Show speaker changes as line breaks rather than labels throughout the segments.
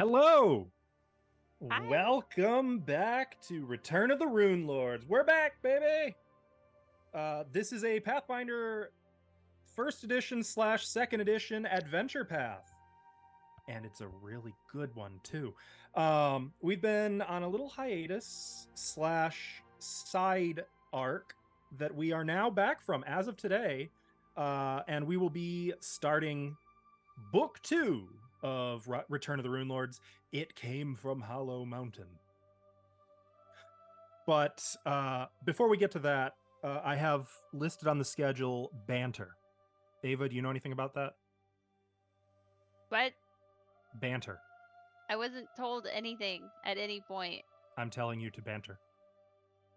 Hello!
Hi.
Welcome back to Return of the Runelords. We're back, baby! This is a Pathfinder 1st edition / 2nd edition adventure path. And it's a really good one, too. We've been on a little hiatus / side arc that we are now back from as of today. And we will be starting Book 2 of Return of the Runelords. It came from Hollow Mountain. But before we get to that, I have listed on the schedule banter. Ava, do you know anything about that?
What?
Banter.
I wasn't told anything at any point.
I'm telling you to banter.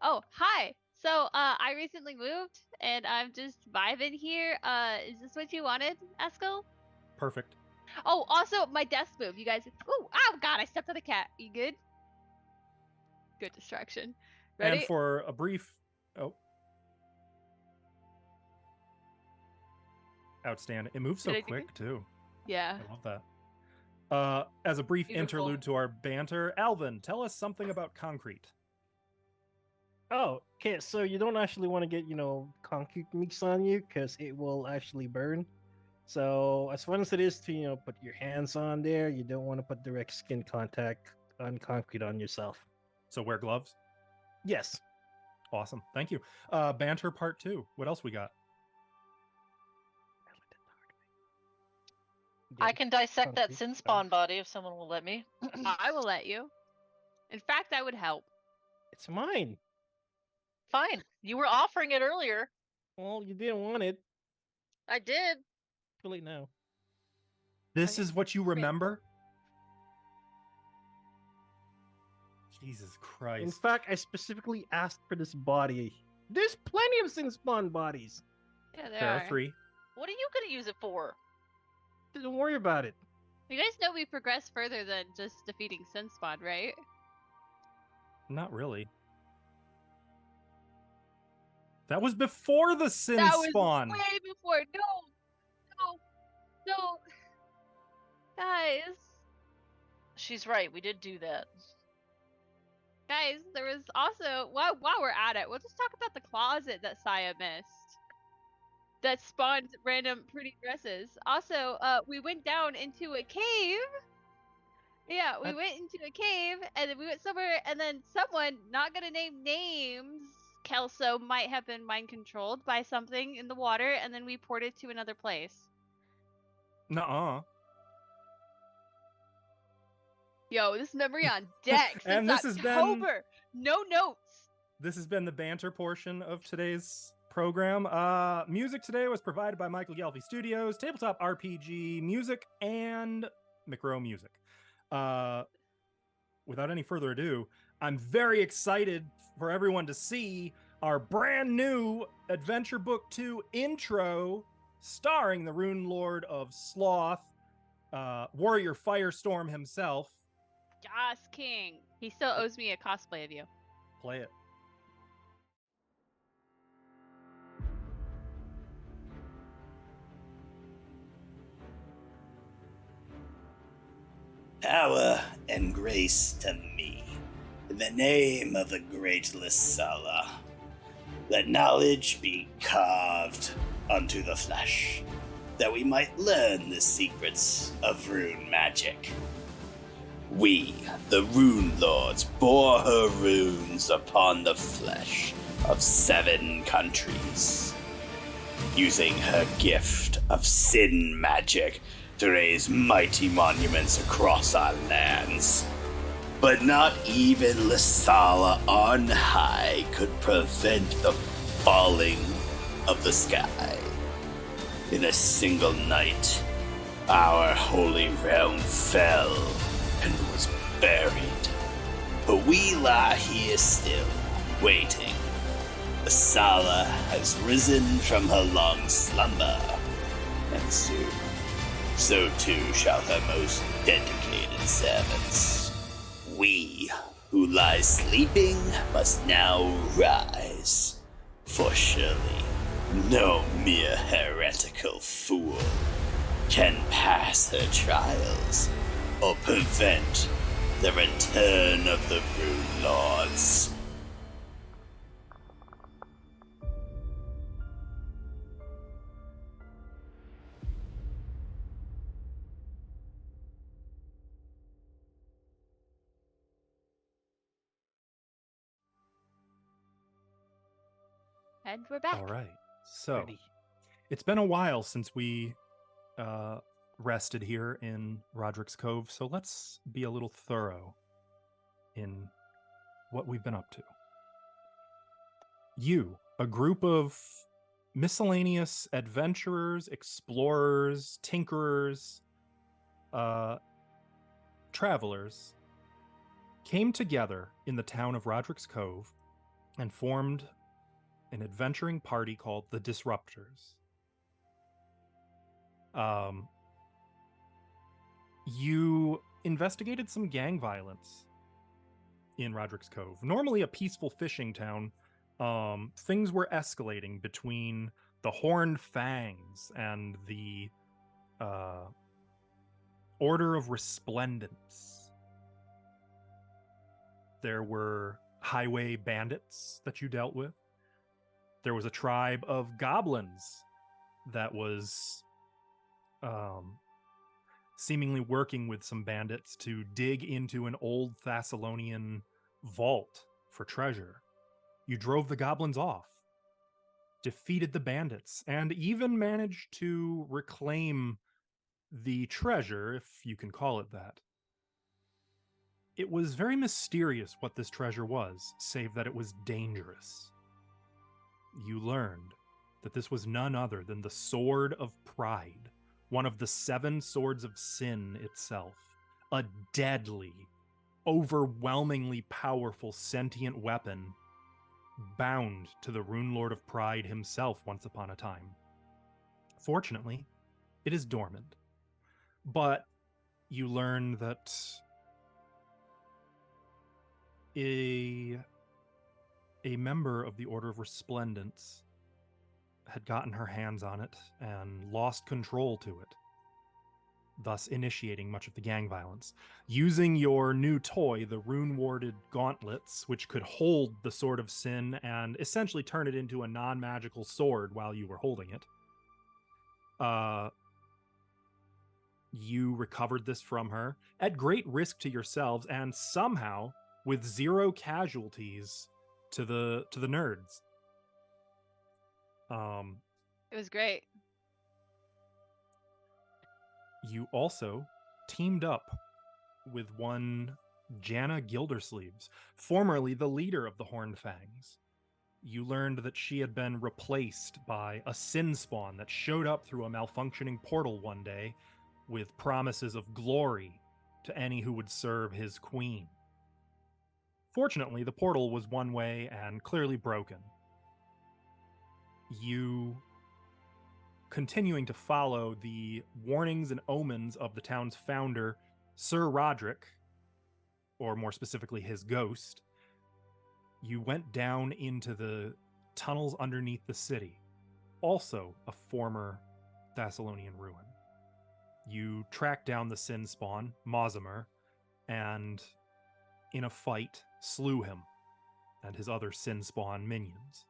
Oh, hi. So, I recently moved, and I'm just vibing here. Is this what you wanted, Eskel?
Perfect.
Oh, also, my desk moved. You guys... Ooh, oh, God, I stepped on the cat. You good? Good distraction. Ready?
And for a brief... Oh. Outstanding. It moves so quick, too.
Yeah.
I love that. As a brief interlude to our banter, Alvin, tell us something about concrete.
Oh, okay. So you don't actually want to get, concrete mix on you because it will actually burn. So as fun as it is to, put your hands on there, you don't want to put direct skin contact on concrete on yourself.
So wear gloves?
Yes.
Awesome. Thank you. Banter part 2. What else we got?
I can dissect that sin spawn body if someone will let me.
I will let you. In fact, I would help.
It's mine.
Fine. You were offering it earlier.
Well, you didn't want it.
I did.
Too late now.
This is what you remember? Jesus Christ.
In fact, I specifically asked for this body. There's plenty of sin spawn bodies.
Yeah,
there are 3.
What are you going to use it for?
Don't worry about it.
You guys know we progress further than just defeating Sunspawn, right?
Not really. That was before the Sin Spawn.
That was way before. No. Guys.
She's right. We did do that.
Guys, there was also, while we're at it, we'll just talk about the closet that Saya missed. That spawned random pretty dresses. Also, we went down into a cave. Yeah, we went into a cave, and then we went somewhere, and then someone, not gonna name names, Kelso might have been mind controlled by something in the water, and then we ported to another place.
Nuh-uh.
Yo, this memory on deck since
And this
October.
Has
been... No notes.
This has been the banter portion of today's program. Music today was provided by Michael Gelfi Studios, Tabletop RPG Music, and McRow Music. Without any further ado, I'm very excited for everyone to see our brand new Adventure Book 2 intro, starring the Rune Lord of Sloth, Warrior Firestorm himself.
Yas King. He still owes me a cosplay of you.
Play it.
Power and grace to me, in the name of the great Lysala. Let knowledge be carved unto the flesh, that we might learn the secrets of rune magic. We, the Rune Lords, bore her runes upon the flesh of 7 countries, using her gift of sin magic to raise mighty monuments across our lands. But not even Lysala on high could prevent the falling of the sky. In a single night, our holy realm fell and was buried. But we lie here still, waiting. Lysala has risen from her long slumber, and soon, so too shall her most dedicated servants. We, who lie sleeping, must now rise, for surely no mere heretical fool can pass her trials or prevent the return of the Runelords.
And we're back.
All right. So
Ready.
it's been a while since we rested here in Roderick's Cove, so let's be a little thorough in what we've been up to. You, a group of miscellaneous adventurers, explorers, tinkerers, travelers, came together in the town of Roderick's Cove and formed an adventuring party called the Disruptors. You investigated some gang violence in Roderick's Cove. Normally a peaceful fishing town, things were escalating between the Horned Fangs and the Order of Resplendence. There were highway bandits that you dealt with. There was a tribe of goblins that was seemingly working with some bandits to dig into an old Thassilonian vault for treasure. You drove the goblins off, defeated the bandits, and even managed to reclaim the treasure, if you can call it that. It was very mysterious what this treasure was, save that it was dangerous. You learned that this was none other than the Sword of Pride, one of the 7 swords of sin itself, a deadly, overwhelmingly powerful sentient weapon bound to the Runelord of Pride himself once upon a time. Fortunately, it is dormant. But you learn that a member of the Order of Resplendence had gotten her hands on it and lost control to it, thus initiating much of the gang violence. Using your new toy, the rune-warded gauntlets, which could hold the Sword of Sin and essentially turn it into a non-magical sword while you were holding it, you recovered this from her at great risk to yourselves and somehow with 0 casualties to the nerds.
It was great.
You also teamed up with one Janna Gildersleeves, formerly the leader of the Horned Fangs. You learned that she had been replaced by a sin spawn that showed up through a malfunctioning portal one day with promises of glory to any who would serve his queen. Fortunately, the portal was one way and clearly broken. You, continuing to follow the warnings and omens of the town's founder, Sir Roderick, or more specifically his ghost, you went down into the tunnels underneath the city, also a former Thassilonian ruin. You tracked down the sin spawn, Melzwashere, and in a fight slew him and his other sin spawn minions.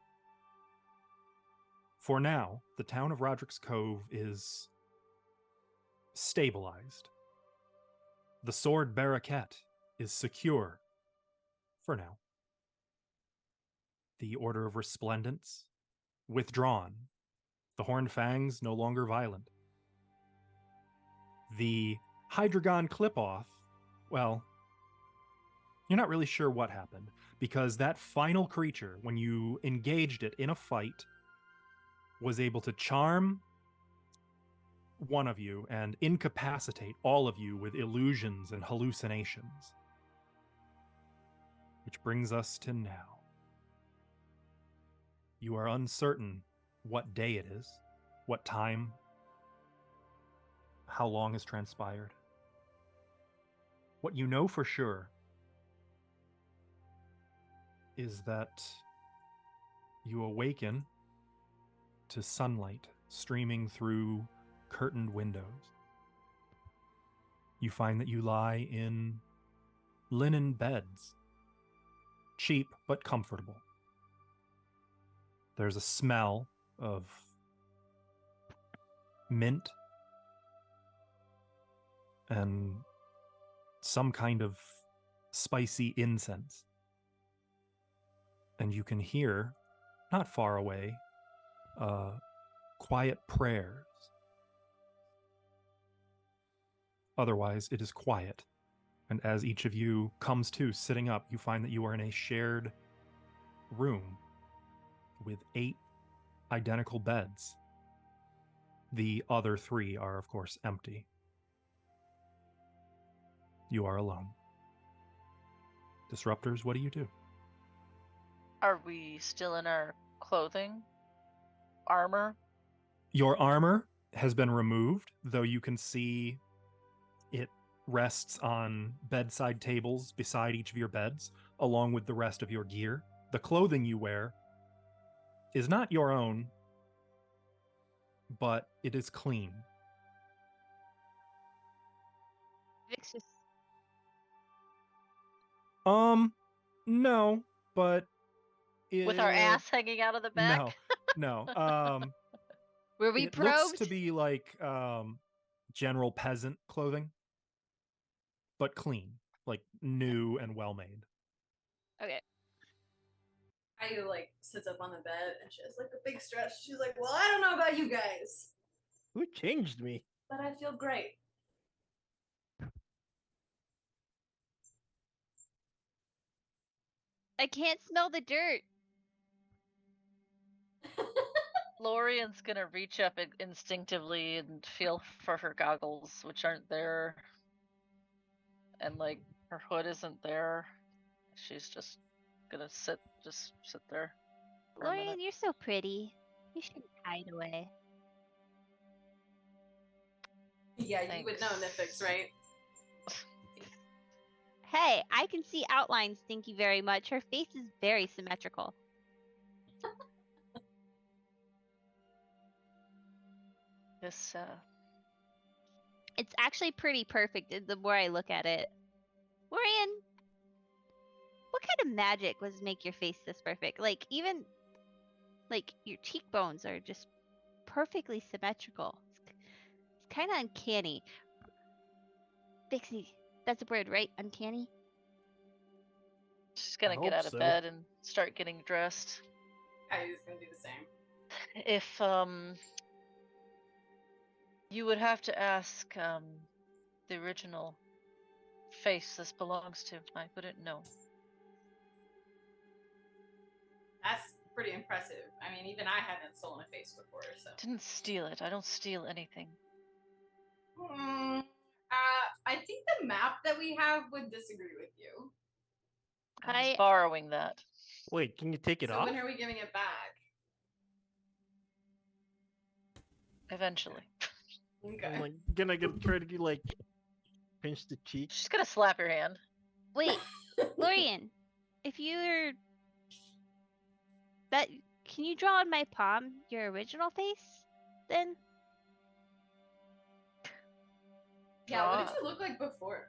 For now, the town of Roderick's Cove is stabilized. The sword Baraket is secure for now. The Order of Resplendence withdrawn. The Horned Fangs no longer violent. The Hydreigon Clip-Off, well, you're not really sure what happened, because that final creature, when you engaged it in a fight, was able to charm one of you and incapacitate all of you with illusions and hallucinations. Which brings us to now. You are uncertain what day it is, what time, how long has transpired. What you know for sure is that you awaken to sunlight streaming through curtained windows. you find that you lie in linen beds. Cheap, but comfortable. There's a smell of mint and some kind of spicy incense. And you can hear, not far away, quiet prayers. Otherwise, it is quiet. And as each of you comes to sitting up, you find that you are in a shared room with 8 identical beds. The other 3 are, of course, empty. You are alone. Disruptors, what do you do?
Are we still in our clothing? Armor?
Your armor has been removed, though you can see it rests on bedside tables beside each of your beds, along with the rest of your gear. The clothing you wear is not your own, but it is clean.
Vix just
No, but
With our ass hanging out of the back?
No.
were we
It
probed?
looks to be like general peasant clothing, but clean, like new and well made.
Okay.
I like sits up on the bed and she has like a big stretch. She's like, "Well, I don't know about you guys,
Who changed me?
but I feel great."
I can't smell the dirt.
Lorian's gonna reach up instinctively and feel for her goggles, which aren't there. And like her hood isn't there. She's just gonna sit there. For a
Lorian,
minute.
you're so pretty. You should hide away.
Yeah, you would know Nifix, right?
Hey, I can see outlines, thank you very much. Her face is very symmetrical.
This
It's actually pretty perfect the more I look at it. Lorian, what kind of magic was make your face this perfect? Like, even, like, your cheekbones are just perfectly symmetrical. It's kind of uncanny. Vixie, that's a word, right? Uncanny?
she's gonna
I
get
hope
out of
so.
bed and start getting dressed.
I was gonna do the same.
If you would have to ask the original face this belongs to, I wouldn't know.
That's pretty impressive. I mean, even I haven't stolen a face before, so.
Didn't steal it. I don't steal anything.
I think the map that we have would disagree with you.
I was
I-
borrowing that.
Wait, can you take it
So
off?
when are we giving it back?
Eventually.
Okay.
I'm like gonna try to like pinch the cheek.
She's gonna slap your hand.
Wait, Lorian, if you're that, can you draw on my palm your original face? Then
Yeah, what did you look like before?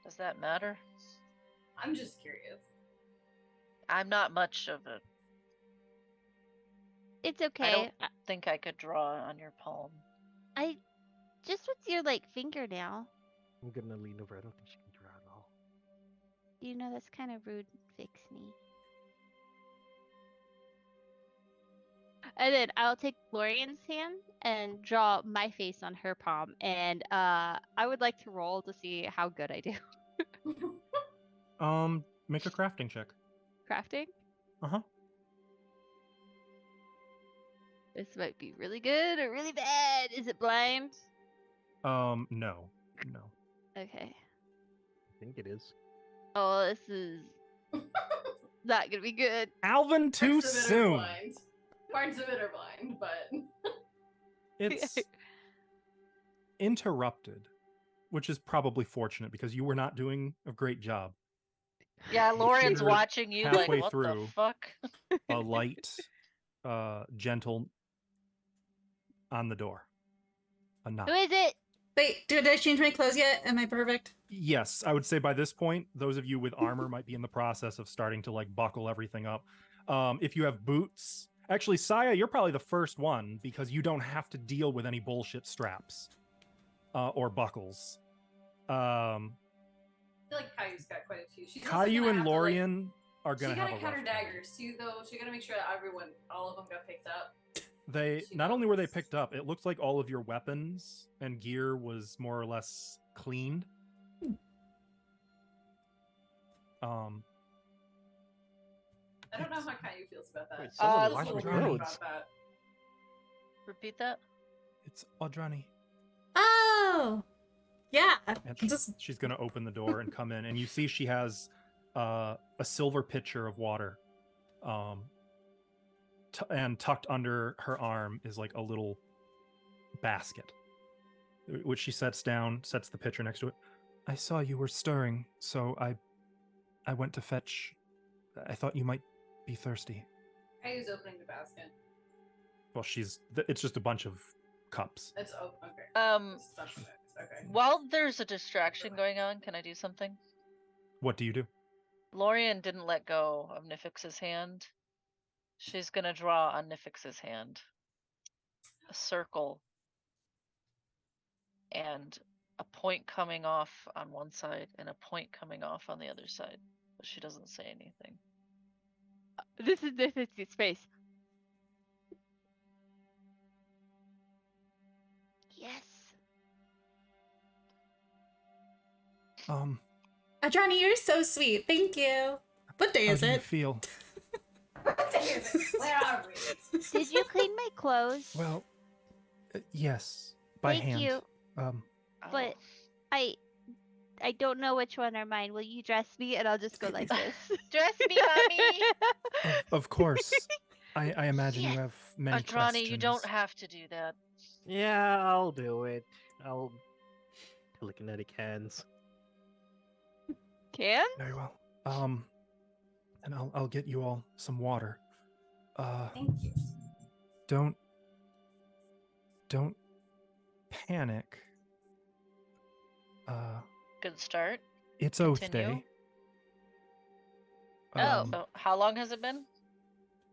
Does that matter?
I'm just curious.
I'm not much of a.
it's okay.
I don't think I could draw on your palm.
I just with your like fingernail.
I'm gonna lean over. I don't think she can draw at all.
You know that's kind of rude, Vixie. And then I'll take Lorian's hand and draw my face on her palm, and I would like to roll to see how good I do.
Make a crafting check.
Crafting?
Uh-huh.
This might be really good or really bad. Is it blind?
No.
Okay.
I think it is.
Oh, this is not gonna be good.
Alvin, too
Parts of it are
soon.
blind. Parts of it are blind, but
It's interrupted, which is probably fortunate because you were not doing a great job.
Yeah, Lorian's
hear
watching you like,
halfway
what
through.
the fuck?
A light, gentle on the door. a knot.
Who is it?
Wait, did I change my clothes yet? Am I perfect?
Yes, I would say by this point, those of you with armor might be in the process of starting to like buckle everything up. If you have boots, actually, Saya, you're probably the first one because you don't have to deal with any bullshit straps or buckles.
I feel like Kayu's got quite a few. She's also
Caillou
gonna
and
have to, like,
Lorien are
she
gonna have
gotta
a
cut her
rough time.
daggers too, though. She gotta make sure that all of them got picked up.
They
She
not only were they
knows.
picked up, it looks like all of your weapons and gear was more or less cleaned.
I don't know how Caillou feels about that.
Wait,
She
someone
feels a
washed
little
my
weird
clothes.
about that.
Repeat that.
It's Audrani.
Oh, yeah.
And
Just
she's gonna open the door and come in, and you see she has a silver pitcher of water, and tucked under her arm is like a little basket, which she sets down, sets the pitcher next to it. I saw you were stirring, so I went to fetch. I thought you might be thirsty.
Caillou's opening the basket.
Well, it's just a bunch of cups.
It's okay. It's stuff in it. Okay.
While there's a distraction going on, can I do something?
What do you do?
Lorien didn't let go of Nifix's hand. She's gonna draw on Nifix's hand a circle and a point coming off on one side and a point coming off on the other side, but she doesn't say anything.
This is space. Yes.
Johnny, you're so sweet. Thank you. What day
How
is
do you
it?
feel?
What day is it? Where are we?
Did you clean my clothes?
Well, yes, by
Thank
hand.
you. But
Oh.
I don't know which one are mine. Will you dress me and I'll just go like this?
Dress me, mommy.
Of course. I imagine you have many
Adrani,
questions.
you don't have to do that.
Yeah, I'll do it. I'll telekinetic hands.
Can?
Very well. And I'll get you all some water.
Thank you.
Don't panic.
Good start.
It's Oath
Continue.
Day.
Oh.
So how long has it been?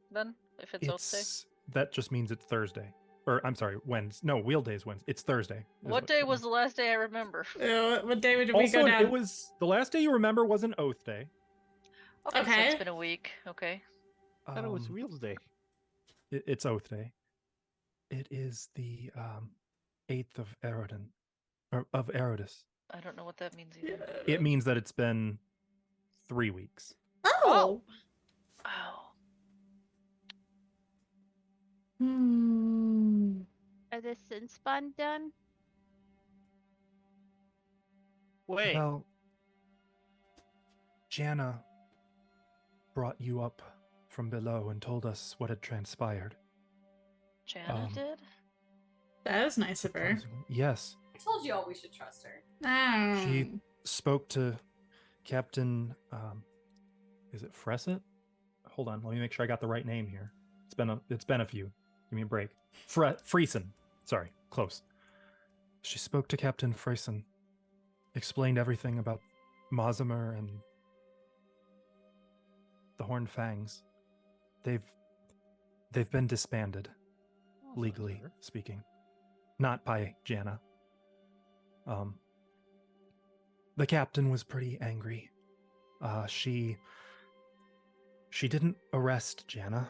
Then, if it's Oath Day.
That just means it's Thursday. Or I'm sorry, Wednesday. No, Wheel Day is Wednesday. It's Thursday.
What day was the last day I remember?
What day did we
Also,
go down?
it was the last day you remember was an Oath Day.
Okay, so
Okay.
it's been a week. Okay.
I thought it was
Um,
Wheels Day.
It's Oath Day. It is the 8th of Erodin, or of Erodus.
I don't know what that means either.
It means that it's been 3 weeks.
Oh.
Oh.
Hmm.
Are the sin spawn done?
Wait.
Well, Jana brought you up from below and told us what had transpired.
Jana did?
That was nice of her.
Yes,
I told you all we should trust her.
she spoke to Captain. Is it Fresset? Hold on, let me make sure I got the right name here. It's been a few. Give me a break. Friesen. Sorry, close. She spoke to Captain Friesen, explained everything about Magnimar and the Horned Fangs. They've been disbanded, legally speaking, not by Jana. The captain was pretty angry. She didn't arrest Jana.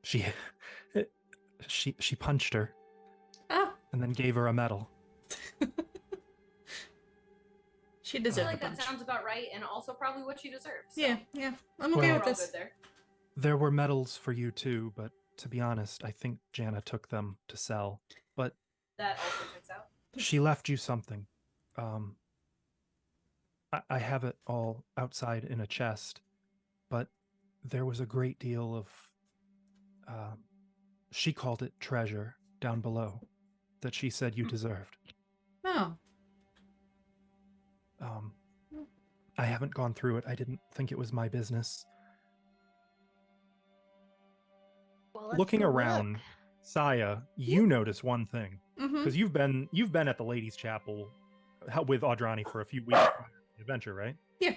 She punched her
Oh,
and then gave her a medal.
she
I
deserved
feel
a
like
punch.
that
sounds about right, and also probably what she deserves.
so.
Yeah, I'm
Well-
okay
We're
with
all
this. there.
There were medals for you too, but to be honest, I think Jana took them to sell. But
That also checks out.
she left you something. I have it all outside in a chest, but there was a great deal of, she called it treasure down below, that she said you deserved.
Oh,
I haven't gone through it. I didn't think it was my business.
Well, let's
Looking
go
around,
look.
Saya, you notice one thing
Mm-hmm.
because you've been at the ladies' chapel with Audrani for a few weeks prior to the adventure, right?
Yeah.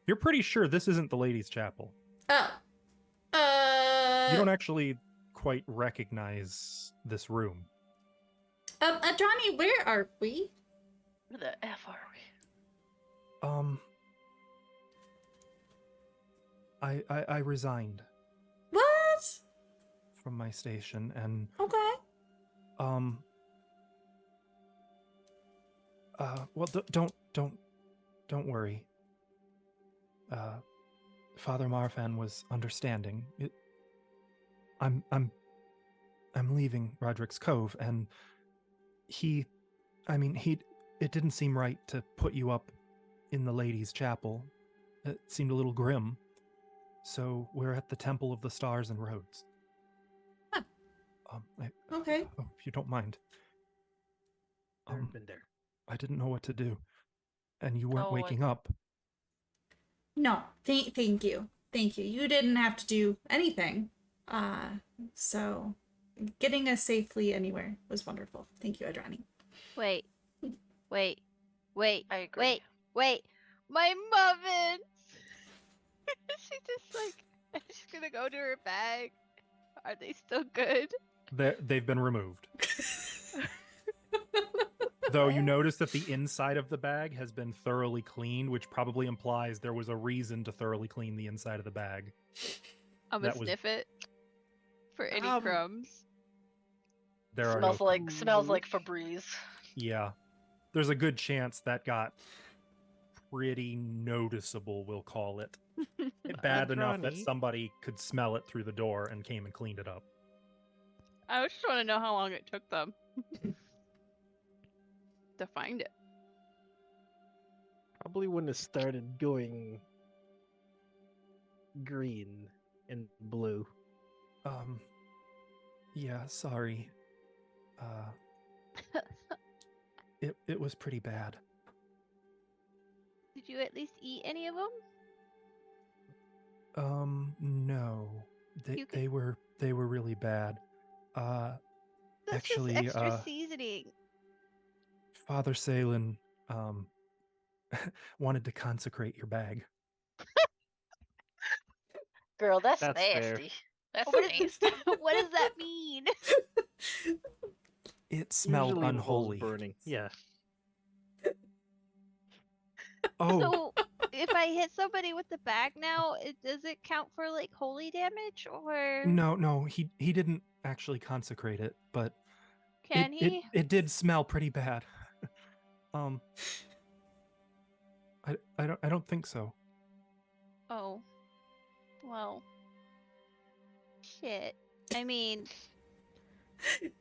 You're pretty sure this isn't the ladies' chapel.
Oh.
You don't actually quite recognize this room.
Adrani, where are we?
Where the F are we?
I resigned
What?
from my station and
Okay.
well don't worry. Father Marfan was understanding. I'm leaving Roderick's Cove, and it didn't seem right to put you up in the ladies' chapel. It seemed a little grim. So we're at the Temple of the Stars and Roads.
Huh. Okay.
If you don't mind.
I've been there.
I didn't know what to do, and you weren't
Oh,
waking up.
No, thank you. Thank you. You didn't have to do anything. So getting us safely anywhere was wonderful. Thank you, Adrani.
Wait.
I agree.
Wait. My muffins! She just like, she's gonna go to her bag. Are they still good?
They've been removed. Though you notice that the inside of the bag has been thoroughly cleaned, which probably implies there was a reason to thoroughly clean the inside of the bag.
I'm gonna
That was-
sniff it for any
Um,
crumbs.
There are
Smells
no
like Febreze.
Yeah. There's a good chance that got pretty noticeable, we'll call it. Bad enough that
Adrani?
somebody could smell it through the door and came and cleaned it up.
I just want to know how long it took them to find it.
Probably when it started going green and blue.
Yeah, sorry. It was pretty bad.
Did you at least eat any of them?
No.
You could-
They were really bad.
That's
Actually,
just extra seasoning.
Father Salen, wanted to consecrate your bag.
Girl, that's
That's fair.
nasty. That's
What
nasty.
What does that mean?
It smelled
Usually involves
unholy.
burning. Yeah.
Oh,
So, if I hit somebody with the bag now, does it count for like holy damage, or
no, he didn't actually consecrate it, but
can he?
it did smell pretty bad. I don't think so.
Oh, well, shit. I mean,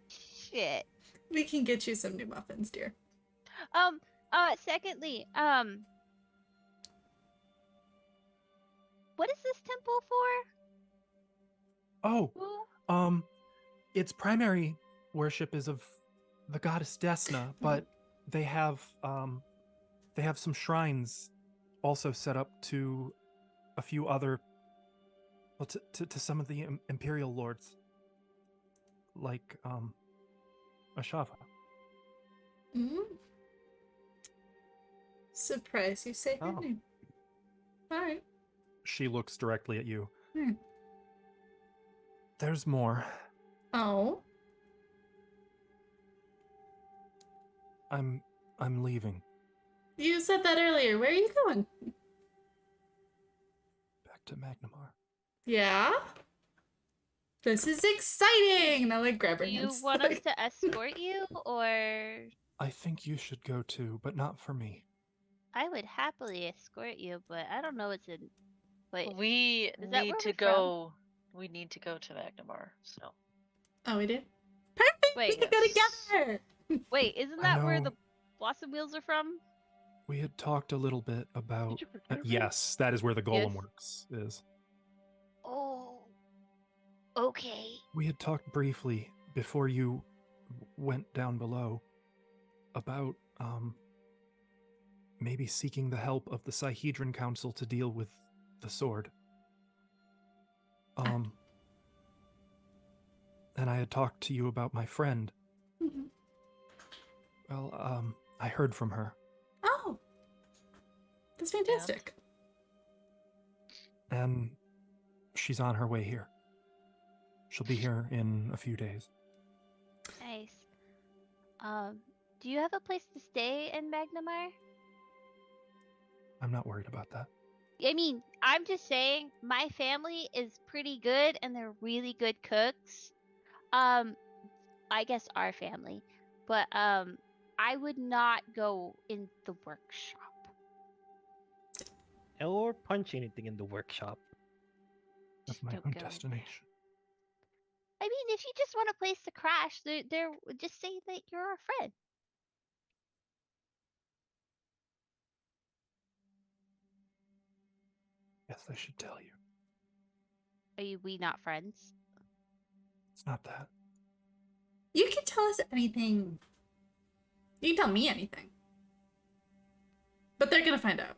shit.
We can get you some new muffins, dear.
Secondly, what is this temple for?
Oh,
Who?
its primary worship is of the goddess Desna, but they have some shrines also set up to a few other, well, to some of the imperial lords, like Ashava.
Mm-hmm. Surprise you say her
Oh.
name. Alright.
She looks directly at you.
Hmm.
There's more.
Oh.
I'm leaving.
You said that earlier. Where are you going?
Back to Magnimar.
Yeah? This is exciting! And I like grab her
Do you
hands.
want us
Like,
to escort you, or
I think you should go too, but not for me.
I would happily escort you, but I don't know what's in. Wait,
We
Is that
need
where
to
we're from?
go. We need to go to Magnimar. So
oh, we did? Perfect! We
Wait.
can go together!
wait, isn't
I
that where
know.
the blossom wheels are from?
We had talked a little bit about.
you prepare me?
Yes, that is where the golem
Yes.
works. Is
Oh, okay.
we had talked briefly before you went down below about maybe seeking the help of the Sihedron Council to deal with the sword. and I had talked to you about my friend.
Mhm.
Well, I heard from her.
Oh, that's fantastic.
And she's on her way here. She'll be here in a few days.
Nice. Do you have a place to stay in Magnimar?
I'm not worried about that.
I mean, I'm just saying, my family is pretty good and they're really good cooks. I guess our family. But I would not go in the workshop.
Or punch anything in the workshop.
That's
Just
my
don't
own
go in there.
destination.
I mean, if you just want a place to crash, there, just say that you're our friend.
Yes, I should tell you.
Are we not friends?
It's not that.
You can tell us anything. You can tell me anything. But they're gonna find out.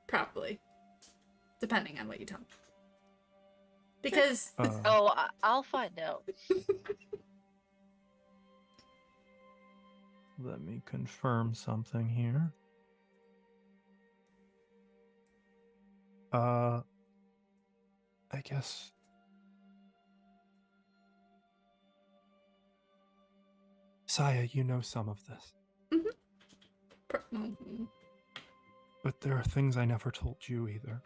Probably. Depending on what you tell me. Because
Oh, I'll find out.
Let me confirm something here. I guess... Saya, you know some of this. But there are things I never told you either.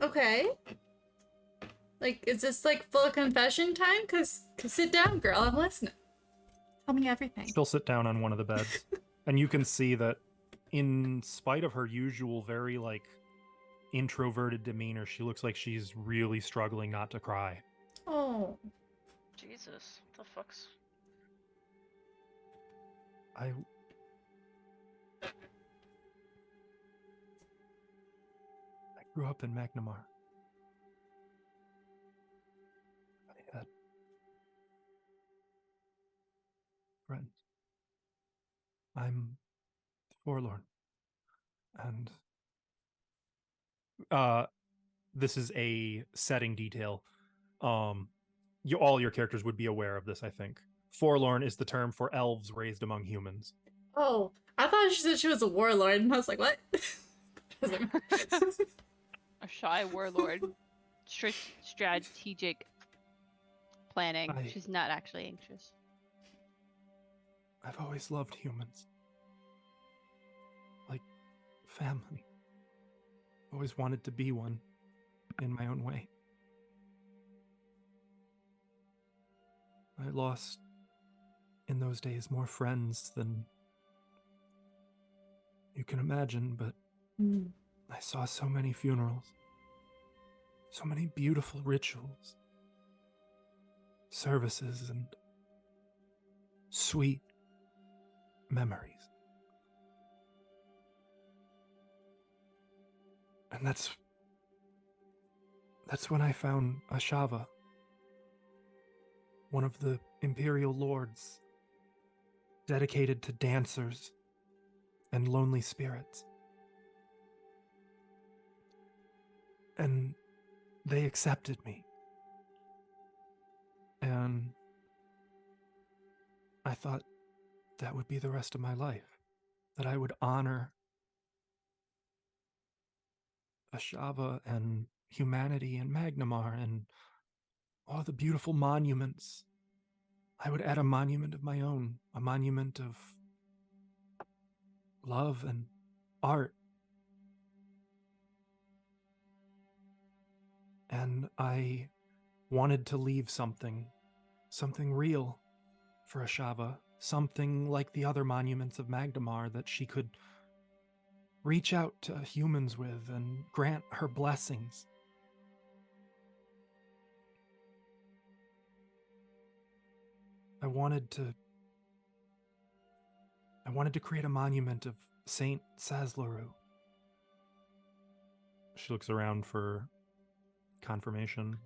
Okay. Like, is this like full confession time? Cause sit down, girl, I'm listening. Tell me everything.
She'll sit down on one of the beds. And you can see that in spite of her usual very, like, introverted demeanor, she looks like she's really struggling not to cry.
Oh.
Jesus, what the fuck's...
I grew up in Magnimar. I had friends. I'm forlorn. And this is a setting detail. All your characters would be aware of this, I think. Forlorn is the term for elves raised among humans.
Oh. I thought she said she was a warlord, and I was like, what?
A shy warlord. Strategic planning. She's not actually anxious.
I've always loved humans. Like family. Always wanted to be one in my own way. I lost, in those days, more friends than you can imagine, but I saw so many funerals, so many beautiful rituals, services, and sweet memories. And that's when I found Ashava, one of the Imperial Lords, dedicated to dancers and lonely spirits. And they accepted me. And I thought that would be the rest of my life, that I would honor Ashava and humanity and Magnimar and all the beautiful monuments. I would add a monument of my own, a monument of love and art. And I wanted to leave something real for Ashava, something like the other monuments of Magnimar that she could reach out to humans with and grant her blessings. I wanted to create a monument of Saint Sazlaru. She looks around for confirmation.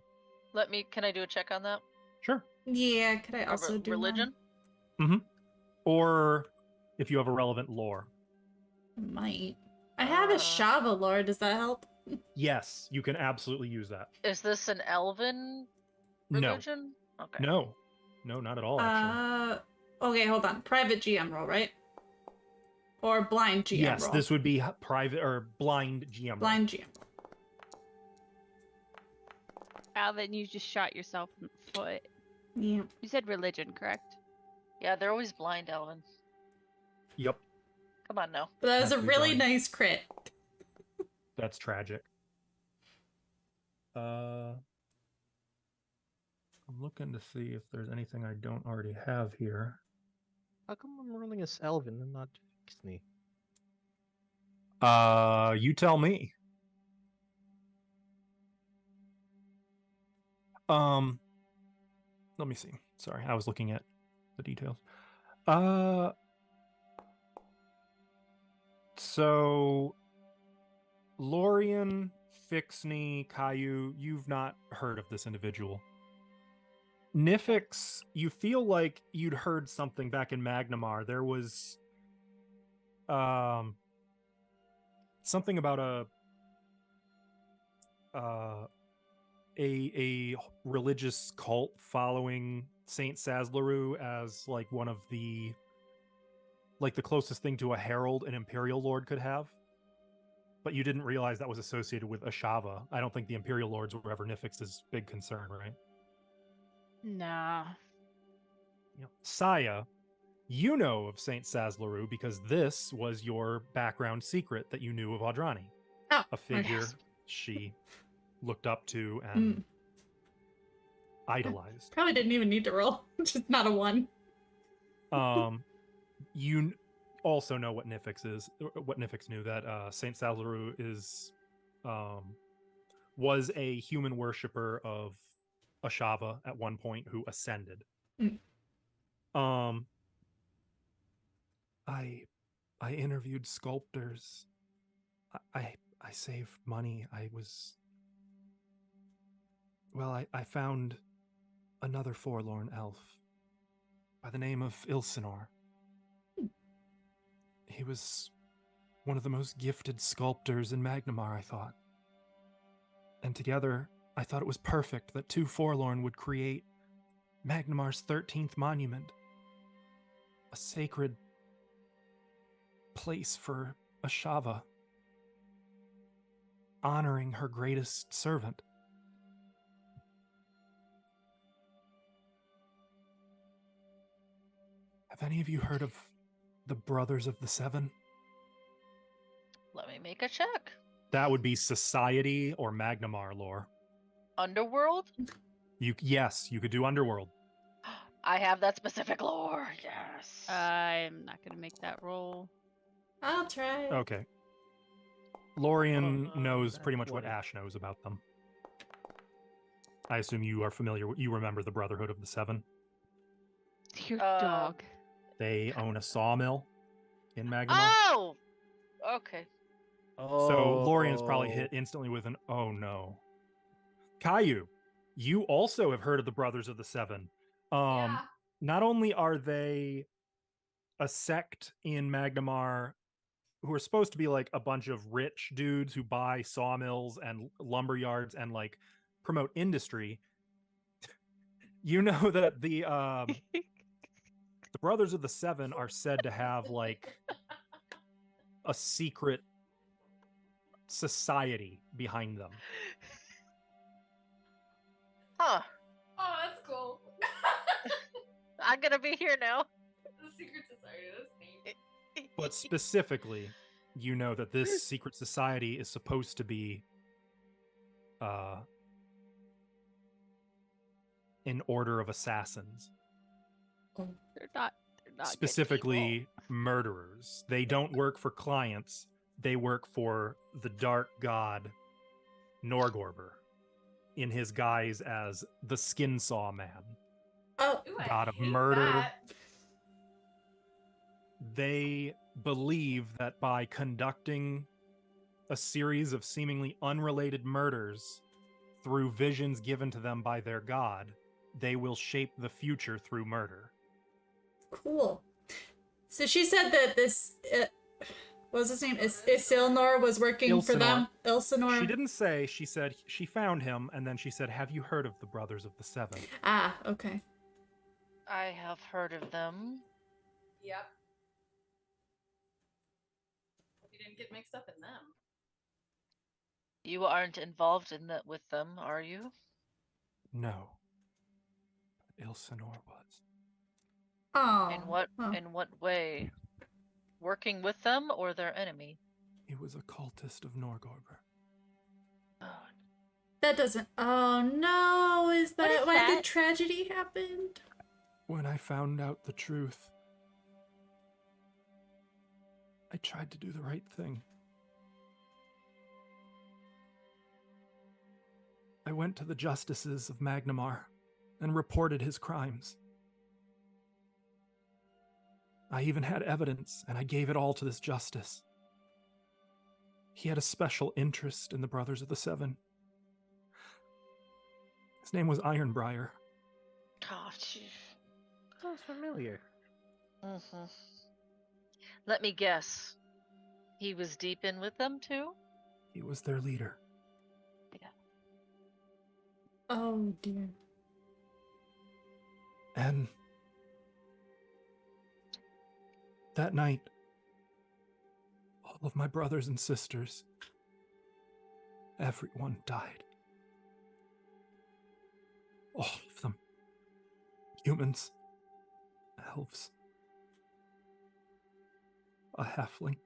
Can I do a check on that?
Sure.
Yeah, could I also do
religion?
Mm-hmm. Or if you have a relevant lore.
one? Might. I have a Shava lore, does that help?
Yes, you can absolutely use that.
Is this an elven?
No.
religion? Okay.
No, not at all. Actually,
Okay, hold on. Private GM roll, right? Or blind GM
yes,
roll?
this would be private or blind GM. roll.
Blind GM roll.
Alvin, you just shot yourself in the foot.
Yeah.
You said religion, correct?
Yeah, they're always blind, Alvin.
Yep,
Come on now.
But that was
Has
a
to be
really
blind.
nice crit.
that's tragic. I'm looking to see if there's anything I don't already have here.
How come I'm rolling as Elvin and not Vixney?
You tell me. Let me see. Sorry, I was looking at the details. So Lorien, Fixney, Caillou, you've not heard of this individual. Nifix, you feel like you'd heard something back in Magnimar. There was something about a religious cult following Saint Sazlaru as like one of the closest thing to a herald an Imperial Lord could have. But you didn't realize that was associated with Ashava. I don't think the Imperial Lords were ever Nifix's big concern, right?
Nah.
Saya, you know of Saint Sazlaru because this was your background secret that you knew of Audrani.
Oh,
A figure
yes.
she looked up to and idolized.
Probably didn't even need to roll. Just not a 1.
You also know what Nifix is. What Nifix knew, that Saint Sazlaru is was a human worshiper of Ashava at one point who ascended. I interviewed sculptors. I saved money. I found another forlorn elf by the name of Ilsenor. He was one of the most gifted sculptors in Magnimar, I thought. And together, I thought it was perfect that two forlorn would create Magnimar's 13th monument. A sacred place for Ashava, honoring her greatest servant. Have any of you heard of the Brothers of the Seven?
Let me make a check.
That would be Society or Magnimar lore.
Underworld?
Yes, you could do Underworld.
I have that specific lore. Yes.
I'm not gonna make that roll.
I'll try.
Okay. Lorien knows
that's
pretty much what
funny.
Ash knows about them. I assume you are familiar. You remember the Brotherhood of the Seven.
Your dog.
They own a sawmill in Magnimar.
Oh! Okay.
So Lorien's probably hit instantly with an "oh no." Caillou, you also have heard of the Brothers of the Seven.
Yeah.
Not only are they a sect in Magnimar who are supposed to be like a bunch of rich dudes who buy sawmills and lumber yards and like promote industry, you know that the Brothers of the Seven are said to have like a secret society behind them.
Huh.
Oh, that's cool.
I'm gonna be here now.
The secret society. That's neat.
But specifically, you know that this secret society is supposed to be an order of assassins.
They're not good
Specifically
people.
murderers. They don't work for clients. They work for the dark god Norgorber in his guise as the Skin Saw Man,
Oh,
Ooh, I
god of
hate
murder.
that.
They believe that by conducting a series of seemingly unrelated murders through visions given to them by their god, they will shape the future through murder.
cool. So she said that this what was his name? Isilnor was working for them. Ilsenor.
She didn't say. She said she found him, and then she said, "Have you heard of the Brothers of the Seven?"
Ah, okay.
I have heard of them.
Yep. You didn't get mixed up in them.
You aren't involved in that with them, are you?
No. Ilsenor was.
Oh.
In what way? Working with them or their enemy?
He was a cultist of Norgorber.
Oh,
That doesn't. Oh no! Is that
is
why
that?
the tragedy happened?
When I found out the truth, I tried to do the right thing. I went to the justices of Magnimar and reported his crimes. I even had evidence, and I gave it all to this justice. He had a special interest in the Brothers of the Seven. His name was Ironbriar.
oh gee.
Sounds familiar.
Mm-hmm. Let me guess. He was deep in with them too?
He was their leader.
Oh dear.
And that night, all of my brothers and sisters, everyone died. All of them. Humans, elves, a halfling.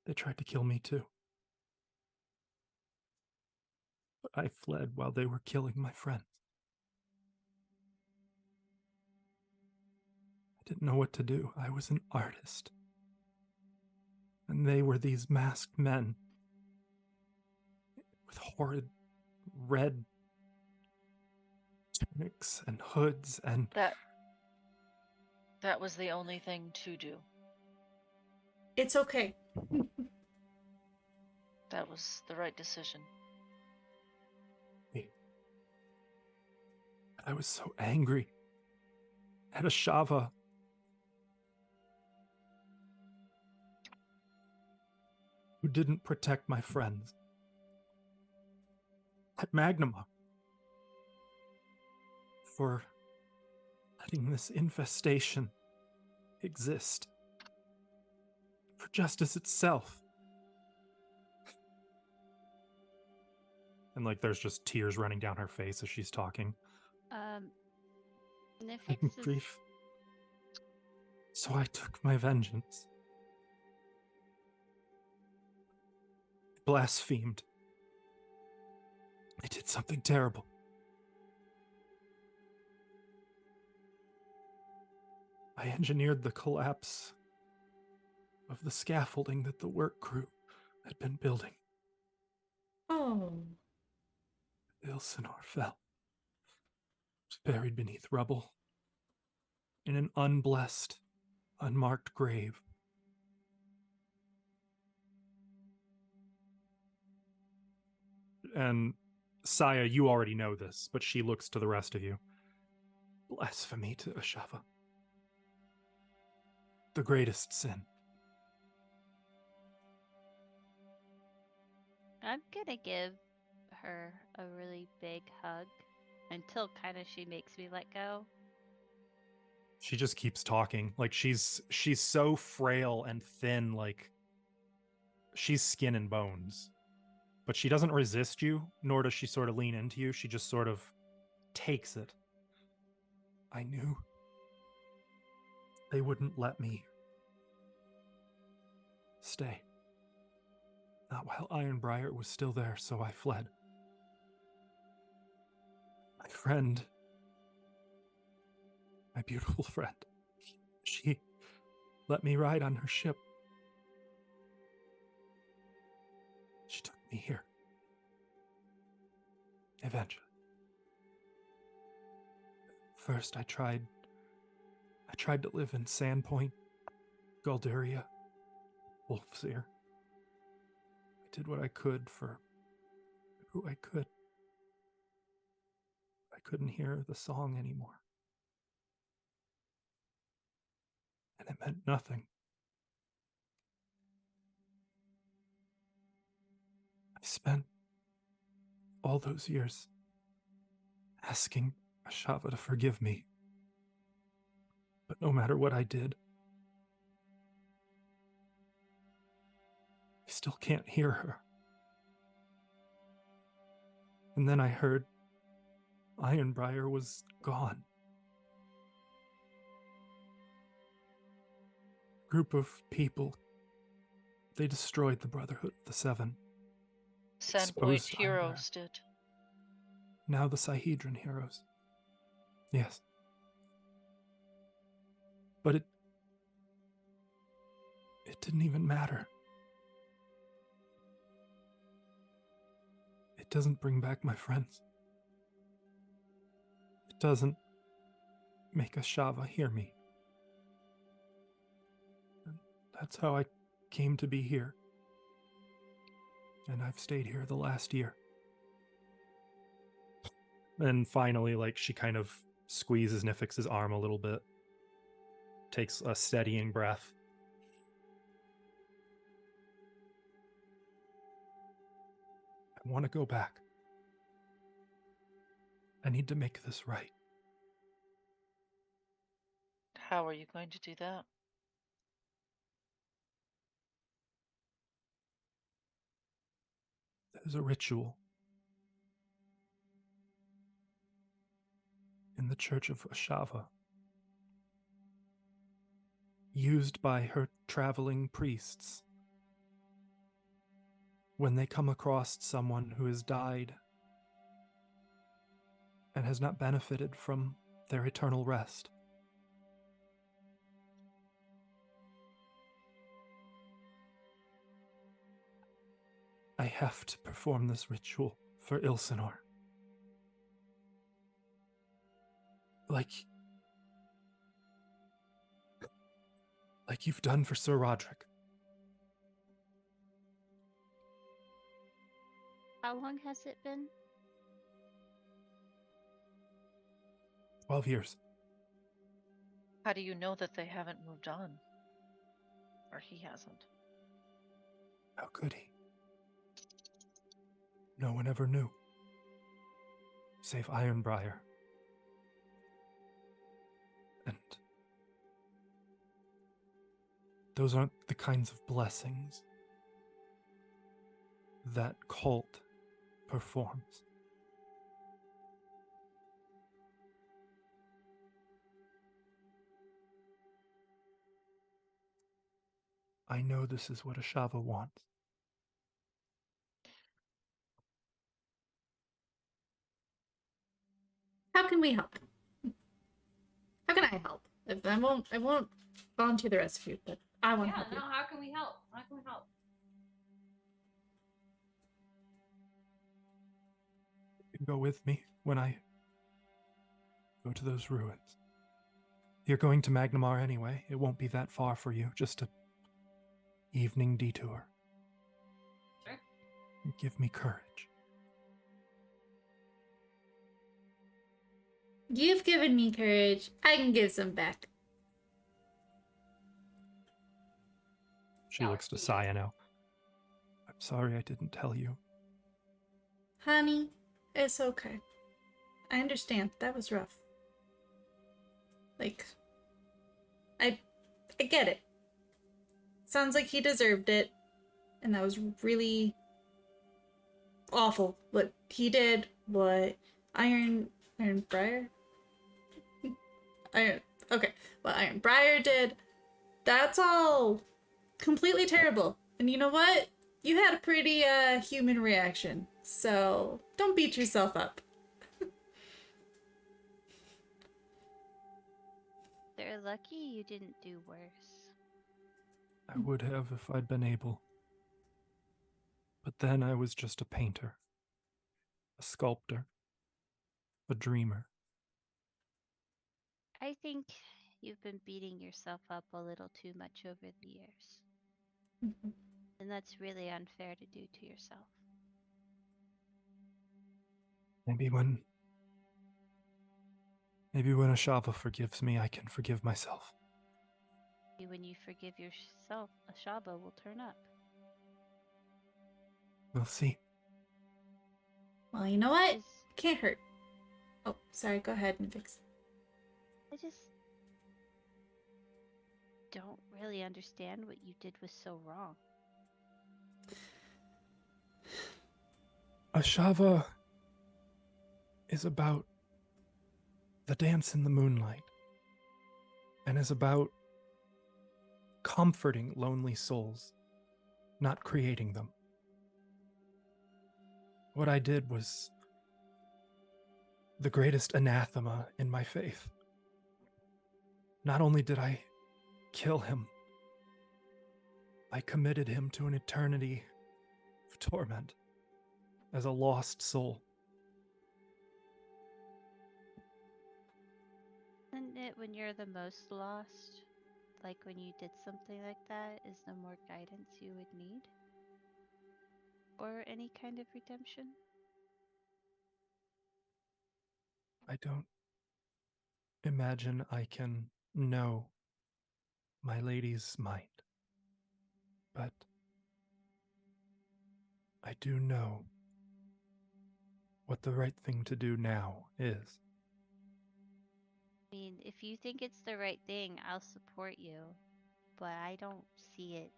They tried to kill me too. But I fled while they were killing my friends. I didn't know what to do. I was an artist. And they were these masked men with horrid red tunics and hoods and...
That was the only thing to do.
It's okay.
That was the right decision.
I was so angry at Ashava. Who didn't protect my friends. At Magnimar. For letting this infestation exist. For justice itself. And like there's just tears running down her face as she's talking.
Nifix is...
Grief. So I took my vengeance. I blasphemed. I did something terrible. I engineered the collapse of the scaffolding that the work crew had been building.
Oh.
Ilsenor fell. Was buried beneath rubble. In an unblessed, unmarked grave. And Saya, you already know this, but she looks to the rest of you. Blasphemy to Ashava. The greatest sin.
I'm gonna give her a really big hug until kind of she makes me let go.
She just keeps talking. Like she's so frail and thin, like she's skin and bones. But she doesn't resist you, nor does she sort of lean into you. She just sort of takes it. I knew they wouldn't let me stay. Not while Ironbriar was still there, so I fled. My friend, my beautiful friend, she let me ride on her ship. She took me here. Eventually. First I tried to live in Sandpoint, Galduria, Wolfseer. I did what I could for who I could. I couldn't hear the song anymore. And it meant nothing. I spent all those years asking Ashava to forgive me. But no matter what I did, I still can't hear her. And then I heard Ironbriar was gone. A group of people, they destroyed the Brotherhood of the Seven.
Sandpoint
Exposed
heroes did.
Now the Sihedron heroes. Yes. But it didn't even matter. It doesn't bring back my friends. It doesn't make Ashava hear me. And that's how I came to be here. And I've stayed here the last year. And finally, like, she kind of squeezes Nifix's arm a little bit. Takes a steadying breath. I want to go back. I need to make this right.
How are you going to do that?
There's a ritual in the Church of Ashava, used by her traveling priests when they come across someone who has died and has not benefited from their eternal rest. I have to perform this ritual for Ilsenor. Like you've done for Sir Roderick.
How long has it been?
12 years.
How do you know that they haven't moved on? Or he hasn't?
How could he? No one ever knew. Save Ironbriar. And those aren't the kinds of blessings that cult performs. I know this is what Ashava wants.
How can we help? How can I help? If I won't volunteer the rest of you, but I want to help you.
How can we help? How can we help?
You can go with me when I go to those ruins. You're going to Magnimar anyway. It won't be that far for you. Just a evening detour.
Sure.
Give me courage.
You've given me courage. I can give some back.
She looks to Saya now. I'm sorry I didn't tell you.
Honey, it's okay. I understand. That was rough. Like, I get it. Sounds like he deserved it. And that was really awful. What he did, what Ironbriar? What Ironbriar did, that's all completely terrible. And you know what? You had a pretty human reaction. So don't beat yourself up.
They're lucky you didn't do worse.
I would have if I'd been able. But then I was just a painter, a sculptor, a dreamer.
I think you've been beating yourself up a little too much over the years.
Mhm.
And that's really unfair to do to yourself.
Maybe when Ashava forgives me, I can forgive myself.
When you forgive yourself, Ashaba will turn up.
We'll see.
Well, you know what?
Is-
Can't hurt. Oh, sorry. Go ahead and fix.
I just don't really understand what you did was so wrong.
Ashava is about the dance in the moonlight and is about comforting lonely souls, not creating them. What I did was the greatest anathema in my faith. Not only did I kill him, I committed him to an eternity of torment as a lost soul.
Isn't it when you're the most lost? Like when you did something like that, is no more guidance you would need? Or any kind of redemption?
I don't imagine I can know my lady's might, but I do know what the right thing to do now is.
I mean, if you think it's the right thing, I'll support you. But I don't see it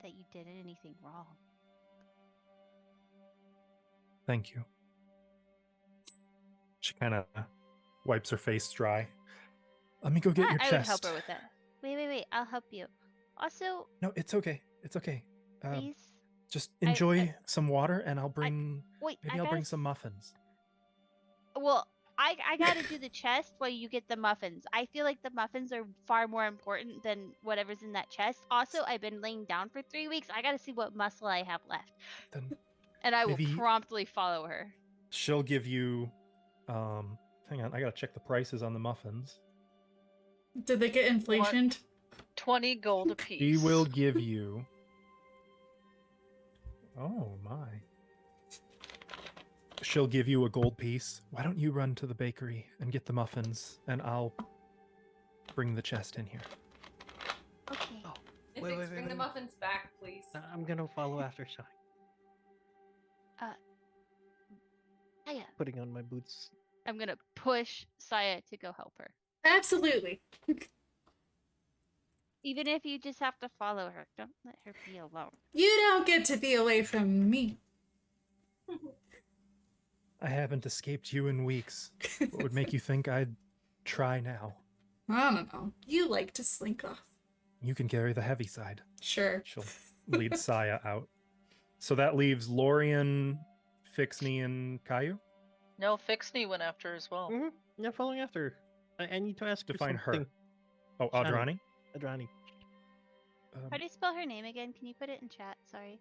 that you did anything wrong.
Thank you. She kind of wipes her face dry. Let me go get your
I
chest.
would help her with that. Wait. I'll help you. Also,
No, it's okay. It's okay.
please.
Just enjoy some water, and I'll bring.
Wait,
Maybe I'll bring some muffins.
Well, I gotta do the chest while you get the muffins. I feel like the muffins are far more important than whatever's in that chest. Also, I've been laying down for 3 weeks. I gotta see what muscle I have left.
Then
And I will
maybe-
promptly follow her.
She'll give you. Hang on, I gotta check the prices on the muffins.
Did they get inflation?
20 gold apiece.
She will give you. Oh my. She'll give you a gold piece. Why don't you run to the bakery and get the muffins, and I'll bring the chest in here.
Okay.
Oh,
Nifix, bring the muffins back, please.
I'm gonna follow after Shai.
Saya,
Putting on my boots.
I'm gonna push Saya to go help her.
Absolutely.
Even if you just have to follow her, don't let her be alone.
You don't get to be away from me.
I haven't escaped you in weeks. What would make you think I'd try now?
I don't know. You like to slink off.
You can carry the heavy side.
Sure.
She'll lead Saya out. So that leaves Lorian, Fixney, and Caillou
No, Fixney went after as well.
Mm-hmm. Yeah, following after. I need to ask
to
you
find her.
something.
Oh,
Shani.
Adrani?
Adrani.
How do you spell her name again? Can you put it in chat? Sorry.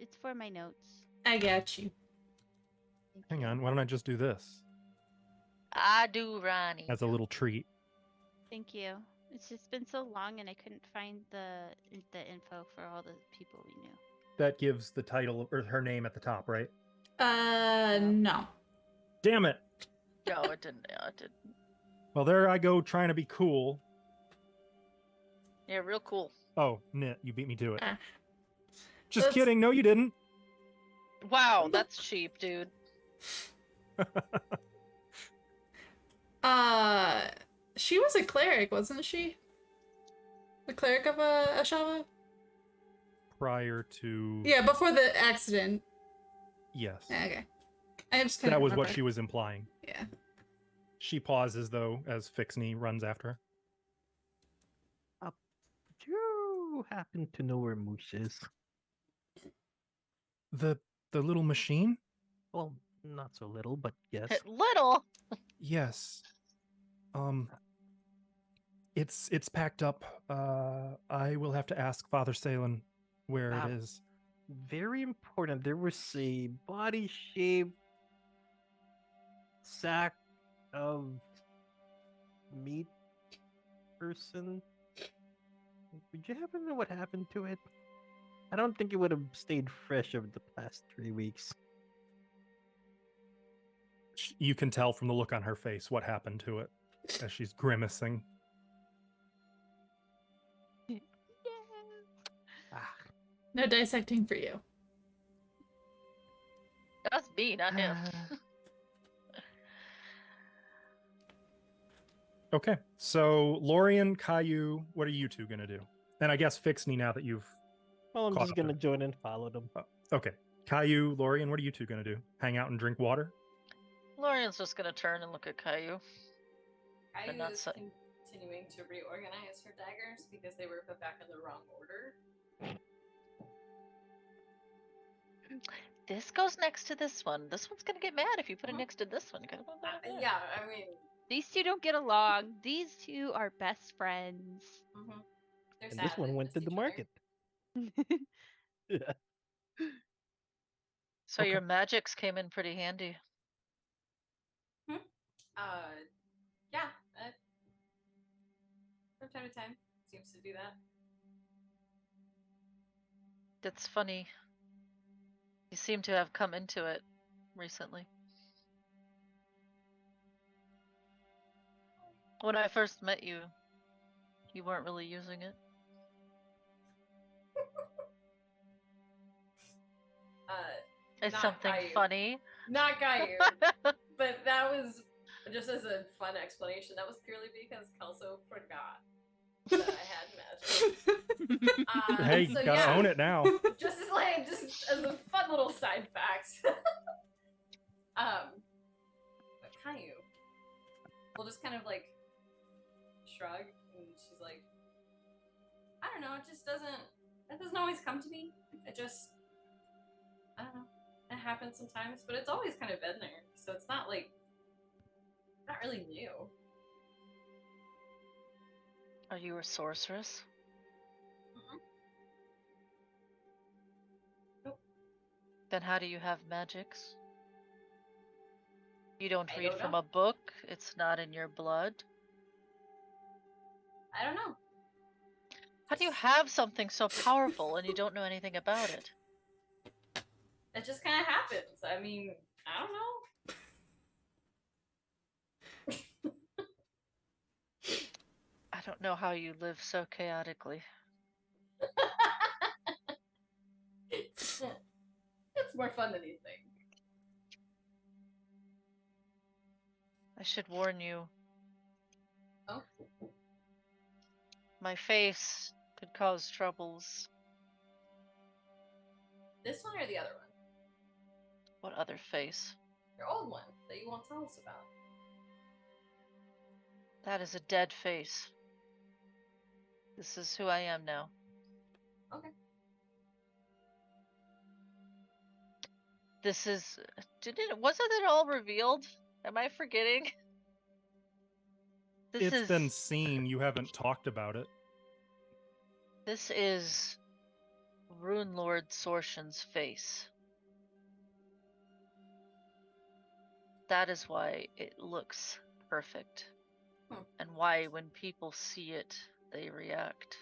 It's for my notes.
I got you.
Thank
Hang
you.
on, why don't I just do this
I do, Ronnie.
as a little treat?
Thank you. It's just been so long and I couldn't find the info for all the people we knew.
That gives the title or her name at the top, right?
No.
Damn it!
No, it didn't. Yeah, it didn't.
Well, there I go trying to be cool.
Yeah, real cool.
Oh, Nit, you beat me to it.
Ah.
Just
That's-
kidding. No, you didn't.
Wow, that's cheap, dude.
She was a cleric, wasn't she? The cleric of Ashava?
Prior to
Yeah, before the accident.
yes,
Okay. I just couldn't
that was what
remember.
she was implying.
Yeah.
She pauses though as Fixney runs after her.
Do you happen to know where Moose is?
The little machine?
Well, not so little, but yes.
Little.
Yes. It's packed up. I will have to ask Father Salen where
Ah.
it is.
Very important. There was a body-shaped sack of meat person. Would you happen to know what happened to it? I don't think it would have stayed fresh over the past 3 weeks.
You can tell from the look on her face what happened to it as she's grimacing.
Ah.
No dissecting for you.
That's me, not him.
Okay, so Lorian, Caillou, what are you two gonna do? And I guess Fixney now that you've.
Well, I'm
Caught
just
up
gonna
with-
join and follow them.
Okay, Caillou, Lorian, what are you two gonna do? Hang out and drink water?
Lorian's just gonna turn and look at Caillou.
Caillou
not
is
so-
continuing to reorganize her daggers because they were put back in the wrong order.
This goes next to this one. This one's gonna get mad if you put it
Mhm.
next to this one. Gotta put that there.
Yeah, I mean,
These two don't get along. These two are best friends.
they're
And
sad
this one
and
went to
miss
the
each other.
market. Yeah.
So
Okay.
your magics came in pretty handy.
Yeah, from time to time, seems to do that.
That's funny. You seem to have come into it recently. When I first met you, you weren't really using it. Is
Not
something
Caillou.
funny?
Not Caillou, but that was just as a fun explanation. That was purely because Kelso forgot that I had magic.
Hey,
so
gotta
yeah,
own it now.
just as a fun little side fact. But Caillou will just kind of like shrug, and she's like, I don't know, it doesn't always come to me. It just, I don't know, it happens sometimes, but it's always kind of been there, so it's not like, not really new.
Are you a sorceress?
Nope.
Then how do you have magics? You don't
I
read
don't
from
know.
a book? It's not in your blood?
I don't know.
How do you have something so powerful and you don't know anything about it?
It just kind of happens. I mean, I don't know.
I don't know how you live so chaotically.
It's more fun than you think.
I should warn you.
Oh?
My face could cause troubles.
This one or the other one?
What other face?
Your old one that you won't tell us about.
That is a dead face. This is who I am now.
Okay.
This is... wasn't it all revealed? Am I forgetting?
It's been seen. You haven't talked about it.
This is Runelord Sorshin's face. That is why it looks perfect. And why when people see it, they react.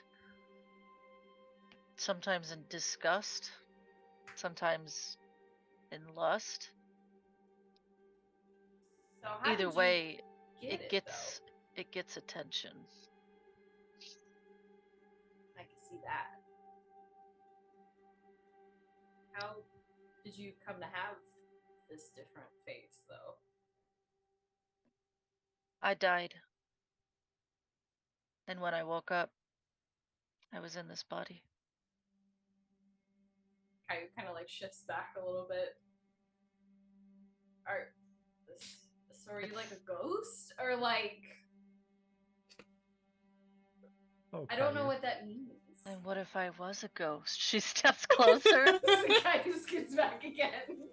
Sometimes in disgust, sometimes in lust.
So how
Either
did you
way,
get
it gets attention.
I can see that. How did you come to have this different face, though?
I died. And when I woke up, I was in this body.
Caillou kind of like shifts back a little bit. So are you like a ghost? Or like...
Oh,
I don't know
Caillou.
what that means.
And what if I was a ghost? She steps closer.
Caillou scoots back again.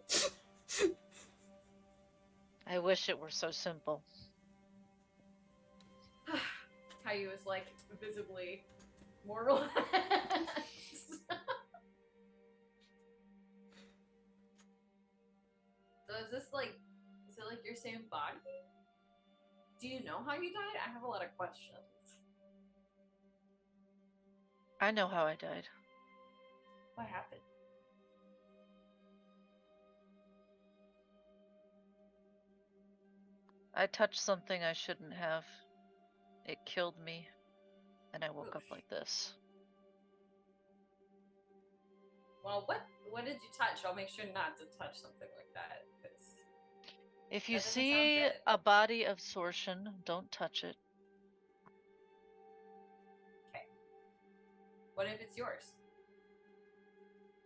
I wish it were so simple.
Caillou is like visibly more relaxed. So is it like your same body? Do you know how you died? I have a lot of questions.
I know how I died.
What happened?
I touched something I shouldn't have. It killed me, and I woke up like this.
Well, what did you touch? I'll make sure not to touch something like that. 'Cause
If you
that doesn't sound
see
good.
a body of Sortion, don't touch it.
Okay. What if it's yours?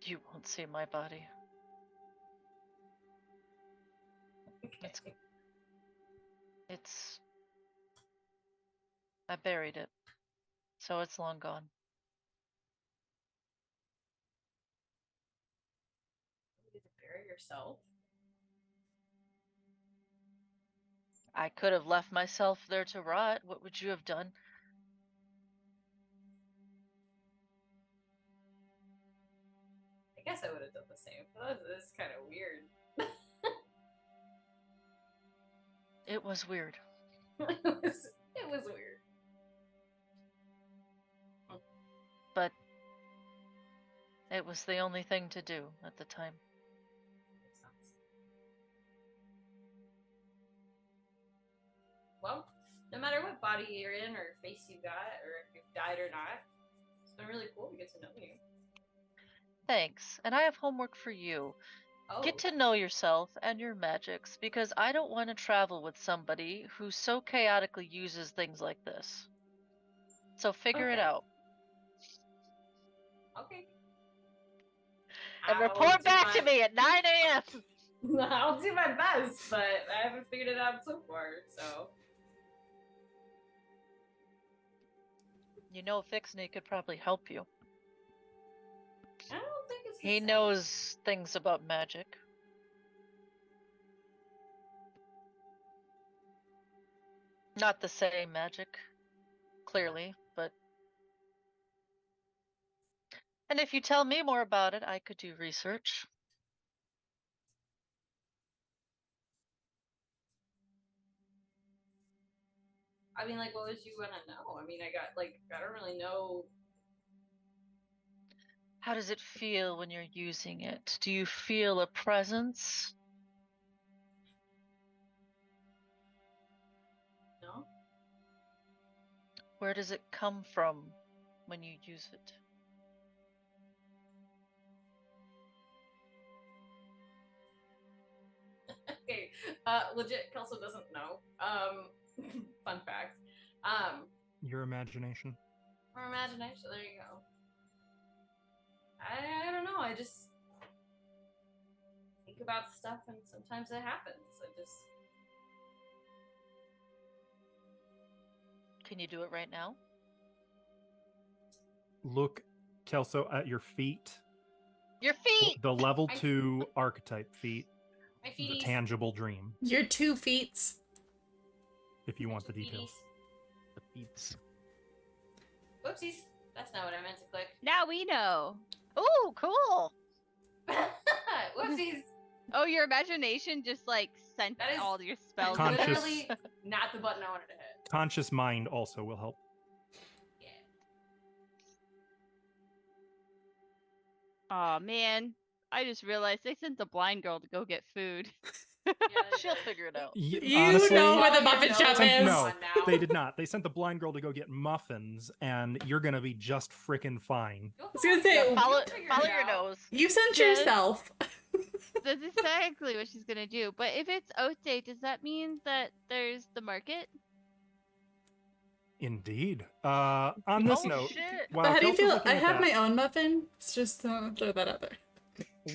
You won't see my body.
Okay.
It's. I buried it, so it's long gone.
You get to bury yourself.
I could have left myself there to rot. What would you have done?
I guess I would have done the same. But this is kind of weird.
It was weird.
it was weird.
But it was the only thing to do at the time.
Makes sense. Well, no matter what body you're in or face you got, or if you've died or not, it's been really cool to get to know you.
Thanks. And I have homework for you.
Oh,
Get to know yourself and your magics, because I don't want to travel with somebody who so chaotically uses things like this. So figure it
Okay.
out.
Okay.
And
I'll
report
do
back
my-
to me at 9 a.m.
I'll do my best, but I haven't figured it out so far, so.
You know, Fixney could probably help you.
I don't think it's the
He
same.
knows things about magic. Not the same magic, clearly, but. And if you tell me more about it, I could do research.
I mean, like, what would you want to know? I mean, I don't really know.
How does it feel when you're using it? Do you feel a presence?
No?
Where does it come from when you use it?
Okay, legit, Kelso doesn't know. Fun fact.
Your imagination.
Or imagination, there you go. I don't know, I just think about stuff and sometimes it happens.
Can you do it right now?
Look, Kelso, at your feet.
Your feet!
The level
My-
2 archetype feet.
My
The
feeties.
tangible dream,
Your 2 feet.
if you want the
Feeties.
details.
The beats.
Whoopsies. That's not what I meant to click.
Now we know.
Ooh, cool!
Whoopsies.
Oh, your imagination just like sent
That is
all your spells.
Con- Conscious-
Literally not the button I wanted to hit.
Conscious mind also will help.
Yeah.
Oh man, I just realized they sent the blind girl to go get food.
Yeah, they
She'll
did.
figure it out.
You
Honestly,
know where the
Oh,
muffin
you
shop
know.
is.
No,
Come on now.
they did not. They sent the blind girl to go get muffins, and you're gonna be just frickin' fine.
You'll
was gonna say,
you'll
Follow,
figure
follow
it
your
out.
nose.
You sent
Yes.
yourself.
That's exactly what she's gonna do. But if it's Oath Day, does that mean that there's the market?
Indeed. On this
Oh,
note,
shit.
while
But how do you
Kelso's
feel?
looking
I
at
have
that,
my own muffin. It's just throw that out there.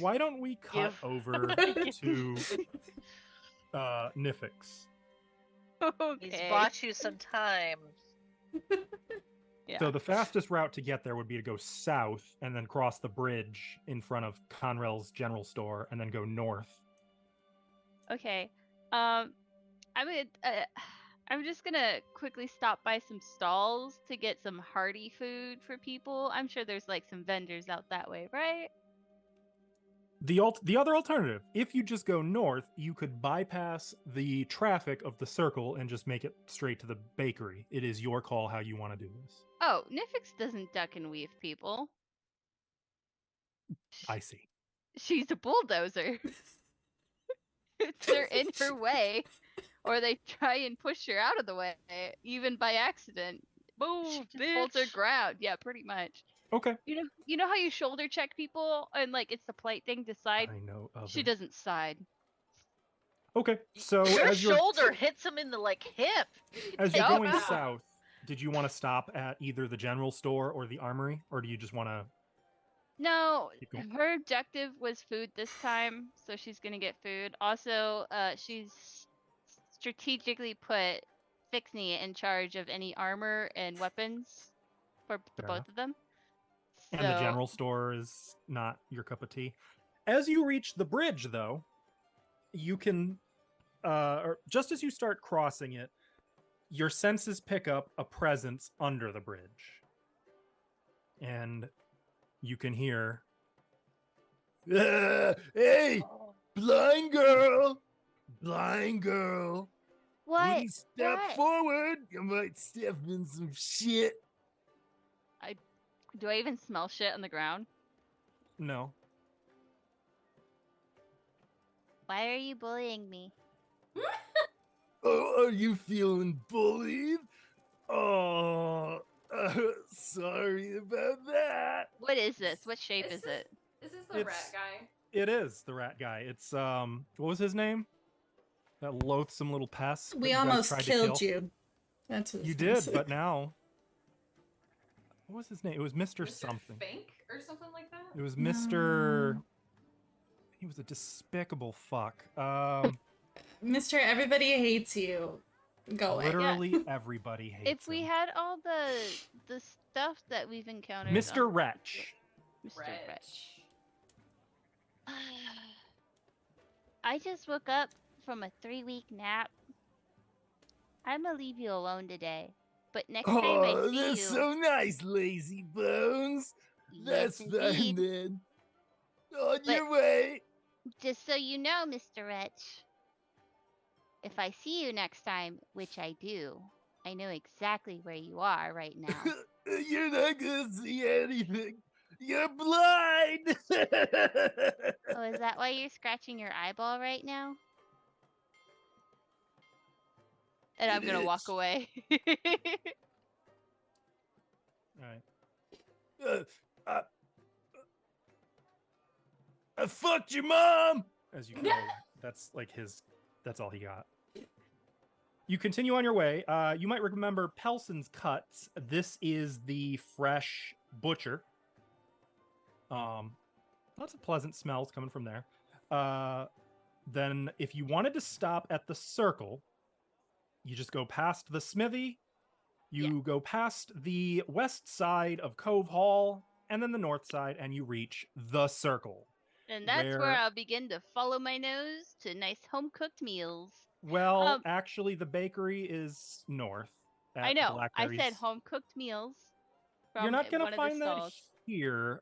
why don't we cut
Give-
over to Nifix?
He's
Okay.
bought you some time.
Yeah.
So the fastest route to get there would be to go south and then cross the bridge in front of Conrail's general store and then go north.
Okay. I'm just gonna quickly stop by some stalls to get some hearty food for people. I'm sure there's like some vendors out that way, right?
The other alternative, if you just go north, you could bypass the traffic of the circle and just make it straight to the bakery. It is your call how you want to do this.
Oh, Nifix doesn't duck and weave people.
I see.
She's a bulldozer. If they're in her way, or they try and push her out of the way, even by accident,
Move,
Just holds her
bitch.
ground. Yeah, pretty much.
Okay.
You know how you shoulder check people and like it's the polite thing to side?
I know of
She
it.
doesn't side.
Okay. So
Your
as you're
shoulder hits him in the hip.
as you're
Yup.
going
Wow.
south, did you want to stop at either the general store or the armory, or do you just want to?
No,
Keep going.
her objective was food this time, so she's gonna get food. Also, she's strategically put Fixney in charge of any armor and weapons for the
Fair
both
enough.
of them.
And the
So-
general store is not your cup of tea. As you reach the bridge, though, you can, or just as you start crossing it, your senses pick up a presence under the bridge. And you can hear, hey, blind girl,
What?
wouldn't step
What?
forward, you might step in some shit.
Do I even smell shit on the ground?
No.
Why are you bullying me?
Oh, are you feeling bullied? Oh, sorry about that.
What is this? What shape is it?
Is this the rat
It's-
guy?
It is the rat guy. It's what was his name? That loathsome little pest. that
We
you guys
almost
tried to
killed
kill.
you. That's what
You
I was gonna
did,
say.
but now. What was his name? It was Mr.
Mr.
something.
Fink or something like that?
It was Mr.
No.
He was a despicable fuck.
Mr. Everybody hates you. Go away.
Literally everybody hates
If we
him.
had all the stuff that we've encountered,
Mr.
on-
Wretch.
Mr. Wretch.
Wretch.
I just woke up from a 3-week nap. I'm gonna leave you alone today. But next time I see you,
nice, lazy bones.
yes, indeed.
then. On
But-
way.
Just so you know, Mr. Wretch, if I see you next time, which I do, I know exactly where you are right now.
You're not gonna see anything. You're blind.
Oh, is that why you're scratching your eyeball right now? And I'm
It
gonna walk
is.
away.
All right. I fucked your mom. As you go, that's like his. That's all he got. You continue on your way. You might remember Pelson's Cuts. This is the fresh butcher. Lots of pleasant smells coming from there. Then, if you wanted to stop at the circle, you just go past the smithy. You go past the west side of Cove Hall, and then the north side, and you reach the circle.
And that's where
Where-
I'll begin to follow my nose to nice home cooked meals.
Well, actually, the bakery is north.
I
at
know. I said
Blackberry's.
home cooked meals. From
You're not
one
gonna
of
find
the
that
stalls.
here.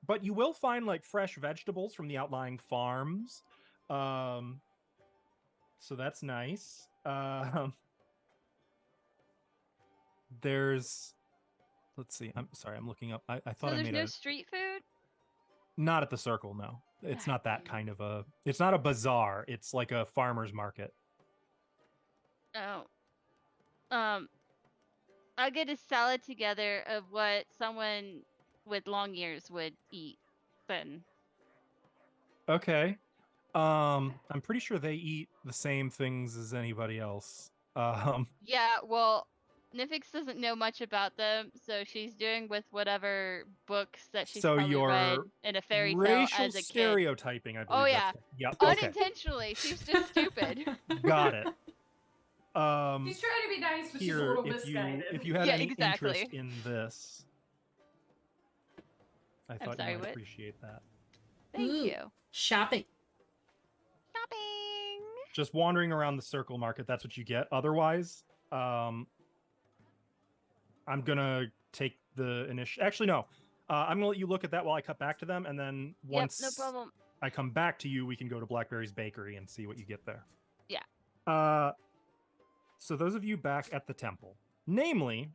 But you will find like fresh vegetables from the outlying farms. So that's nice. There's, let's see. I'm sorry. I'm looking up. I
So
thought I
there's
made
no
a.
street food?
Not at the circle. No, it's
God
not that
damn.
kind of a. It's not a bazaar. It's like a farmer's market.
Oh. I'll get a salad together of what someone with long ears would eat then.
Okay. I'm pretty sure they eat the same things as anybody else.
Yeah, well, Nifix doesn't know much about them, so she's doing with whatever books that she's
So
probably read
you're
in a fairy tale
racial
as a kid.
stereotyping, I believe.
Oh, yeah.
Yep. Okay.
Unintentionally, she's just stupid.
Got it.
She's trying to be nice, but she's a
Here,
little
if
misguided.
you had
Yeah,
any
exactly.
interest in this, I thought
sorry,
you might
what?
appreciate that.
Thank
Ooh.
you.
Shopping.
Shopping.
Just wandering around the circle market, that's what you get. Otherwise, I'm gonna take the initiative. Actually, no. I'm gonna let you look at that while I cut back to them, and then once
Yep, no problem.
I come back to you, we can go to Blackberry's Bakery and see what you get there.
Yeah.
So those of you back at the temple, namely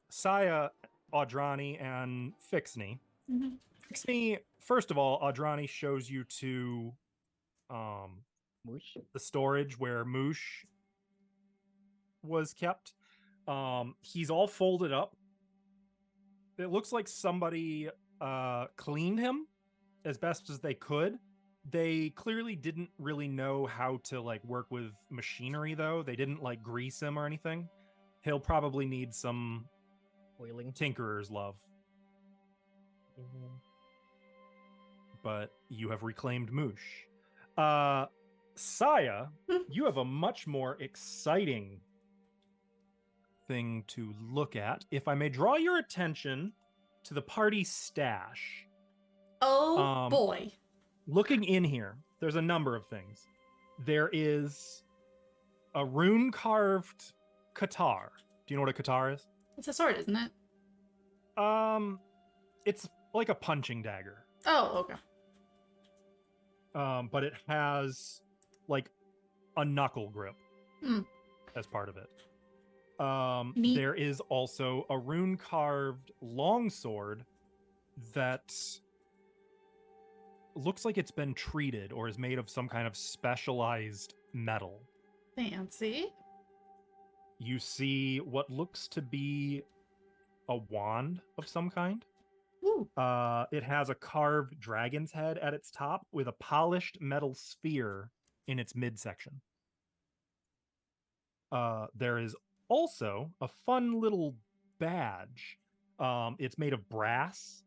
Saya, Audrani, and Fixney.
Mhm.
Fixney, first of all, Audrani shows you to
Whoosh.
the storage where Moosh was kept. He's all folded up. It looks like somebody cleaned him as best as they could. They clearly didn't really know how to like work with machinery though. They didn't like grease him or anything. He'll probably need some
Oiling.
tinkerer's love. But you have reclaimed Moosh. Saya, you have a much more exciting thing to look at. If I may draw your attention to the party stash.
Oh boy.
Looking in here, there's a number of things. There is a rune-carved katar. Do you know what a katar is?
It's a sword, isn't it?
It's like a punching dagger.
Oh, okay.
But it has like a knuckle grip as part of it.
Neat.
There is also a rune-carved longsword that looks like it's been treated or is made of some kind of specialized metal.
Fancy.
You see what looks to be a wand of some kind.
Ooh.
It has a carved dragon's head at its top with a polished metal sphere in its midsection. There is also a fun little badge. It's made of brass.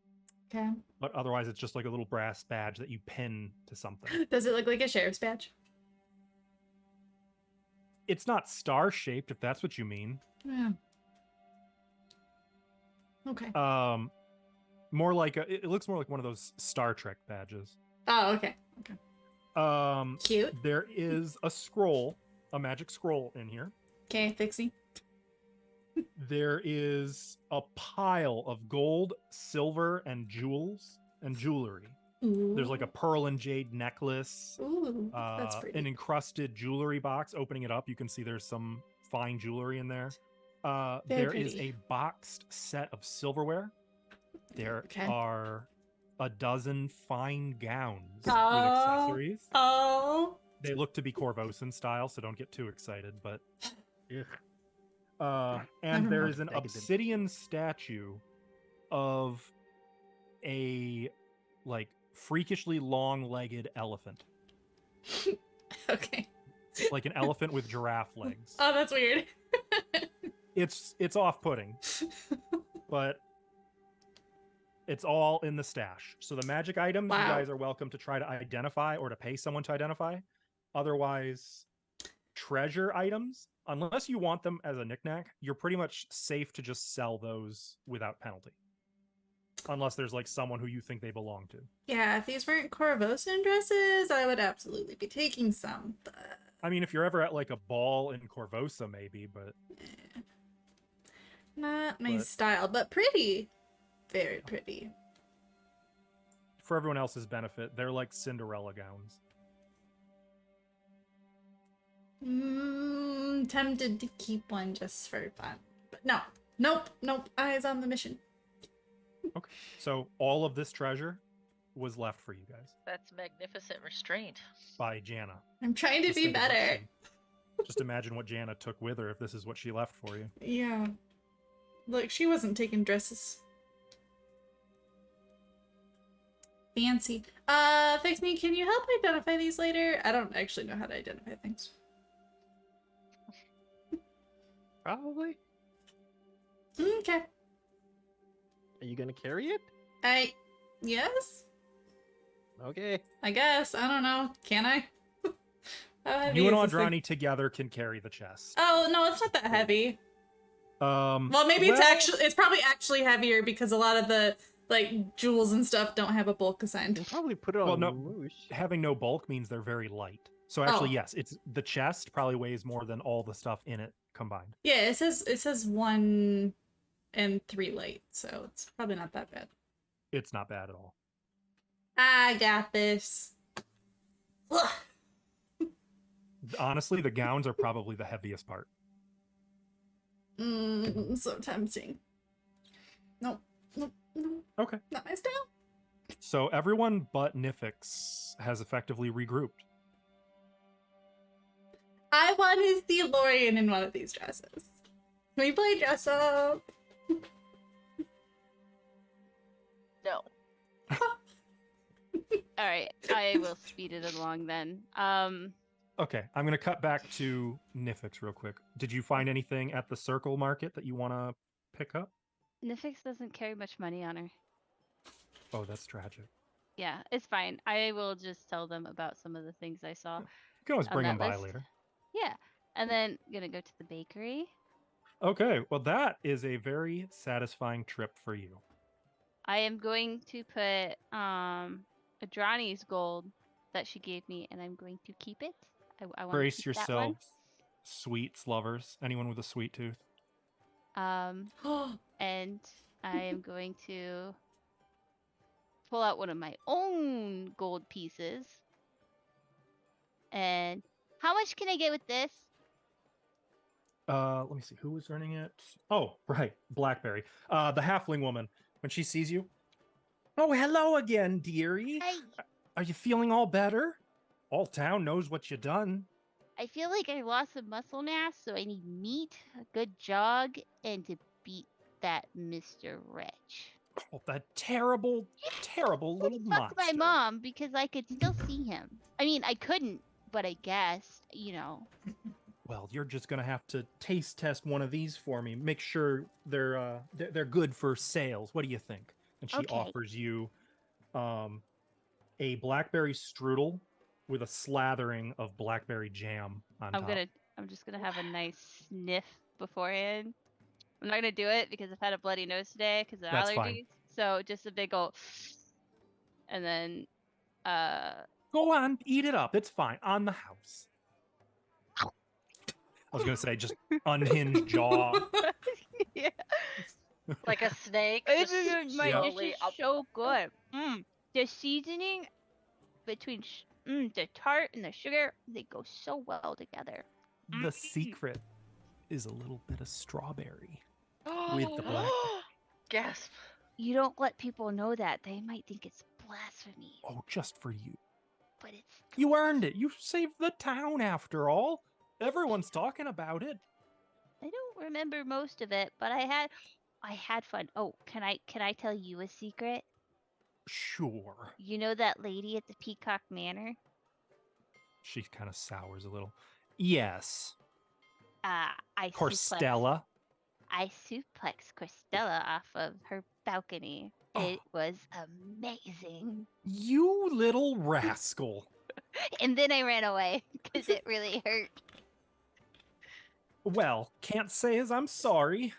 Okay.
But otherwise, it's just like a little brass badge that you pin to something.
Does it look like a sheriff's badge?
It's not star-shaped, if that's what you mean.
Yeah. Okay.
More like it looks more like one of those Star Trek badges.
Oh, okay. Okay. Cute.
There is a scroll, a magic scroll in here.
Okay, fixie.
There is a pile of gold, silver, and jewels and jewelry.
Ooh.
There's like a pearl and jade necklace.
Ooh, that's pretty.
An encrusted jewelry box. Opening it up, you can see there's some fine jewelry in there. There is
pretty.
a boxed set of silverware. There
Okay.
are a dozen fine gowns with
Oh.
accessories.
Oh.
They look to be Corvosan style, so don't get too excited. But and
Never
there
mind.
is an
Decadent.
obsidian statue of a like freakishly long-legged elephant,
Okay.
like an elephant with giraffe legs.
Oh, that's weird.
It's off-putting, but it's all in the stash. So the magic items you
Wow.
guys are welcome to try to identify or to pay someone to identify. Otherwise, treasure items, unless you want them as a knickknack, you're pretty much safe to just sell those without penalty. Unless there's like someone who you think they belong to.
Yeah, if these weren't Corvosan dresses, I would absolutely be taking some, but
I mean, if you're ever at like a ball in Corvosa, maybe, but
not my
But-
style, but pretty. Very pretty.
for everyone else's benefit, they're like Cinderella gowns.
Tempted to keep one just for fun. But no. Nope. Eyes on the mission.
Okay. So all of this treasure was left for you guys
That's magnificent restraint.
by Jana.
I'm trying to
Just
be
think of what
better.
just imagine what Jana took with her if this is what she left for you.
Yeah. Look, she wasn't taking dresses. Fancy. Fix Me, can you help identify these later? I don't actually know how to identify things.
Probably.
Okay.
Are you gonna carry it?
Yes?
Okay.
I guess. I don't know. Can I? How heavy
You and
is this thing?
Andrani together can carry the chest.
Oh, no, it's not that heavy. Well, maybe it's probably actually heavier because a lot of the like jewels and stuff don't have a bulk
You
assigned.
can probably put it on
Well, no.
Moosh.
having no bulk means they're very light. So actually,
Oh.
yes, it's the chest probably weighs more than all the stuff in it combined.
Yeah, it says 1 and 3 light, so it's probably not that bad.
It's not bad at all.
I got this. Ugh.
Honestly, the gowns are probably the heaviest part.
So tempting. Nope.
Okay.
Not my style.
So everyone but Nifix has effectively regrouped.
I want his DeLorean in one of these dresses. We play dress up.
No.
All right, I will speed it along then.
Okay, I'm gonna cut back to Nifix real quick. Did you find anything at the Circle Market that you want to pick up?
Nifix doesn't carry much money on her.
Oh, that's tragic.
Yeah, it's fine. I will just tell them about some of the things I saw.
You can always
on
bring
that
them by
list.
later.
Yeah, and then gonna go to the bakery.
Okay, well that is a very satisfying trip for you.
I am going to put Adrani's gold that she gave me, and I'm going to keep it. I want to
Brace
keep that one.
yourselves, sweets lovers. Anyone with a sweet tooth.
And I am going to pull out one of my own gold pieces. And how much can I get with this?
Let me see. Who was running it? Oh, right. Blackberry. The halfling woman. When she sees you. Oh, hello again, dearie.
Hey,
Are you feeling all better? All town knows what you done.
I feel like I lost some muscle mass, so I need meat, a good jog, and to beat that Mr. Wretch.
Oh, that terrible, terrible little
Fuck my
monster.
mom because I could still see him. I mean, I couldn't, but I guess, you know.
Well, you're just gonna have to taste test one of these for me. Make sure they're good for sales. What do you think? And she
Okay.
offers you a blackberry strudel with a slathering of blackberry jam on top.
I'm just gonna have a nice sniff beforehand. I'm not gonna do it because I've had a bloody nose today because of
That's
allergies.
fine.
So just a big old, and then
Go on, eat it up. It's fine. On the house. I was gonna say just unhinged jaw.
yeah.
Like a snake.
This
just
is
slowly up.
so good. The seasoning between the tart and the sugar, they go so well together.
The secret is a little bit of strawberry with the black.
Gasp.
You don't let people know that. They might think it's blasphemy.
Oh, just for you.
But it's
You earned it. You saved the town after all. Everyone's talking about it.
I don't remember most of it, but I had fun. Oh, can I tell you a secret?
Sure.
You know that lady at the Peacock Manor?
She kind of sours a little. Yes.
I
Corstella.
suplexed Corstella off of her balcony.
Oh.
It was amazing.
You little rascal.
And then I ran away because it really hurt.
Well, can't say as I'm sorry.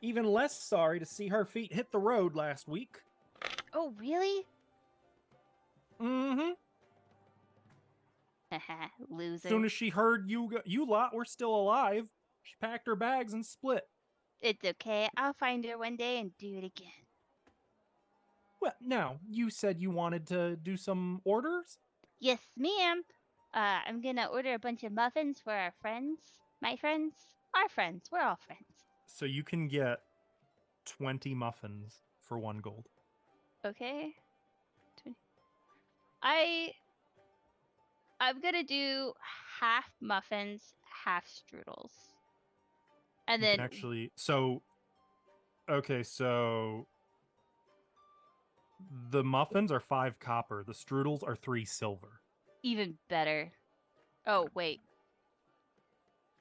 Even less sorry to see her feet hit the road last week.
Oh, really?
Mm-hmm.
Loser.
As soon as she heard you lot were still alive, she packed her bags and split.
It's okay. I'll find her one day and do it again.
Well, now, you said you wanted to do some orders?
Yes, ma'am. I'm gonna order a bunch of muffins for our friends. My friends? Our friends. We're all friends.
So you can get 20 muffins for 1 gold.
Okay. I'm gonna do half muffins, half strudels. And
You
then
can actually so the muffins are 5 copper, the strudels are 3 silver.
even better. Oh, wait.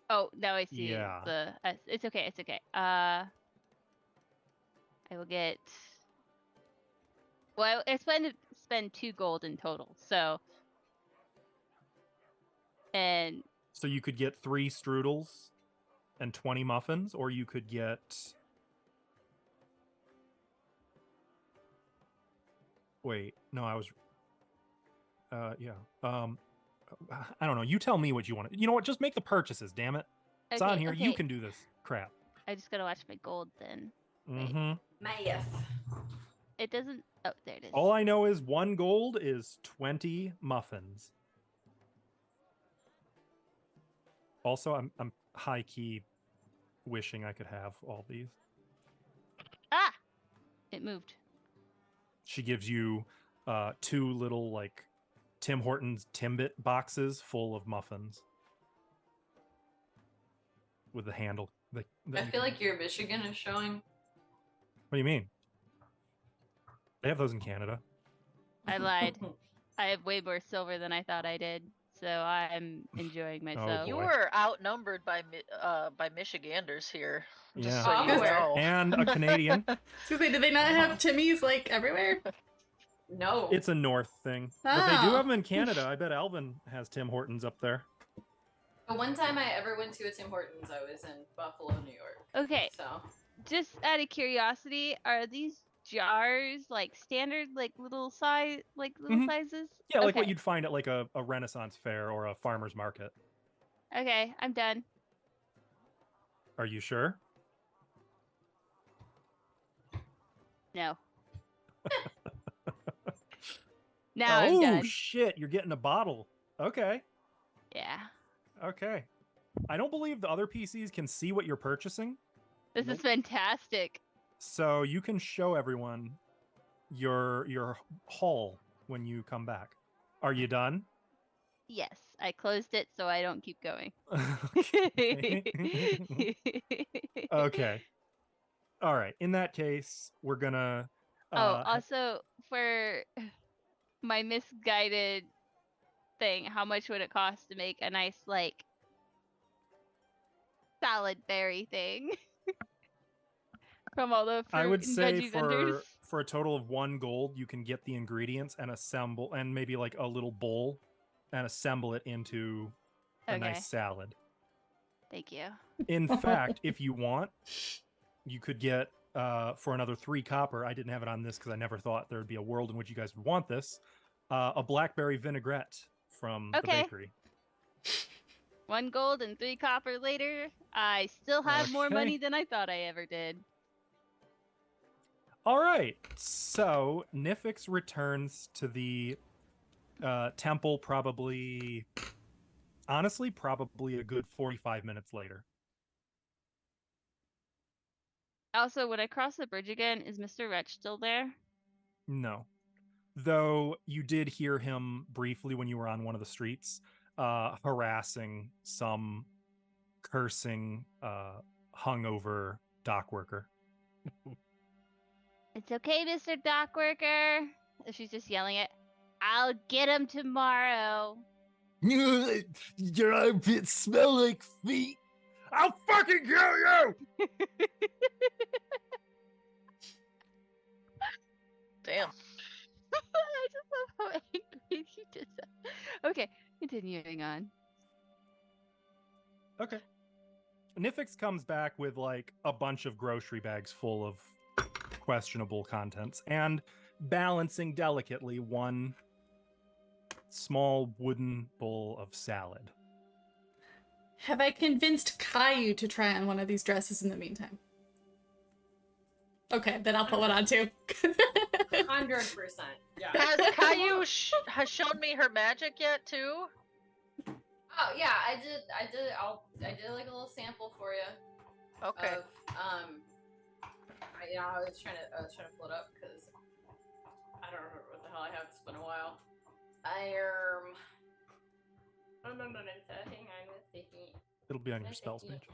Oh, now I see
Yeah.
it's okay, it's okay. I will get well, I spend 2 gold in total, so and
So you could get 3 strudels and 20 muffins, or you could get wait, no, I was yeah. I don't know. You tell me what you want. You know what? Just make the purchases, damn it. It's on here. You can do this crap.
I just gotta watch my gold then.
Mm-hmm.
Math.
It doesn't. Oh, there it is.
All I know is 1 gold is 20 muffins. Also, I'm high key wishing I could have all these.
Ah, it moved.
She gives you 2 little like Tim Hortons Timbit boxes full of muffins with the handle
I feel like your Michigan is showing.
What do you mean? They have those in Canada.
I lied. I have way more silver than I thought I did, so I'm enjoying myself.
boy.
You were outnumbered by Michiganders here. Just
Yeah.
so you
Oh,
know.
And a Canadian.
So do they not have Timmy's like everywhere?
No.
It's a North thing. But they do
Oh.
have them in Canada. I bet Alvin has Tim Hortons up there.
The one time I ever went to a Tim Hortons, I was in Buffalo, New York.
Okay,
So
just out of curiosity, are these jars like standard, like little size,
Mhm.
sizes?
Yeah, like
Okay.
what you'd find at like a Renaissance fair or a farmer's market.
Okay, I'm done.
Are you sure?
No. Now I'm
Oh,
done.
shit. You're getting a bottle. Okay.
Yeah.
Okay. I don't believe the other PCs can see what you're purchasing.
This
Nope.
is fantastic.
So you can show everyone your haul when you come back. Are you done?
Yes, I closed it so I don't keep going.
Okay. Okay. All right. In that case, we're gonna.
Oh, also for my misguided thing, how much would it cost to make a nice like salad berry thing from all the fruit
I would
and
say
veggie vendors?
for a total of 1 gold, you can get the ingredients and assemble, and maybe like a little bowl, and assemble it into a
Okay.
nice salad.
Thank you.
In fact, if you want, you could get for another 3 copper. I didn't have it on this because I never thought there would be a world in which you guys would want this. A blackberry vinaigrette from the
Okay.
bakery.
1 gold and 3 copper later, I still have more
Okay.
money than I thought I ever did.
All right. So Nifix returns to the temple honestly, probably a good 45 minutes later.
Also, when I cross the bridge again, is Mr. Wretch still there?
No. Though you did hear him briefly when you were on one of the streets, harassing some cursing, hungover dock worker.
It's okay, Mr. Dock Worker. She's just yelling it. I'll get him tomorrow.
Your armpits smell like feet. I'll fucking kill you!
Damn.
I just love how angry she did that. Okay, continuing on.
Okay. Nifix comes back with like a bunch of grocery bags full of questionable contents and balancing delicately 1 small wooden bowl of salad.
Have I convinced Caillou to try on one of these dresses in the meantime? Okay, then I'll put one on too.
100%. Yeah.
Has Caillou has shown me her magic yet too?
Oh yeah, I did like a little sample for you.
Okay.
Of, I was trying to pull it up because I don't remember what the hell I have. It's been a while. Hang on a second.
It'll be on your spells page.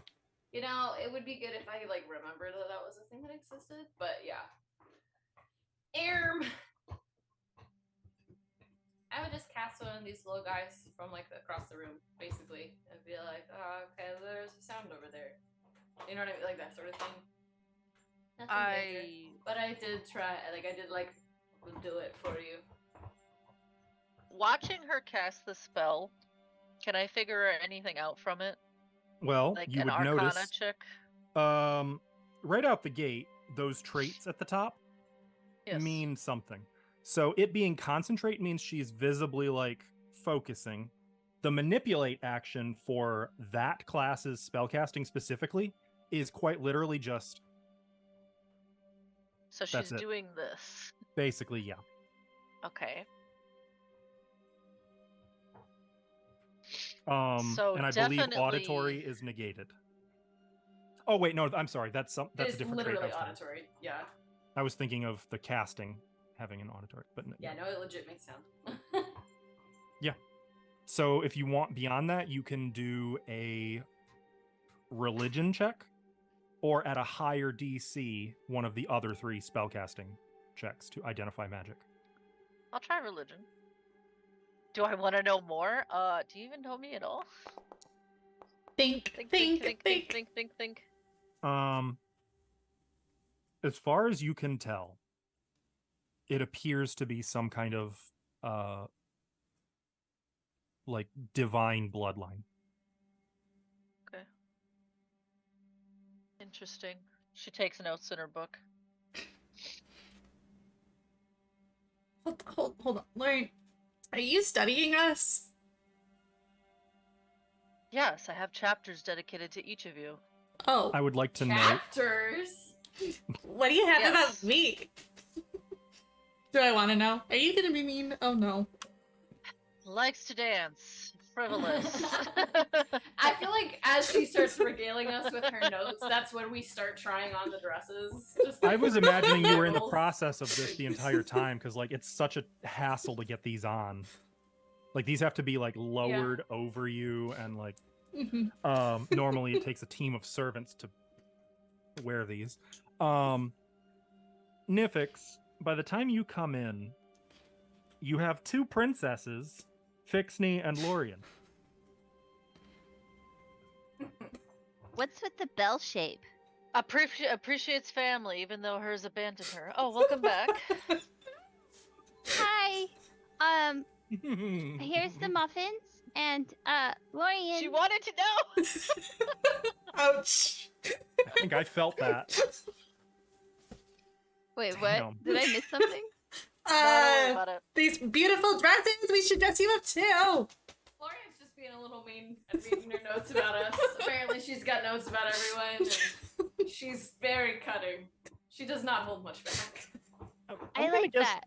You know, it would be good if I like remember that was a thing that existed. But yeah. I would just cast one of these little guys from like across the room, basically, and be like, "Oh, okay, there's a sound over there." You know what I mean, like that sort of thing. Nothing major. But I did try, like I did like do it for you.
Watching her cast the spell, can I figure anything out from it?
Well,
Like
you
an
would
Arcana
notice
check?
right out the gate, those traits at the top
Yes.
mean something. So it being concentrate means she's visibly like focusing. The manipulate action for that class's spellcasting specifically is quite literally just
So
that's
she's
it.
doing this.
basically, yeah.
Okay.
And I believe auditory
definitely-
is negated. Oh wait, no, I'm sorry. That's a
It's
different trait.
literally
I was thinking.
auditory. Yeah.
I was thinking of the casting having an auditory, but no.
Yeah, no, it legit makes sound.
So if you want beyond that, you can do a religion check or at a higher DC, one of the other 3 spellcasting checks to identify magic.
I'll try religion. Do I want to know more? Do you even know me at all?
Think.
As far as you can tell, it appears to be some kind of like divine bloodline.
Okay. Interesting. She takes notes in her book.
Hold on. Lauren, are you studying us?
Yes, I have chapters dedicated to each of you.
Oh.
I would like to note.
Chapters.
What do you have
Yes.
about me? Do I want to know? Are you gonna be mean? Oh no.
Likes to dance. Frivolous.
I feel like as she starts regaling us with her notes, that's when we start trying on the dresses. Just
I was imagining you were in the
rules.
process of this the entire time because like it's such a hassle to get these on. Like these have to be like lowered over you and like normally it takes a team of servants to wear these. Nifix, by the time you come in, you have 2 princesses, Fixney and Lorien.
What's with the bell shape?
Appreciates family, even though hers abandoned her. Oh, welcome back.
Hi. Here's the muffins and Lorien.
She wanted to know.
Ouch.
I think I felt that.
Wait,
Damn.
what? Did I miss something?
Don't worry about it.
These beautiful dresses. We should dress you up too.
Florian's just being a little mean and reading her notes about us. Apparently she's got notes about everyone, and she's very cutting. She does not hold much back.
I like that.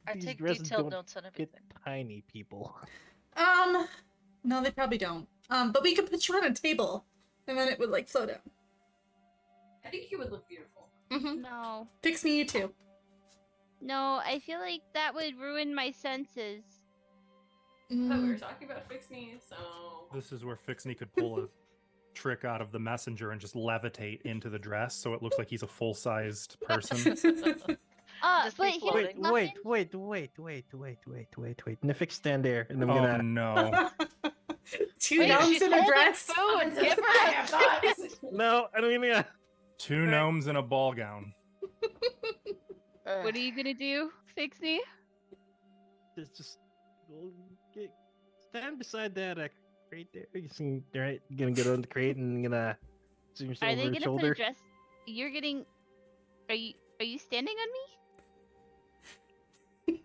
I
These
take
dresses
detailed
don't
notes on
Get
everything.
tiny people.
No, they probably don't. But we could put you on a table, and then it would like float out.
I think you would look beautiful.
No.
Fix me, you too.
No, I feel like that would ruin my senses.
I thought we were talking about Fixney, so
This is where Fixney could pull a trick out of the messenger and just levitate into the dress so it looks like he's a full-sized person.
Just be
But here's
floating.
the
Wait,
muffin.
Nifix, stand there, and then
Oh
we're gonna.
no.
2
Wait,
gnomes
she's
in a
holding
dress.
food. Give her
I have thoughts.
No, I don't mean.
2 gnomes in a ball gown.
What are you gonna do, Fixney?
Just stand beside that crate there. You see, right? You're gonna get on the crate and gonna zoom yourself
Are they
over
gonna
your
put
shoulder.
a dress? You're getting. Are you standing on me?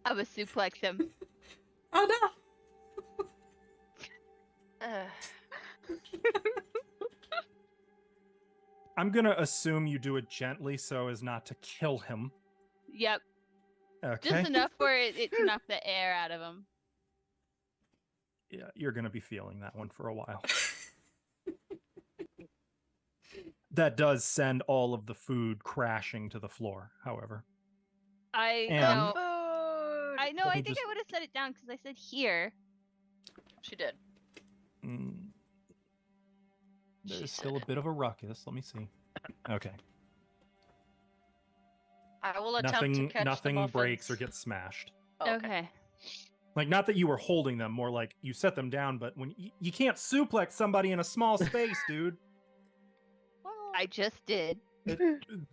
I would suplex him.
Oh no.
I'm gonna assume you do it gently so as not to kill him.
Yep,
Okay.
just enough where it to knock the air out of him.
Yeah, you're gonna be feeling that one for a while. That does send all of the food crashing to the floor, however.
I
And-
know.
Food.
I know.
Let
I
me
think
just-
I would have set it down because I said here.
She did.
Mm.
She
There's
said
still a
it.
bit of a ruckus. Let me see. Okay.
I will attempt to catch the
Nothing breaks or
muffins.
gets smashed.
Oh,
Okay.
Like, not that you were holding them, more like you set them down, but when you can't suplex somebody in a small space, dude.
I just did.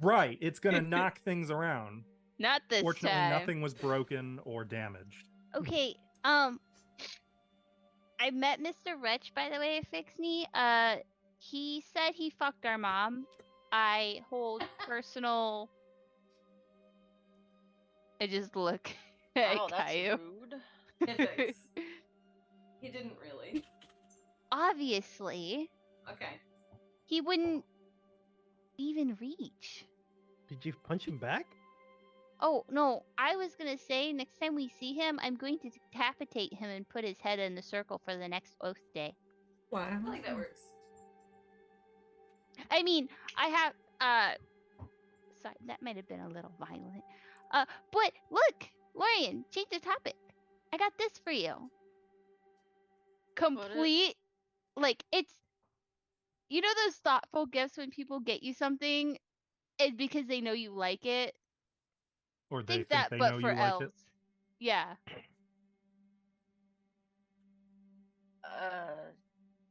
Right. It's gonna knock things around.
Not this
Fortunately,
time.
nothing was broken or damaged.
Okay. I met Mr. Wretch, by the way, Fixney. He said he fucked our mom. I hold personal. I just look at
Oh, that's
Caillou.
rude.
Nifix. He didn't really.
Obviously,
Okay.
he wouldn't even reach.
Did you punch him back?
Oh, no, I was gonna say next time we see him, I'm going to decapitate him and put his head in the circle for the next oath day.
Wow.
I feel like that works.
I mean, I have, sorry, that might have been a little violent. But look, Lorian, change the topic. I got this for you. Complete, like, You know those thoughtful gifts when people get you something, and because they know you like it.
Or they
Think
think
that,
they
but
know
for
you like
elves.
it.
Yeah.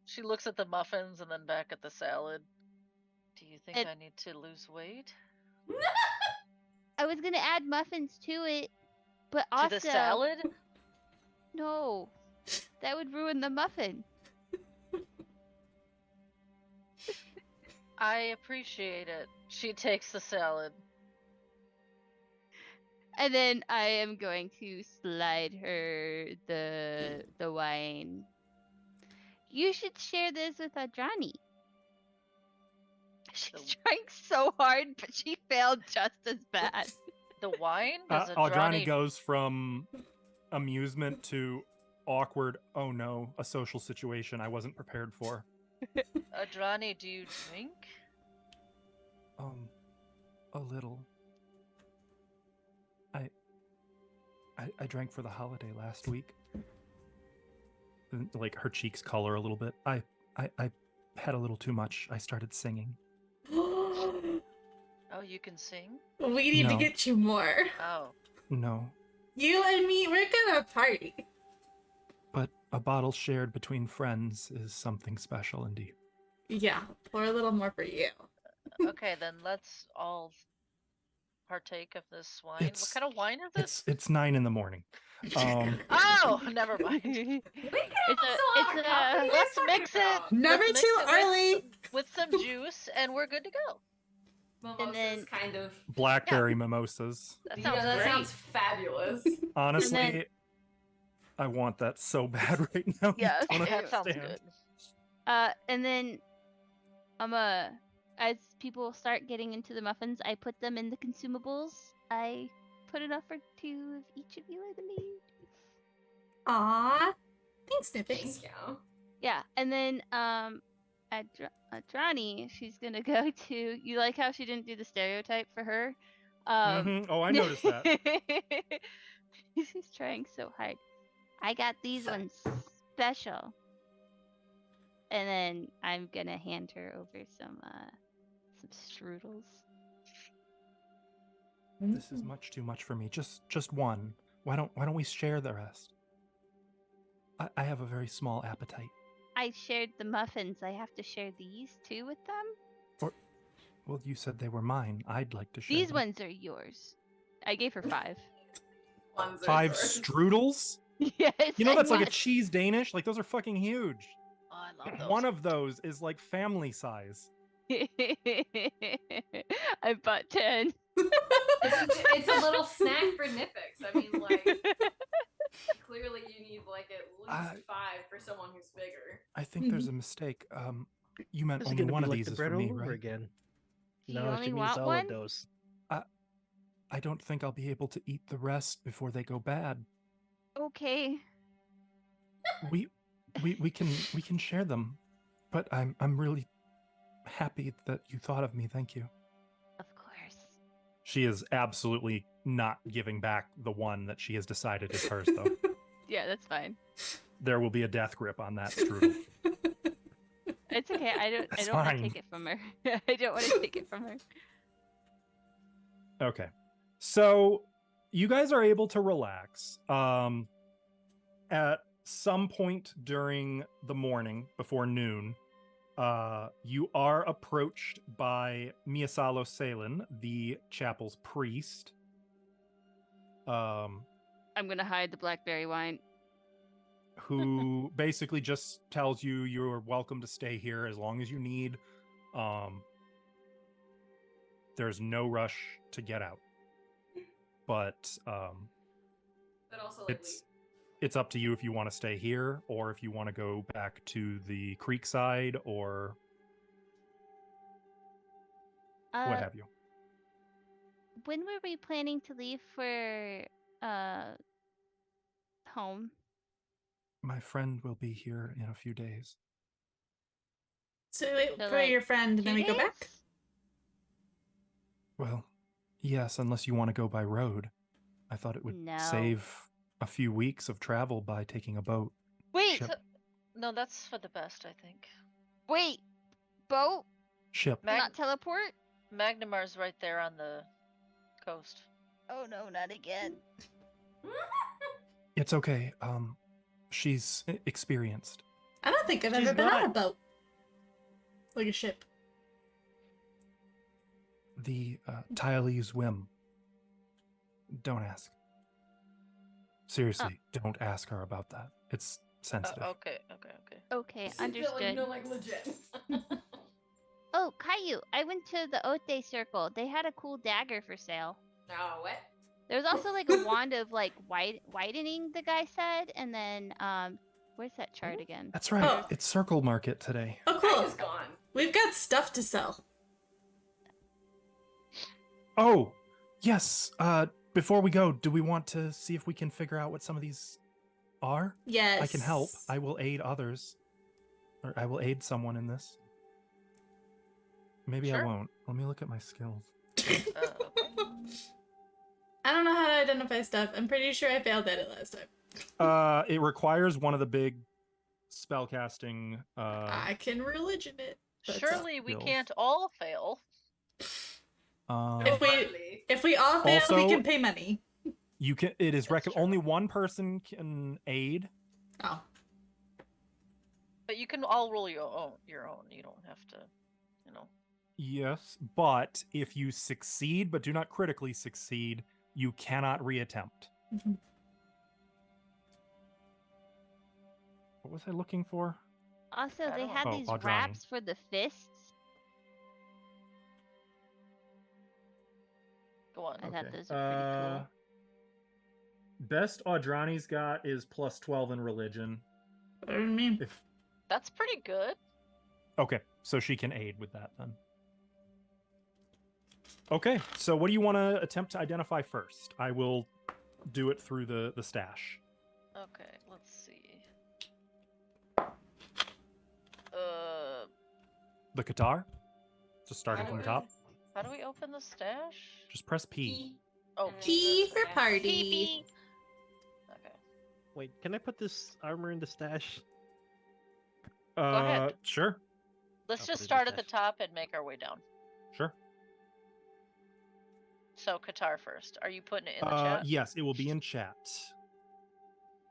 She looks at the muffins and then back at the salad. Do you think
It-
I need to lose weight?
I was gonna add muffins to it, but
To
also
the salad?
no, that would ruin the muffin.
I appreciate it. She takes the salad.
And then I am going to slide her the wine. You should share this with Adrani. She's trying so hard, but she failed just as bad.
The wine? Does
Aldrani goes from amusement to awkward, oh no, a social situation I wasn't prepared for.
Adrani, do you drink?
A little. I drank for the holiday last week. And, like, her cheeks color a little bit. I had a little too much. I started singing.
Oh, you can sing?
We need to
No.
get you more.
Oh.
No,
You and me, we're gonna party.
but a bottle shared between friends is something special indeed.
Yeah, pour a little more for you.
Okay, then let's all partake of this wine. What
It's-
kind of wine is it?
It's 9 in the morning.
Oh, never mind.
We can
It's
also
a-
have
it's
a
a-
coffee.
Let's
What are you
mix
talking
it.
about?
Never
Let's
too
mix it
early.
with some juice, and we're good to go.
Mimosas,
then-
kind of.
Blackberry mimosas.
That
Yeah,
sounds
that
great.
sounds fabulous.
Honestly,
then-
I want that so bad right now. You
Yeah,
don't
That sounds
understand.
good.
And then as people start getting into the muffins, I put them in the consumables. I put enough for 2 of each of you, I believe.
Aw. Thanks,
Thank
Snippets.
you.
Yeah, and then Adrani, she's gonna go to. You like how she didn't do the stereotype for her?
Mhm. Oh, I noticed that.
She's trying so hard. I got these ones special. And then I'm gonna hand her over some strudels.
This is much too much for me. Just one. Why don't we share the rest? I have a very small appetite.
I shared the muffins. I have to share these too with them.
Well, you said they were mine. I'd like to share
These
them.
ones are yours. I gave her 5.
Ones are
5
yours.
strudels?
Yes.
You know
I
that's like a
must.
cheese Danish? Like those are fucking huge.
Oh, I love those.
One of those is like family size.
I bought 10.
It's a little snack for Nipix. I mean, like, clearly you need like at least 5 for someone who's bigger.
I think there's a mistake. You meant
This is
only
gonna
one
be
of
like
these
the
is
bread
for
all
me,
over
right?
again.
Do you
No,
only
she means
want
all
one?
of those.
I don't think I'll be able to eat the rest before they go bad.
Okay.
We can share them, but I'm really happy that you thought of me. Thank you.
Of course.
She is absolutely not giving back the one that she has decided is hers, though.
Yeah, that's fine.
There will be a death grip on that strudel.
It's okay. I don't
That's
want to
fine.
take it from her. I don't want to take it from her.
Okay. So you guys are able to relax. At some point during the morning, before noon, you are approached by Miasalo Salen, the chapel's priest.
I'm gonna hide the blackberry wine.
Who basically just tells you you're welcome to stay here as long as you need. There's no rush to get out. But
But also, like,
it's up to you if you want to stay here or if you want to go back to the creek side or what have you.
When were we planning to leave for home?
My friend will be here in a few days.
So wait
So,
for
like,
your friend, and
2
then we go back?
days?
Well, yes, unless you want to go by road. I thought it would
No.
save a few weeks of travel by taking a boat.
Wait,
Ship.
No, that's for the best, I think.
wait. boat,
Ship.
not teleport.
Magnimar's right there on the coast.
Oh no, not again.
It's okay. She's experienced.
I don't think I've
She's
ever been on
not-
a boat. Like a ship.
The Tylee's whim. Don't ask. Seriously, don't ask her about that. It's sensitive.
Okay.
Okay,
She felt like,
understood.
no, like legit.
Oh, Caillou, I went to the Ote Circle. They had a cool dagger for sale.
Oh, what?
There was also like a wand of like widening, the guy said, and then where's that chart again?
That's right.
Oh.
It's Circle Market today.
Oh,
Cool.
cool.
Is gone.
We've got stuff to sell.
Oh, yes. Before we go, do we want to see if we can figure out what some of these are?
Yes.
I can help. I will aid others. Or I will aid someone in this. Maybe I
Sure.
won't. Let me look at my skills.
Okay.
I don't know how to identify stuff. I'm pretty sure I failed at it last time.
It requires one of the big spellcasting.
I can religion it. That's
Surely we
skills.
can't all fail.
If we
Hardly.
If we all fail, we
Also-
can pay money.
You can. It is
That's true.
only one person can aid.
Oh.
But you can all roll your own. You don't have to,
Yes, but if you succeed but do not critically succeed, you cannot reattempt.
Mhm.
What was I looking for?
Also,
I
they
don't
had
know.
these
Audrani.
wraps for the fists.
Go on.
I thought those were pretty
Best Audrani's got is plus 12 in religion.
What do you mean?
If
That's pretty good.
Okay, so she can aid with that then. Okay, so what do you want to attempt to identify first? I will do it through the stash.
Okay, let's see.
The Qatar? Just starting
How
from
do
the top.
How do we open the stash?
Just press P.
P.
Oh,
P
P.
for party.
Okay.
Wait, can I put this armor in the stash?
ahead.
Sure.
Let's
I'll
just
put it in
start at the
stash.
top and make our way down.
Sure.
So Qatar first. Are you putting it in the chat?
Yes, it will be in chat.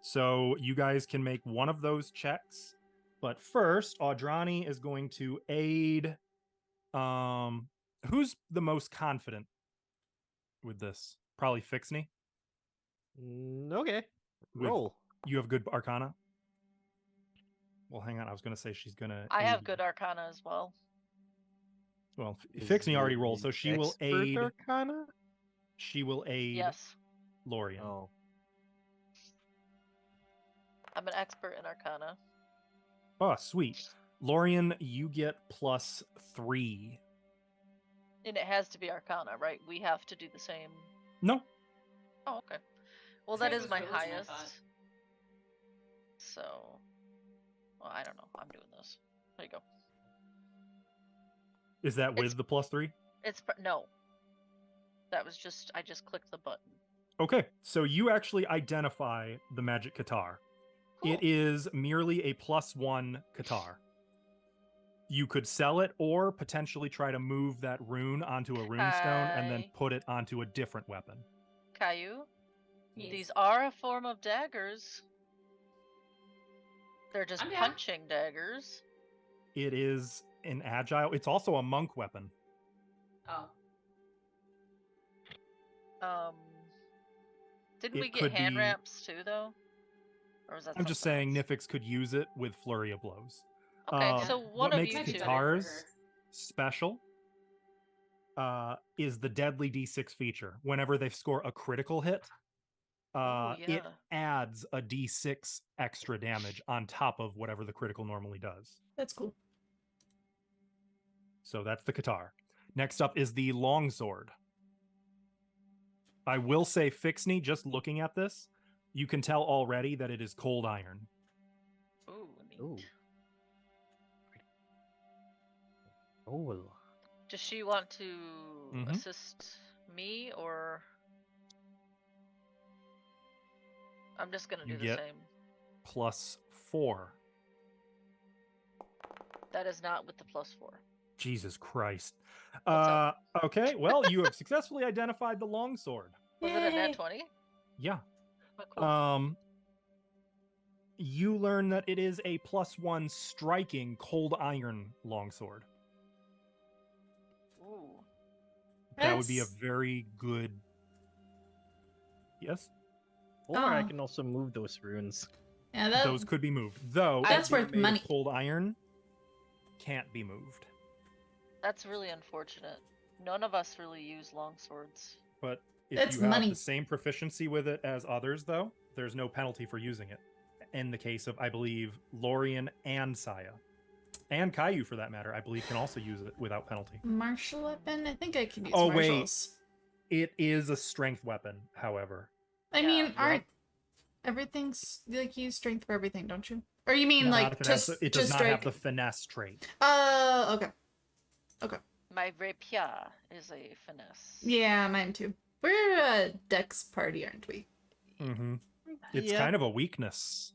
So you guys can make one of those checks. But first, Audrani is going to aid. Who's the most confident with this? Probably Fixney.
Okay.
With-
Roll.
You have good Arcana? Well, hang on. I was going to say she's going to.
I have good Arcana as well.
Well,
Is
Fixney already
the
rolled, so she will
expert
aid.
Arcana?
She will aid
Yes,
Lorian.
Oh.
I'm an expert in Arcana.
Oh, sweet. Lorian, you get +3.
And it has to be Arcana, right? We have to do the same.
No,
Oh, okay. Well,
I
that
thought it
is
was
my
religion, I
highest.
thought.
So, well, I don't know. I'm doing this. There you go.
is that with
It's-
the +3?
No. That was just, I just clicked the button.
Okay, so you actually identify the magic Qatar.
Cool.
It is merely a +1 Qatar. You could sell it or potentially try to move that rune onto a rune stone and then
Hi.
put it onto a different weapon.
Caillou,
Yes.
these are a form of daggers. They're just
I'm down.
punching daggers.
It is an agile. It's also a monk weapon.
Oh.
Didn't
It
we get
could
hand
be-
ramps too, though? Or was that
I'm just
something
saying
else?
Nifix could use it with flurry of blows.
Okay, so one
what
of
makes
you
Might be
two.
better for
Qatars
her.
special is the deadly D6 feature. Whenever they score a critical hit, it
yeah.
adds a D6 extra damage on top of whatever the critical normally does.
That's cool.
So that's the Qatar. Next up is the longsword. I will say, Fixney, just looking at this, you can tell already that it is cold iron.
Ooh, neat.
Ooh. Oh, well.
Does she want to
Mhm.
assist me, or I'm just gonna do
You
the
get-
same?
+4.
That is not with the +4.
Jesus Christ.
What's up?
Okay, well, you have successfully identified the longsword.
Was it a
Yay.
nat 20?
Yeah.
Oh, cool.
You learn that it is a +1 striking cold iron longsword.
Ooh.
That would be a
That's-
very good. Yes,
Or I
Oh.
can also move those runes.
Yeah, that,
those could be moved. Though
That's
being
worth
made of
money.
Cold iron can't be moved.
That's really unfortunate. None of us really use longswords.
But if
That's
you have
money.
the same proficiency with it as others, though, there's no penalty for using it. In the case of, I believe, Lorien and Saya. And Caillou, for that matter, I believe can also use it without penalty.
martial weapon. I think I can use
Oh, wait.
martials.
It is a strength weapon, however.
I
Yeah.
mean,
Yep.
aren't everything's like you use strength for everything, don't you? Or you mean
Not
like
finesse,
just
it does
just
not
strike?
have the finesse trait.
Okay.
My rapier is a finesse.
Yeah, mine too. We're a Dex party, aren't we?
Mm-hmm. It's
Yeah.
kind of a weakness.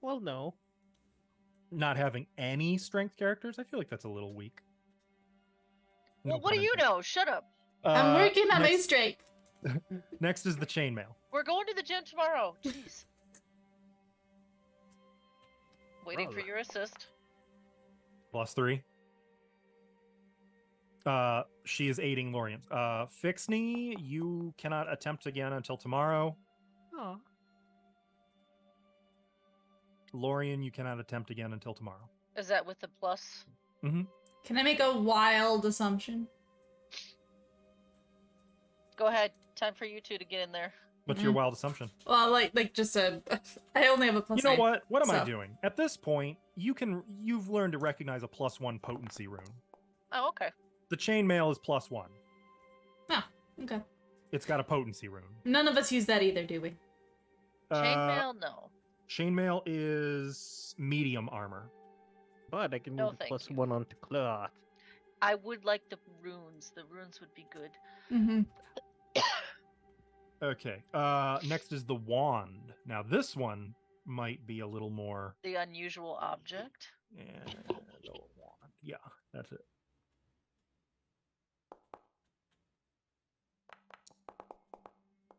Well, no.
Not having any strength characters, I feel like that's a little weak.
Well,
No
what do
pun
you
intended.
know? Shut up.
I'm working on my
next,
strength.
next is the chainmail.
We're going to the gym tomorrow. Jeez. Waiting for
Brother.
your assist.
+3. She is aiding Lorien. Fixney, you cannot attempt again until tomorrow.
Oh.
Lorien, you cannot attempt again until tomorrow.
Is that with the plus?
Can I make a wild assumption?
Go ahead. Time for you two to get in there.
What's your wild assumption?
Well, like just a. I only have a plus.
You know
9.
what? What am I
so-
doing? At this point, you've learned to recognize a +1 potency rune.
Oh, okay.
The chainmail is +1.
Okay.
It's got a potency rune.
None of us use that either, do we?
Chainmail, no.
Chainmail is medium armor.
But I can
No,
move the
thank
plus
you.
1 onto cloth.
I would like the runes. The runes would be good.
Mm-hmm.
Okay. Next is the wand. Now this one might be a little more.
The unusual object.
And the wand. Yeah, that's it.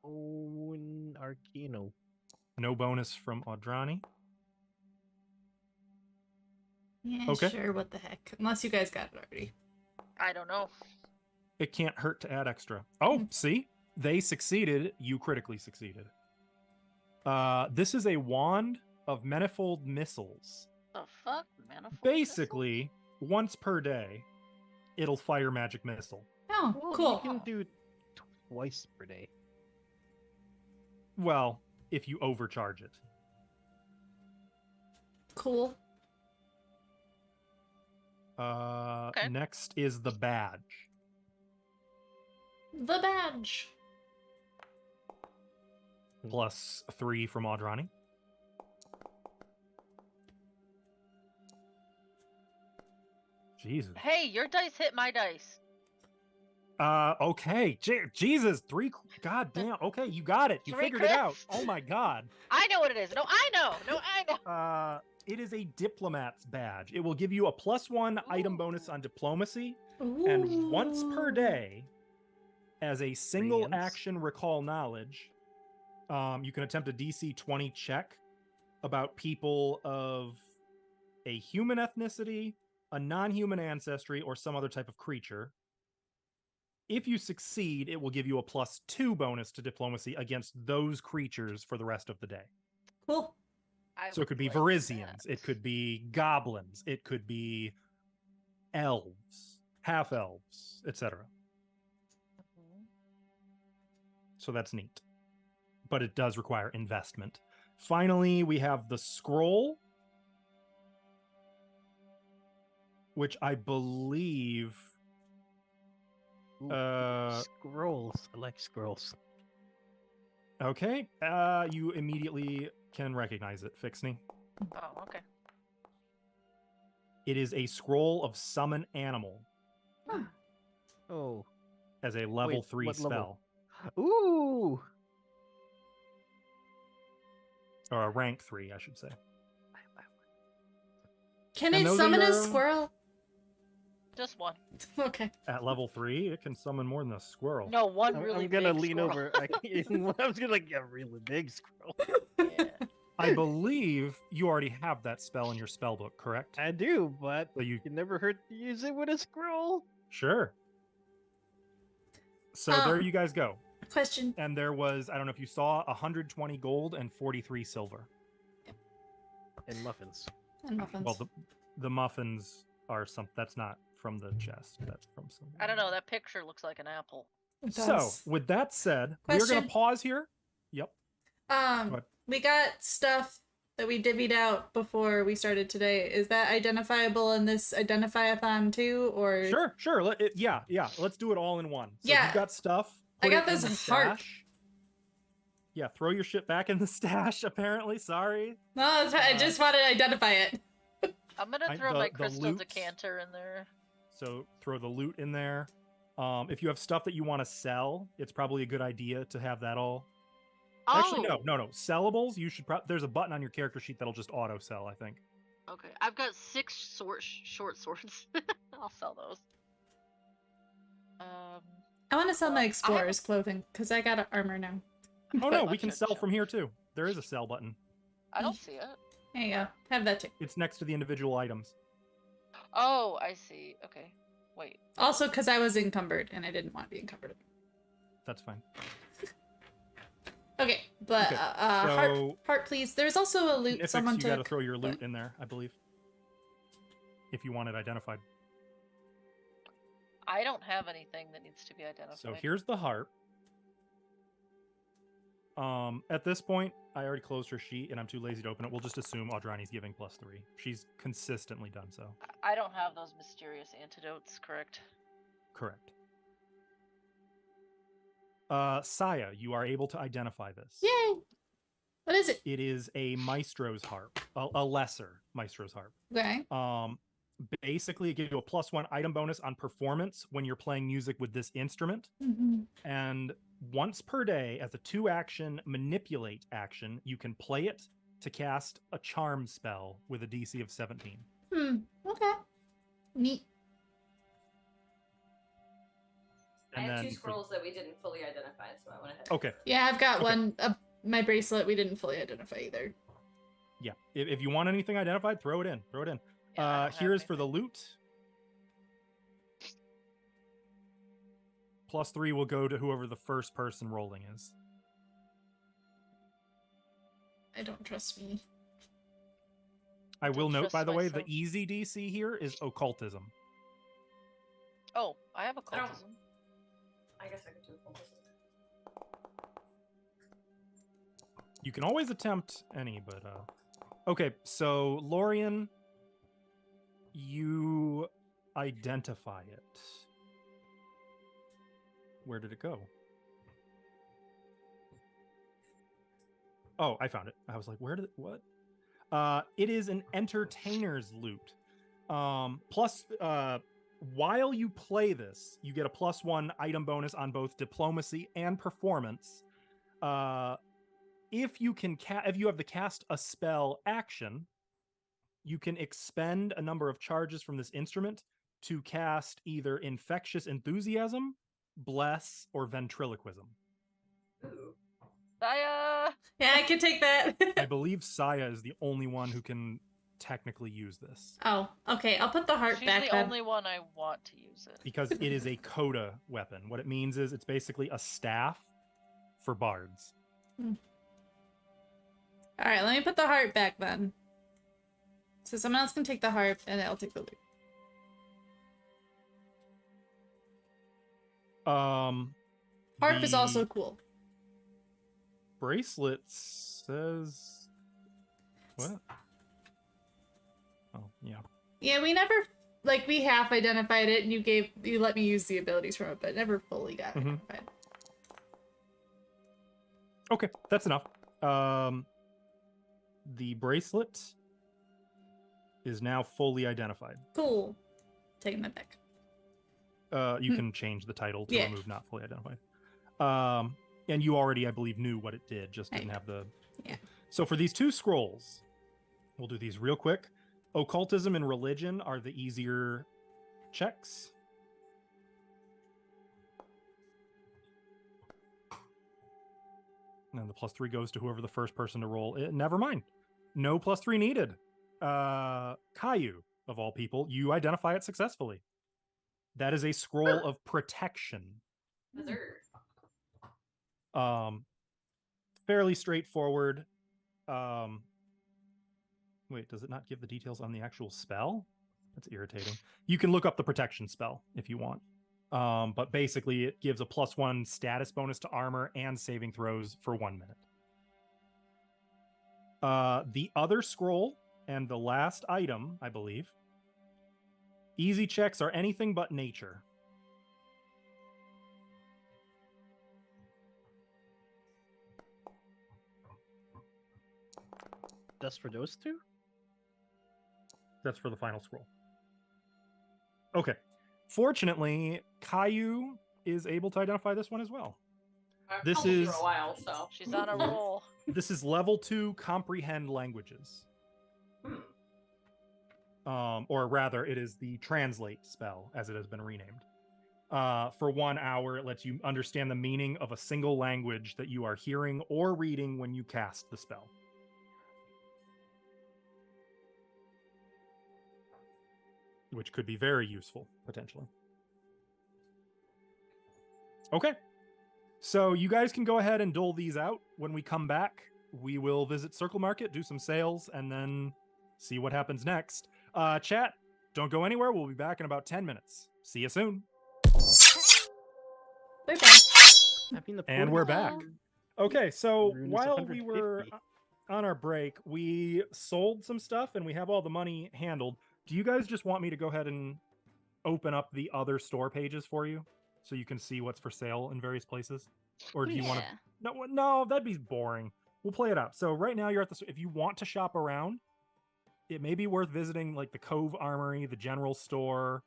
Oh, an Arcano.
No bonus from Audrani.
Yeah,
Okay.
sure. What the heck? Unless you guys got it already.
I don't know.
It can't hurt to add extra. Oh, see? They succeeded. You critically succeeded. This is a wand of manifold missiles.
The fuck? Manifold
Basically, once per day, it'll fire magic missile.
Oh,
Well,
cool.
You can do twice per day.
Well, if you overcharge it.
Cool.
Okay.
Next is the badge.
The badge.
+3 from Audrani. Jesus.
Hey, your dice hit my dice.
Okay. Jesus, 3. God damn. Okay, you got it. You
3
figured it out.
crits?
Oh my god.
I know what it is. No, I know. No, I know.
It is a diplomat's badge. It will give you a +1 item
Ooh.
bonus on diplomacy, and once per
Ooh.
day, as a single
Brilliant.
action recall knowledge, you can attempt a DC 20 check about people of a human ethnicity, a non-human ancestry, or some other type of creature. If you succeed, it will give you a +2 bonus to diplomacy against those creatures for the rest of the day.
Cool.
I
So it
would
could be
like
Varisians,
that.
it could be goblins, it could be elves, half elves, etc.
Mhm.
So that's neat. But it does require investment. Finally, we have the scroll, which I believe
Ooh,
Uh,
scrolls. I like scrolls.
okay, you immediately can recognize it, Fixney.
Oh, okay.
It is a scroll of summon animal
Oh.
as a level
Wait,
3
what
spell.
level? Ooh.
Or a rank 3, I should say.
Can
And
it
those are
summon a
your-
squirrel?
Just one.
Okay.
At level 3, it can summon more than a squirrel.
No, one
I'm,
really
I'm gonna
big
lean
squirrel.
over. I was gonna like a really big scroll.
Yeah.
I believe you already have that spell in your spell book, correct?
I do, but
So you
it never hurt to use it with a scroll.
sure. So there you guys go.
Question.
And there was, I don't know if you saw, 120 gold and 43 silver.
And muffins.
And muffins.
Well, the muffins are some. That's not from the chest. That's from some.
I don't know. That picture looks like an apple.
It
So,
does.
with that said, we're going
Question.
to pause here. Yep. Go ahead.
We got stuff that we divvied out before we started today. Is that identifiable in this identify-a-thon too, or?
Sure. Yeah. Let's do it all in one. So
Yeah.
you got stuff.
I
put
got
it in
this
the
heart.
stash. Yeah, throw your shit back in the stash, apparently. Sorry.
No, that's fine. I just wanted to identify it.
I'm gonna
I-
throw
the-
my
the
crystal
loot-
decanter in there.
So throw the loot in there. If you have stuff that you want to sell, it's probably a good idea to have that all. Actually,
Oh,
no. Sellables, you should. There's a button on your character sheet that'll just auto sell, I think.
okay. I've got 6 short swords. I'll sell those.
I want to sell my
I have-
explorer's clothing because I got an armor now.
Oh no, we
Much
can
of
sell
shop.
from here too. There is a sell button.
I don't see it.
There you go. Have that too.
It's next to the individual items.
Oh, I see. Okay. Wait.
Also, because I was encumbered and I didn't want to be encumbered.
That's fine.
Okay, but
Okay,
heart, heart, please. There's also a loot
Nifix,
someone
you got to
took.
throw your loot
but-
in there, I believe. If you want it identified.
I don't have anything that needs to be identified.
So here's the harp. At this point, I already closed her sheet and I'm too lazy to open it. We'll just assume Audrani's giving +3. She's consistently done so.
I don't have those mysterious antidotes, correct?
Correct. Saya, you are able to identify this.
Yay! What is it?
It is a maestro's harp, a lesser maestro's harp.
Okay.
Basically, it gives you a +1 item bonus on performance when you're playing music with this instrument.
Mm-hmm.
And once per day, as a 2-action manipulate action, you can play it to cast a charm spell with a DC of 17.
Okay. Neat.
I
And
have
then
2
for-
scrolls that we didn't fully identify, so I want to.
Okay.
Yeah, I've got
Okay.
one. My bracelet we didn't fully identify either.
Yeah. If you want anything identified, throw it in. Throw it in.
Yeah, I don't have
Here is for the
anything.
loot. +3 will go to whoever the first person rolling is.
I don't trust me.
I will
Don't
note,
trust
by the way, the
myself.
easy DC here is occultism.
Oh, I have a
I don't-
cultism.
I guess I could do a full visit.
You can always attempt any, but okay. So Lorian, you identify it. Where did it go? Oh, I found it. I was like, where did what? It is an entertainer's loot. Plus, while you play this, you get a +1 item bonus on both diplomacy and performance. If you can if you have the cast a spell action, you can expend a number of charges from this instrument to cast either infectious enthusiasm, bless, or ventriloquism.
Ooh.
Saya!
Yeah, I can take that.
I believe Saya is the only one who can technically use this
Oh, okay. I'll put the heart
She's
back
the
then.
only one I want to use it.
because it is a coda weapon. What it means is it's basically a staff for bards.
All right, let me put the heart back then. So someone else can take the harp, and I'll take the loot. Harp is
The
also cool.
bracelet says what? Oh, yeah.
Yeah, we never we half identified it, and you let me use the abilities from it, but never fully got
Mhm.
identified.
Okay, that's enough. The bracelet is now fully identified.
Cool. Taking that back.
You can change the title to
Yeah.
remove not fully identified. And you already, I believe, knew what it did, just didn't have the.
Yeah.
So for these 2 scrolls, we'll do these real quick. Occultism and religion are the easier checks. And the +3 goes to whoever the first person to roll. Never mind. No +3 needed. Caillou, of all people, you identify it successfully. That is a scroll of protection. Fairly straightforward. Wait, does it not give the details on the actual spell? That's irritating. You can look up the protection spell if you want. But basically, it gives a +1 status bonus to armor and saving throws for 1 minute. The other scroll and the last item, I believe, easy checks are anything but nature.
Just for those two?
That's for the final scroll. Okay. Fortunately, Caillou is able to identify this one as well.
I've
This
held it
is-
for a while, so
She's on a roll.
This is level 2 comprehend languages. Or rather, it is the translate spell, as it has been renamed. For 1 hour, it lets you understand the meaning of a single language that you are hearing or reading when you cast the spell. Which could be very useful, potentially. Okay. So you guys can go ahead and dole these out. When we come back, we will visit Circle Market, do some sales, and then see what happens next. Chat, don't go anywhere. We'll be back in about 10 minutes. See you soon.
We're back.
And we're back. Okay, so
Rune is
while we were
150.
on our break, we sold some stuff and we have all the money handled. Do you guys just want me to go ahead and open up the other store pages for you so you can see what's for sale in various places? Or do you want to... No, that'd be boring. We'll play it out. So right now you're at the... If you want to shop around, it may be worth visiting like the Cove Armory, the General Store,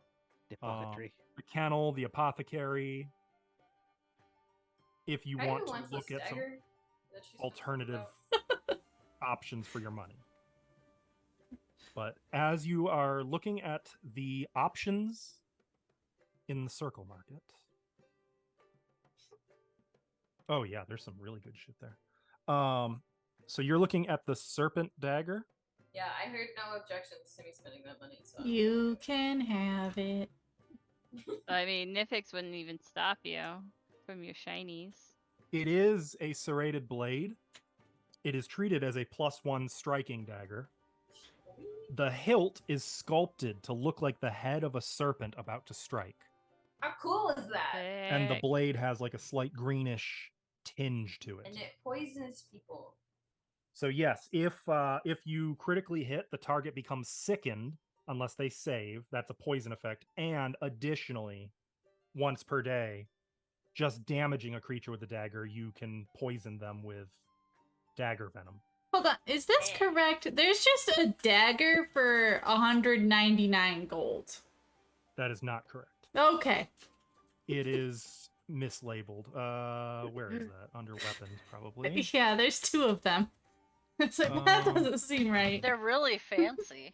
The apothecary.
the Kennel, the Apothecary. If you want to
wants
look
this
at some
dagger that she's
alternative
talking
options for your money. But as you are looking at the options in the Circle Market... Oh yeah, there's some really good shit there. So you're looking at the Serpent Dagger.
about. Yeah, I heard no objections to me spending that money. So
You can have it.
I mean, Nifix wouldn't even stop you from your shinies.
It is a serrated blade. It is treated as a +1 striking dagger. The hilt is sculpted to look like the head of a serpent about to strike.
How cool is that?
And the
Sick.
blade has like a slight greenish tinge to it.
And it poisons people.
So yes, if you critically hit, the target becomes sickened unless they save. That's a poison effect. And additionally, once per day, just damaging a creature with a dagger, you can poison them with dagger venom.
Hold on, is this correct? There's just a dagger for 199 gold.
That is not correct.
Okay.
It is mislabeled. Where is that? Under weapons, probably.
Yeah, there's 2 of them. It's like, that doesn't seem right.
They're really fancy.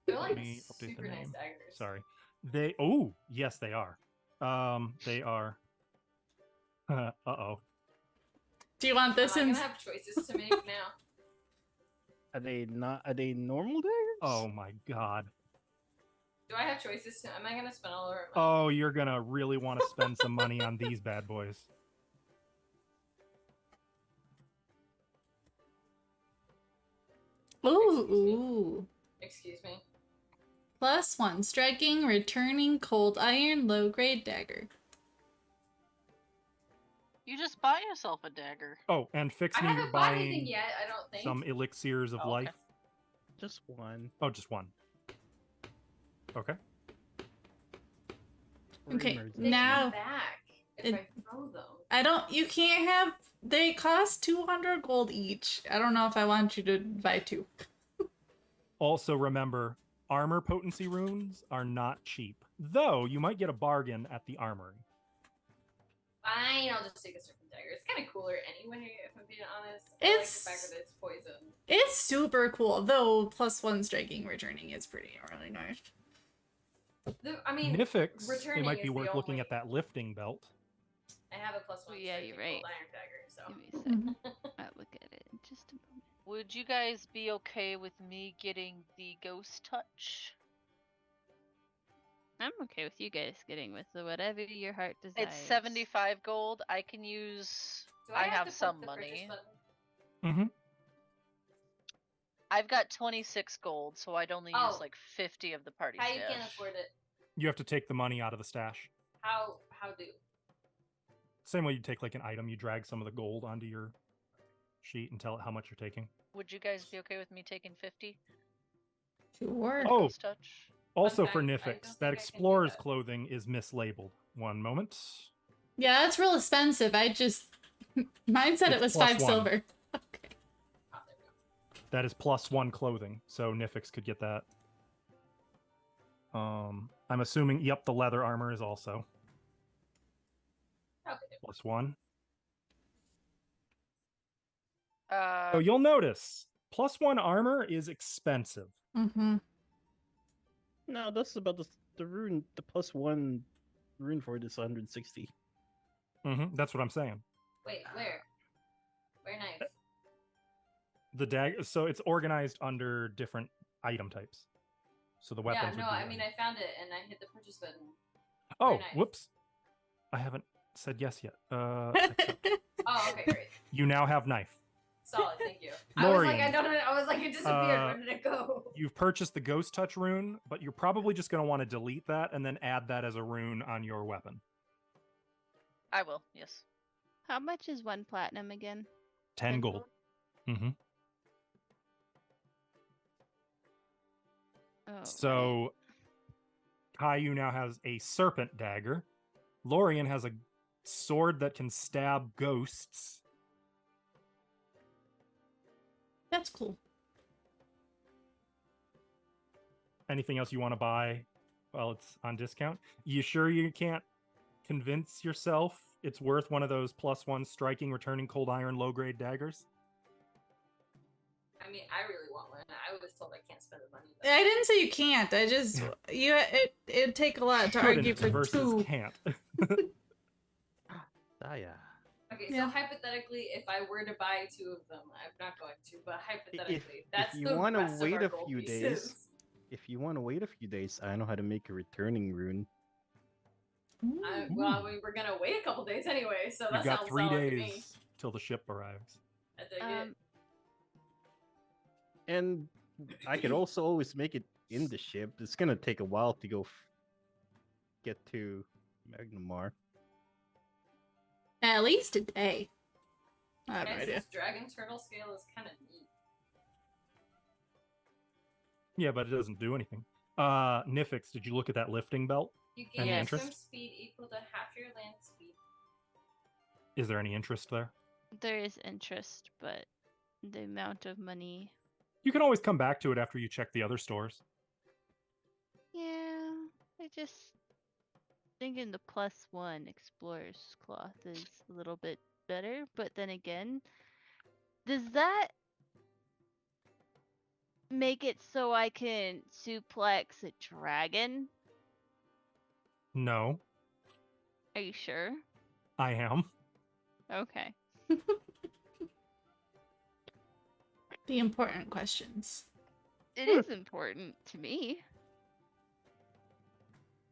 They're
Let
like
me update
super
the
nice
name.
daggers.
Sorry. They. Oh, yes, they are. They are. Uh-oh.
Do you want this
I'm
in?
gonna have choices to make now.
Are they normal daggers?
Oh my god.
Do I have choices to? Am I gonna spend all over?
Oh, you're gonna really want to spend some money on these bad boys.
Ooh.
Excuse me.
+1 striking, returning, cold iron, low grade dagger.
You just buy yourself a dagger.
Oh, and fix
I
me, you're
haven't bought anything
buying
yet. I don't think.
some elixirs of
Oh, okay.
life.
Just one.
Oh, just one. Okay.
For
Okay,
emergency.
They
now-
come back if
it-
I throw them.
You can't have, they cost 200 gold each. I don't know if I want you to buy 2.
Also, remember, armor potency runes are not cheap. Though, you might get a bargain at the armory.
Fine, I'll just take a serpent dagger. It's kind of cooler anyway, if I'm being honest. I like the
It's-
fact that it's poison.
It's super cool, though +1 striking, returning is pretty really nice.
I mean,
Nifix, it
returning
might be
is the
worth looking
only-
at that lifting belt.
I have a +1
Oh, yeah, you're
strength
right.
gold iron dagger, so.
Give me a sec.
Mhm.
I'll look at it in just a moment.
Would you guys be okay with me getting the ghost touch?
I'm okay with you guys getting with the whatever your heart desires.
It's 75 gold. I can use.
Do
I
I
have
to
some
click the purchase
money.
button?
Mm-hmm.
I've got 26 gold, so I'd only
Oh.
use like 50 of the party
How you
stash.
can't afford it?
You have to take the money out of the stash.
How do?
Same way you take like an item, you drag some of the gold onto your sheet and tell it how much you're taking.
Would you guys be okay with me taking 50?
Sure.
Oh.
Ghost touch.
Also for
Sometimes I don't
Nifix,
think I
that
can do
explorer's
that.
clothing is mislabeled. One moment.
Yeah, that's real expensive. I just mine said it
It's
was 5
+1.
silver. Okay.
Oh, there we go.
That is +1 clothing, so Nifix could get that. I'm assuming, yep, the leather armor is also
Okay.
+1.
Uh,
So you'll notice, +1 armor is expensive.
Mm-hmm.
No, that's about the rune. The +1 rune for it is 160.
That's what I'm saying.
Wait, where? Where knife?
The dag. So it's organized under different item types. So the weapons.
Yeah,
would
no,
be
I mean
one.
I found it and I hit the purchase button.
Oh,
very nice.
whoops! I haven't said yes yet. Accept.
Oh, okay, great.
You now have knife.
Solid, thank you. I was like,
Lorian,
I don't know. I was like, it disappeared. Where did it go?
You've purchased the Ghost Touch rune, but you're probably just going to want to delete that and then add that as a rune on your weapon.
I will, yes.
How much is 1 platinum again?
10 gold. Mm-hmm.
Oh,
So Caillou now has a serpent dagger. Lorian has a sword that can stab ghosts.
That's cool.
Anything else you want to buy while it's on discount? You sure you can't convince yourself it's worth one of those +1 striking, returning cold iron, low-grade daggers?
I mean, I really want one. I was told I can't spend the money.
I didn't say you can't. I just it'd take a lot to argue
Shouldn't
for
versus
2.
can't.
Ah, yeah.
Okay,
Yeah.
so hypothetically, if I were to buy 2 of them, I'm not going to, but hypothetically, that's
you
the
wanna
rest of
wait
our
a
gold
few
pieces.
days, If you want to wait a few days, I know how to make a returning rune.
Well, we were gonna wait a couple days anyway, so that
You've got
sounds
3
solid to me.
days till the ship arrives.
I dig it.
And I could also always make it in the ship. It's gonna take a while to go get to Magnimar.
At least a day. I have no
Guys,
idea.
this dragon turtle scale is kind of neat.
Yeah, but it doesn't do anything. Nifix, did you look at that lifting belt?
You
Any
gain
interest?
swim speed equal to half your land speed.
Is there any interest there?
There is interest, but the amount of money.
You can always come back to it after you check the other stores.
Yeah, I just thinking the +1 explorer's cloth is a little bit better, but then again, does that make it so I can suplex a dragon?
No,
Are you sure?
I am.
Okay.
The important questions.
It is important to me.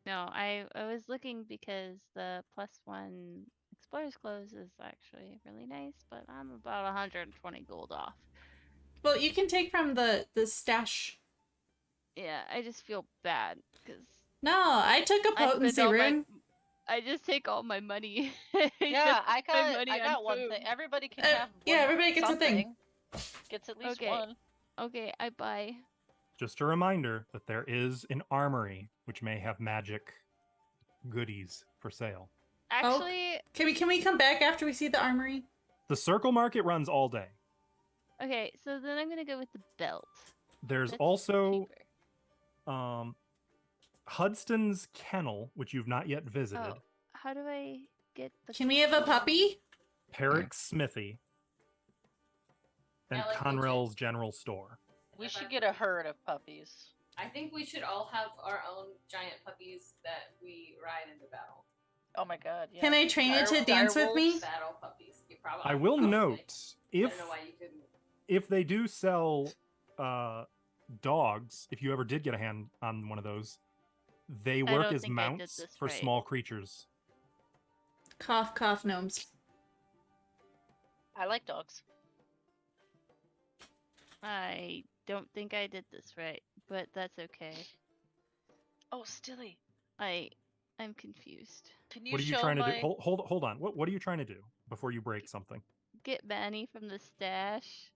No, I was looking because the +1 explorer's clothes is actually really nice, but I'm about 120 gold off.
Well, you can take from the stash.
Yeah, I just feel bad because
No, I took a potency rune.
I just take all my money.
Yeah, I
my money
got
on
one
food.
thing. Everybody can
Uh,
have
yeah,
one
everybody gets a thing.
something. Gets at least
Okay.
one.
Okay, I buy.
Just a reminder that there is an armory which may have magic goodies for sale.
Actually,
Can we come back after we see the armory?
The Circle Market runs all day.
okay, so then I'm gonna go with the belt.
There's
That's
also
cheaper.
Hudston's Kennel, which you've not yet visited.
Oh, how do I get the?
Can we have a puppy?
Perrick's Smithy. And
Yeah, like
Conrail's General Store.
We should get a herd of puppies.
I think we should all have our own giant puppies that we ride into battle.
Oh my god, yeah.
Can I train it to dance with me?
Battle puppies. You probably,
I will
probably.
note
I
if
don't know why you couldn't.
if they do sell dogs, if you ever did get a hand on one of those, they work
don't
as
think I did
mounts
this
for
right.
small creatures.
Cough, cough, gnomes.
I like dogs.
I don't think I did this right, but that's okay.
Oh, Stilly.
I'm confused.
Can you
What are you
show
trying to
my...
do? Hold on. What are you trying to do before you break something?
Get Manny from the stash.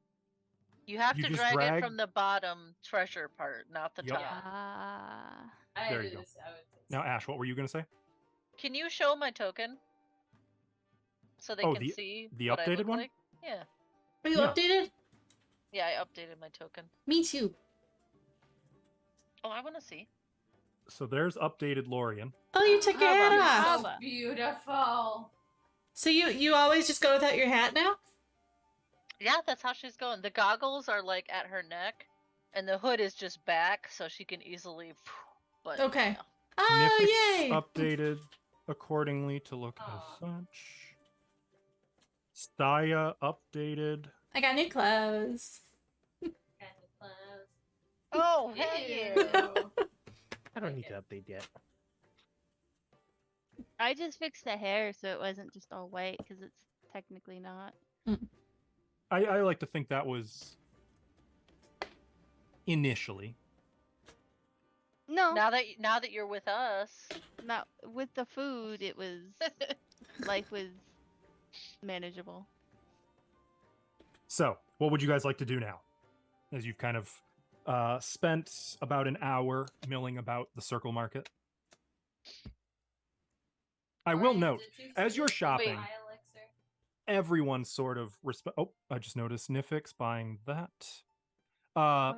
You have
You
to
just
drag
drag-
it from the bottom treasure part, not the
Yep.
top.
Ah.
I
There
do
you go.
this. I would do this.
Now, Ash, what were you going to say?
Can you show my token? So they
Oh,
can see
the
what I
updated
look
one?
like? Yeah.
Are you
Yeah.
updated?
Yeah, I updated my token.
Me too.
Oh, I want to see.
So there's updated Lorien.
Oh, you took your hat
Hubba,
off.
hubba.
So beautiful.
So you always just go without your hat now?
Yeah, that's how she's going. The goggles are like at her neck, and the hood is just back, so she can easily. But
Okay.
yeah.
Oh,
Nifix
yay!
updated accordingly to look as
Aw.
such. Staya updated.
I got new clothes.
Kind of clothes.
Oh, hell yeah!
I don't need to update yet.
I just fixed the hair so it wasn't just all white because it's technically not.
I like to think that was initially.
No,
Now that you're with us,
not with the food. It was life was manageable.
So, what would you guys like to do now? As you've kind of spent about an hour milling about the circle market. I will
Ryan,
note,
did you
as you're
finish the
shopping,
eye elixir?
everyone sort of Oh, I just noticed Nifix buying that.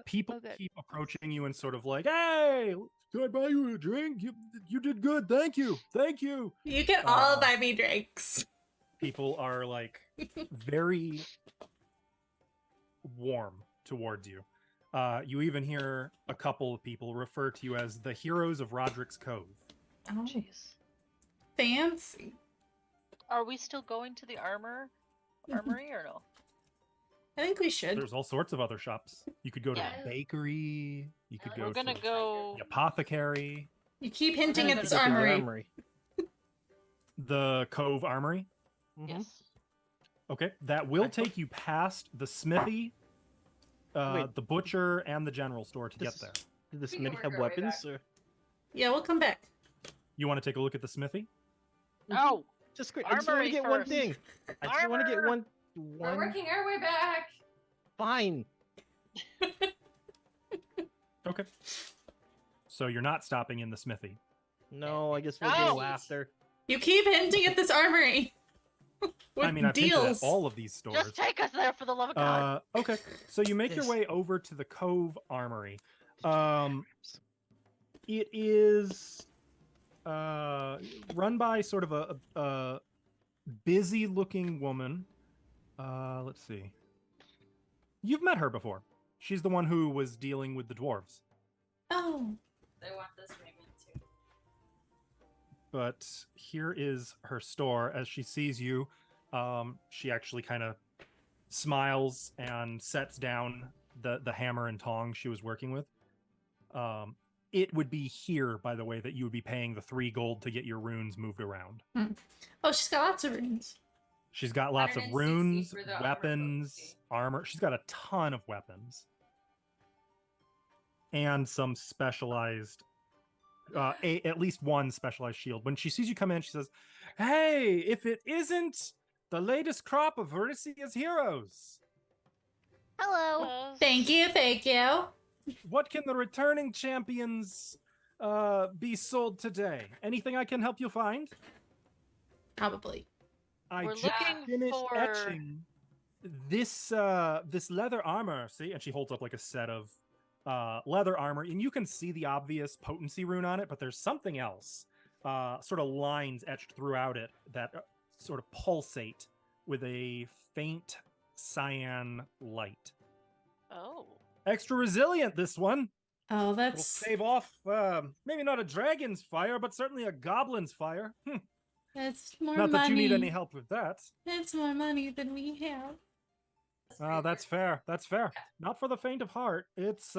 People
oh, good.
keep approaching you and sort of like, "Hey, can I buy you a drink? You did good, thank you."
You can all
Uh,
buy me drinks.
People are like very warm towards you. You even hear a couple of people refer to you as the heroes of Roderick's Cove.
Oh,
jeez.
fancy.
Are we still going to the armory or no?
I think we should.
There's all sorts of other shops. You could go to
Yeah.
a bakery. You could
I
go
We're
like
gonna
to
go.
the apothecary,
You keep hinting
gonna
at
go
this
to the
armory.
the Cove Armory.
Yes.
Okay, that will
I thought-
take you past the smithy,
Wait.
the butcher, and the general store to get
This-
there.
Did the
We can
smithy
work
have
our way
weapons?
back.
Or...
Yeah, we'll come back.
You want to take a look at the smithy?
No.
Just great. I just want to
Armory
get one
first.
thing. I just want to get
Armor!
one.
We're
One.
working our way back.
Fine.
Okay. So you're not stopping in the smithy.
No, I guess we'll
No.
go after.
You keep hinting at this armory. With
I mean, I've hinted at
deals.
all of these stores.
Just take us there for the love of God.
Okay, so you make your
Yes.
way over to the Cove Armory. It is run by sort of a busy-looking woman. Let's see. You've met her before. She's the one who was dealing with the dwarves.
Oh,
They want this maybe too.
But here is her store. As she sees you, she actually kind of smiles and sets down the hammer and tongs she was working with. It would be here, by the way, that you would be paying the 3 gold to get your runes moved around.
oh, she's got lots of runes.
She's got lots of
160
runes,
for the armor
weapons,
potency.
armor. She's got a ton of weapons. And some specialized, at least one specialized shield. When she sees you come in, she says, "Hey, if it isn't the latest crop of Varisia's heroes,
Hello.
Thank you, thank you.
what can the returning champions be sold today? Anything I can help you find?"
Probably.
I
We're
just
looking
finished
for-
etching this this leather armor. See, and she holds up like a set of leather armor, and you can see the obvious potency rune on it, but there's something else, sort of lines etched throughout it that sort of pulsate with a faint cyan light.
Oh.
Extra resilient, this one.
Oh,
It'll
that's
stave off, maybe not a dragon's fire, but certainly a goblin's fire.
that's more
Not
money.
that you need any help with that.
It's more money than we have.
That's fair. That's fair. Not for the faint of heart. It's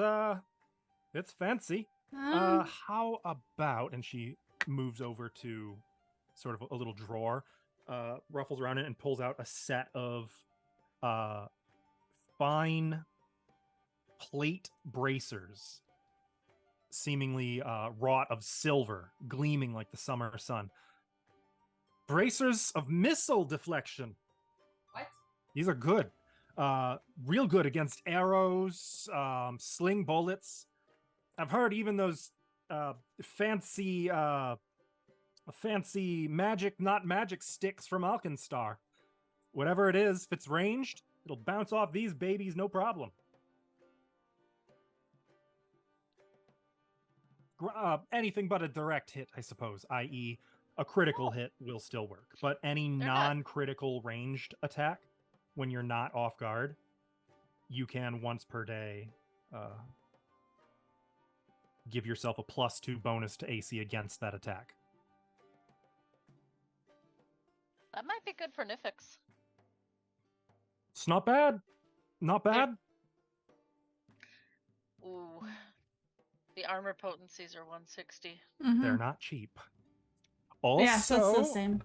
fancy. How about, and she moves over to sort of a little drawer, ruffles around it and pulls out a set of fine plate bracers, seemingly wrought of silver, gleaming like the summer sun. Bracers of missile deflection.
What?
These are good. Real good against arrows, sling bullets. I've heard even those fancy magic, not magic sticks from Alkenstar. Whatever it is, if it's ranged, it'll bounce off these babies no problem. Anything but a direct hit, I suppose, i.e. a critical hit will still work. But any non-critical ranged attack, when you're not off guard, you can once per day give yourself a +2 bonus to AC against that attack.
That might be good for Nifix.
It's not bad. Not bad.
Ooh. The armor potencies are 160.
They're not cheap. Also,
yeah, so it's the same.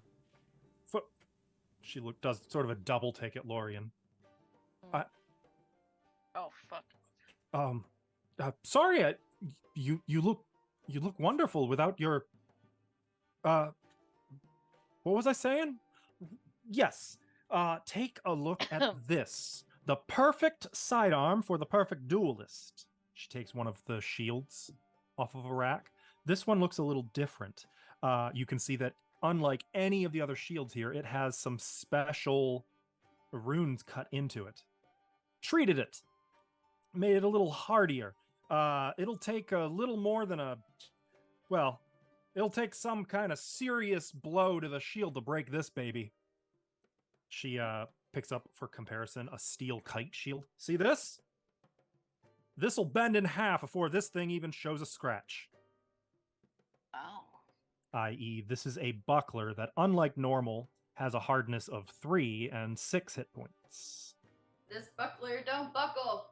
She does sort of a double take at Lorien.
Oh fuck.
Sorry, you look wonderful without your. What was I saying? Yes. Take a look at this. The perfect sidearm for the perfect duelist. She takes one of the shields off of a rack. This one looks a little different. You can see that unlike any of the other shields here, it has some special runes cut into it. Treated it. Made it a little hardier. It'll take a little more than it'll take some kind of serious blow to the shield to break this baby. She picks up, for comparison, a steel kite shield. See this? This'll bend in half before this thing even shows a scratch.
Oh.
I.e., this is a buckler that, unlike normal, has a hardness of 3 and 6 hit points.
This buckler don't buckle.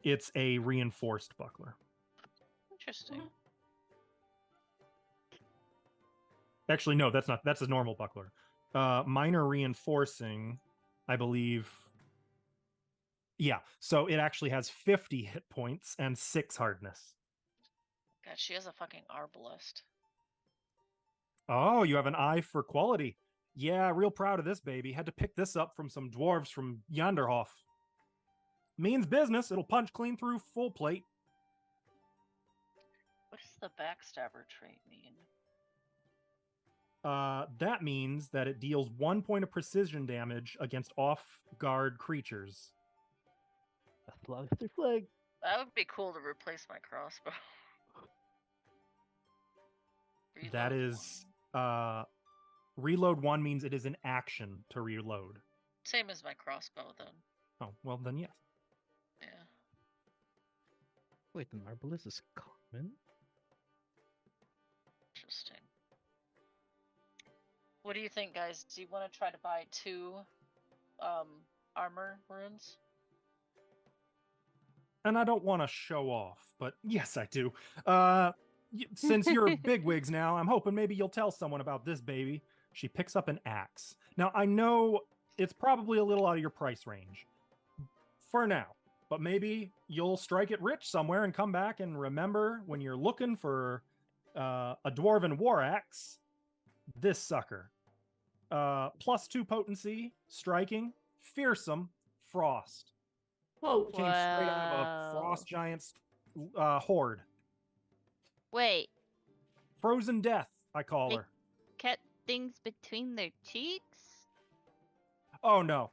It's a reinforced buckler.
Interesting.
Actually, no, that's not. That's a normal buckler. Minor reinforcing, I believe. Yeah, so it actually has 50 hit points and 6 hardness.
God, she has a fucking arbalist.
Oh, you have an eye for quality. Yeah, real proud of this baby. Had to pick this up from some dwarves from Yanderhof. Means business. It'll punch clean through full plate.
What does the backstabber trait mean?
That means that it deals 1 point of precision damage against off-guard creatures.
Flag after flag.
That would be cool to replace my crossbow.
That is reload 1 means it is an action to reload.
Same as my crossbow then.
Oh, well then yes.
Yeah.
Wait, the arbalist is common?
Interesting. What do you think, guys? Do you want to try to buy 2 armor runes?
And I don't want to show off, but yes, I do. Since you're bigwigs now, I'm hoping maybe you'll tell someone about this baby. She picks up an axe. Now, I know it's probably a little out of your price range for now, but maybe you'll strike it rich somewhere and come back and remember when you're looking for a dwarven war axe, this sucker. +2 potency, striking, fearsome, frost.
Whoa.
Came straight out of a frost giant's horde.
Wait,
Frozen death, I call
They-
her.
cut things between their cheeks?
Oh, no.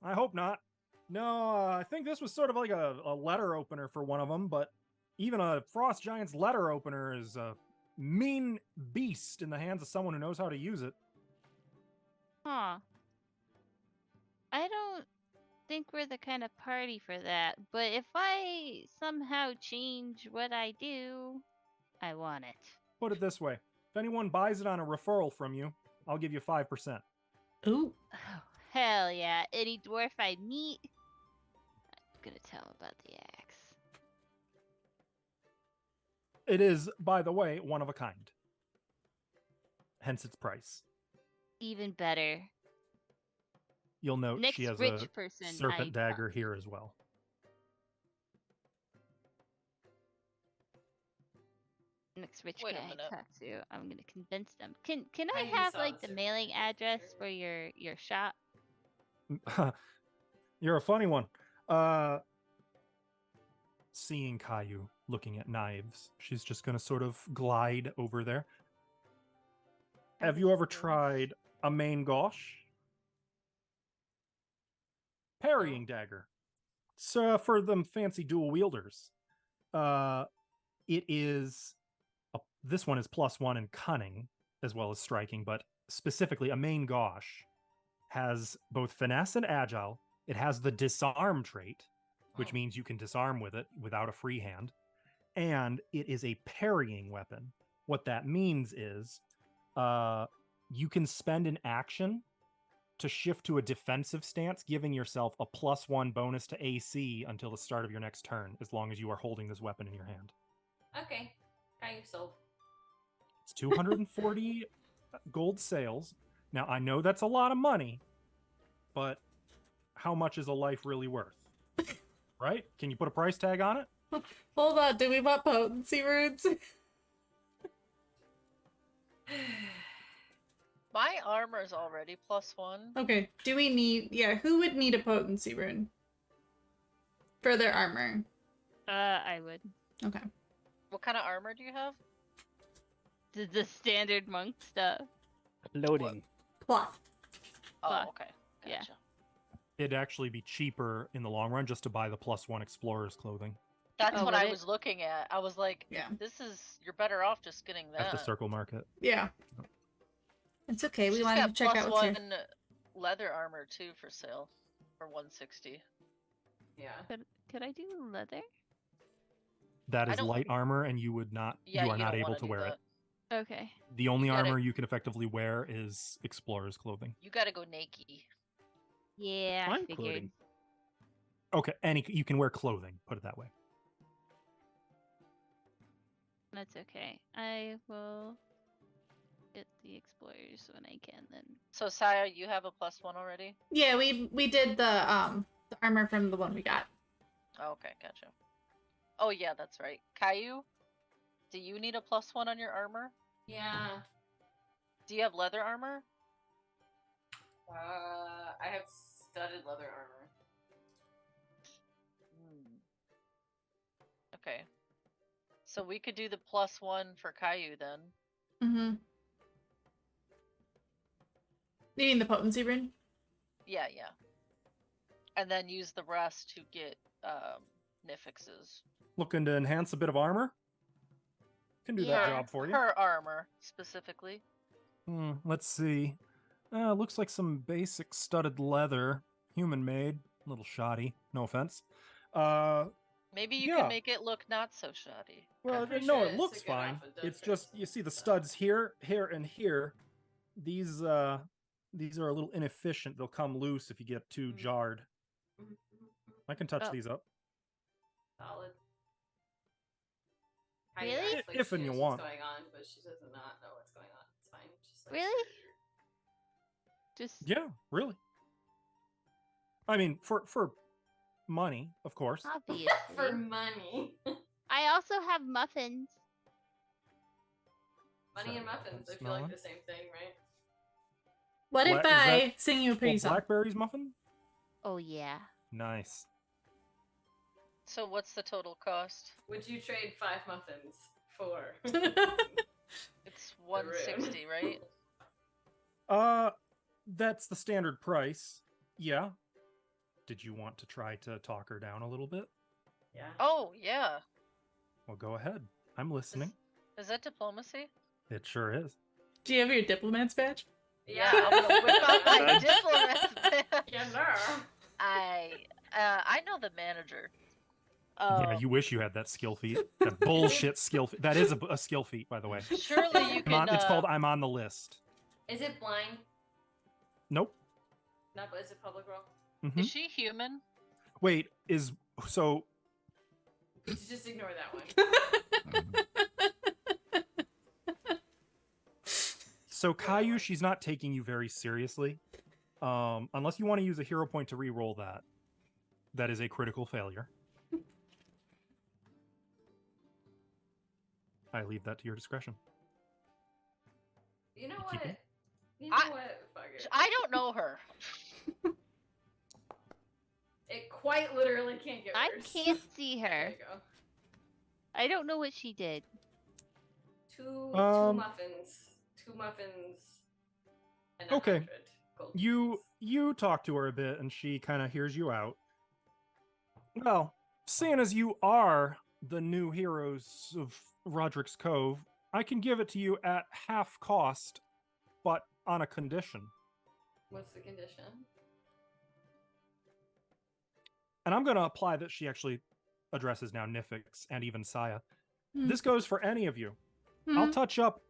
I hope not. No, I think this was sort of like a letter opener for one of them, but even a frost giant's letter opener is a mean beast in the hands of someone who knows how to use it.
Huh. I don't think think we're the kind of party for that. But if I somehow change what I do, I want it.
Put it this way. If anyone buys it on a referral from you, I'll give you 5%.
Ooh.
Oh, hell yeah. Any dwarf I meet, I'm gonna tell him about the axe.
It is, by the way, one of a kind. Hence its price.
Even better.
You'll note
Next
she has
rich
a
person
serpent
I
dagger here as well.
Next rich
Wait a
guy I
minute.
talk to, I'm gonna convince them. Can
I
I
even
have
saw
like
the
the
serpent
mailing
dagger,
address
sure.
for your shop?
You're a funny one. Seeing Caillou looking at knives, she's just going to sort of glide over there. Have you ever tried a main gauche? Parrying dagger. So for them fancy dual wielders. It is this one is +1 in cunning as well as striking, but specifically a main gauche has both finesse and agile. It has the disarm trait, which means you can disarm with it without a free hand. And it is a parrying weapon. What that means is you can spend an action to shift to a defensive stance, giving yourself a +1 bonus to AC until the start of your next turn, as long as you are holding this weapon in your hand.
Okay. Got you sold.
It's 240 gold sales. Now, I know that's a lot of money, but how much is a life really worth? Right? Can you put a price tag on it?
Hold on, do we want potency runes?
My armor's already +1.
Okay, do we need... Yeah, who would need a potency rune? For their armor.
I would.
Okay.
What kind of armor do you have?
The standard monk stuff.
Loading.
Cloth.
Oh,
Fuck.
okay.
Yeah.
Gotcha.
It'd actually be cheaper in the long run just to buy the +1 explorer's clothing
That's
Oh,
what
would
I
it?
was looking at. I was like,
Yeah.
you're better off just getting that.
at the circle market.
Yeah. It's okay, we
She's
wanted
got
to check out what's here.
+1 leather armor too for sale for 160.
Yeah.
Could I do leather?
That
I
is
don't-
light armor, and you would not.
Yeah,
you are not
don't
able
wanna
to
do
wear
that.
it.
Okay.
The only
You gotta-
armor you can effectively wear is explorer's clothing.
You gotta go naked.
Yeah, I
Fine
figured.
clothing.
Okay, you can wear clothing. Put it that way.
That's okay. I will get the explorers when I can then.
So Saya, you have a +1 already?
Yeah, we did the armor from the one we got.
Oh, okay, gotcha. Oh yeah, that's right. Caillou, do you need a +1 on your armor?
Yeah.
Do you have leather armor?
I have studded leather armor.
Okay. So we could do the +1 for Caillou then.
Mm-hmm. You mean the potency rune?
Yeah. And then use the rest to get Nifix's.
Looking to enhance a bit of armor? Can do that job for you.
Her armor, specifically.
Let's see. Looks like some basic studded leather, human made, a little shoddy. No offense.
Maybe you
Yeah.
can make it look not so shoddy.
Well,
pretty
no,
sure
it
it's
looks
a good
fine.
outfit,
It's
does
just
it?
you see the studs here, here, and here. These are a little inefficient. They'll come loose if you get too jarred. I can touch
Oh.
these up.
Solid.
Really?
Acts like
If
she
and you
knows
want.
What's going on, but she does not know what's going on. It's fine. Just like,
Really? Just
Yeah, really. I mean, for money, of course.
obviously.
For money.
I also have muffins.
Money and
Sorry,
muffins, I
that's
feel like
not-
the same thing, right?
What if
Is that-
I sing you a pretty
Oh,
song?
blackberries muffin?
Oh yeah.
Nice.
So what's the total cost?
Would you trade 5 muffins for?
It's 160, right?
That's the standard price. Yeah. Did you want to try to talk her down a little bit?
Yeah.
Oh, yeah.
Well, go ahead. I'm listening.
Is that diplomacy?
It sure is.
Do you have your diplomat's badge?
Yeah, I'm gonna whip out my diplomat's badge.
Yeah, no.
I know the manager.
Yeah, you wish you had that skill feat. That bullshit skill feat. That is a skill feat, by the way.
Surely you can.
It's called I'm on the list.
Is it blind?
Nope.
No, but is it public roll?
Mm-hmm.
Is she human?
Wait, so
Just ignore that one.
So Caillou, she's not taking you very seriously. Unless you want to use a hero point to re-roll that. That is a critical failure. I leave that to your discretion.
You know
You
what?
keeping?
You know what? Fuck it.
I don't know her.
It quite literally can't get
I
worse.
can't see
There
her.
you go.
I don't know what she did.
Two muffins. 2 muffins. And
Okay.
100 gold pieces.
You talk to her a bit, and she kind of hears you out. Well, seeing as you are the new heroes of Roderick's Cove, I can give it to you at half cost, but on a condition.
What's the condition?
And I'm going to apply that she actually addresses now Nifix and even Saya. This goes for any of you. I'll touch up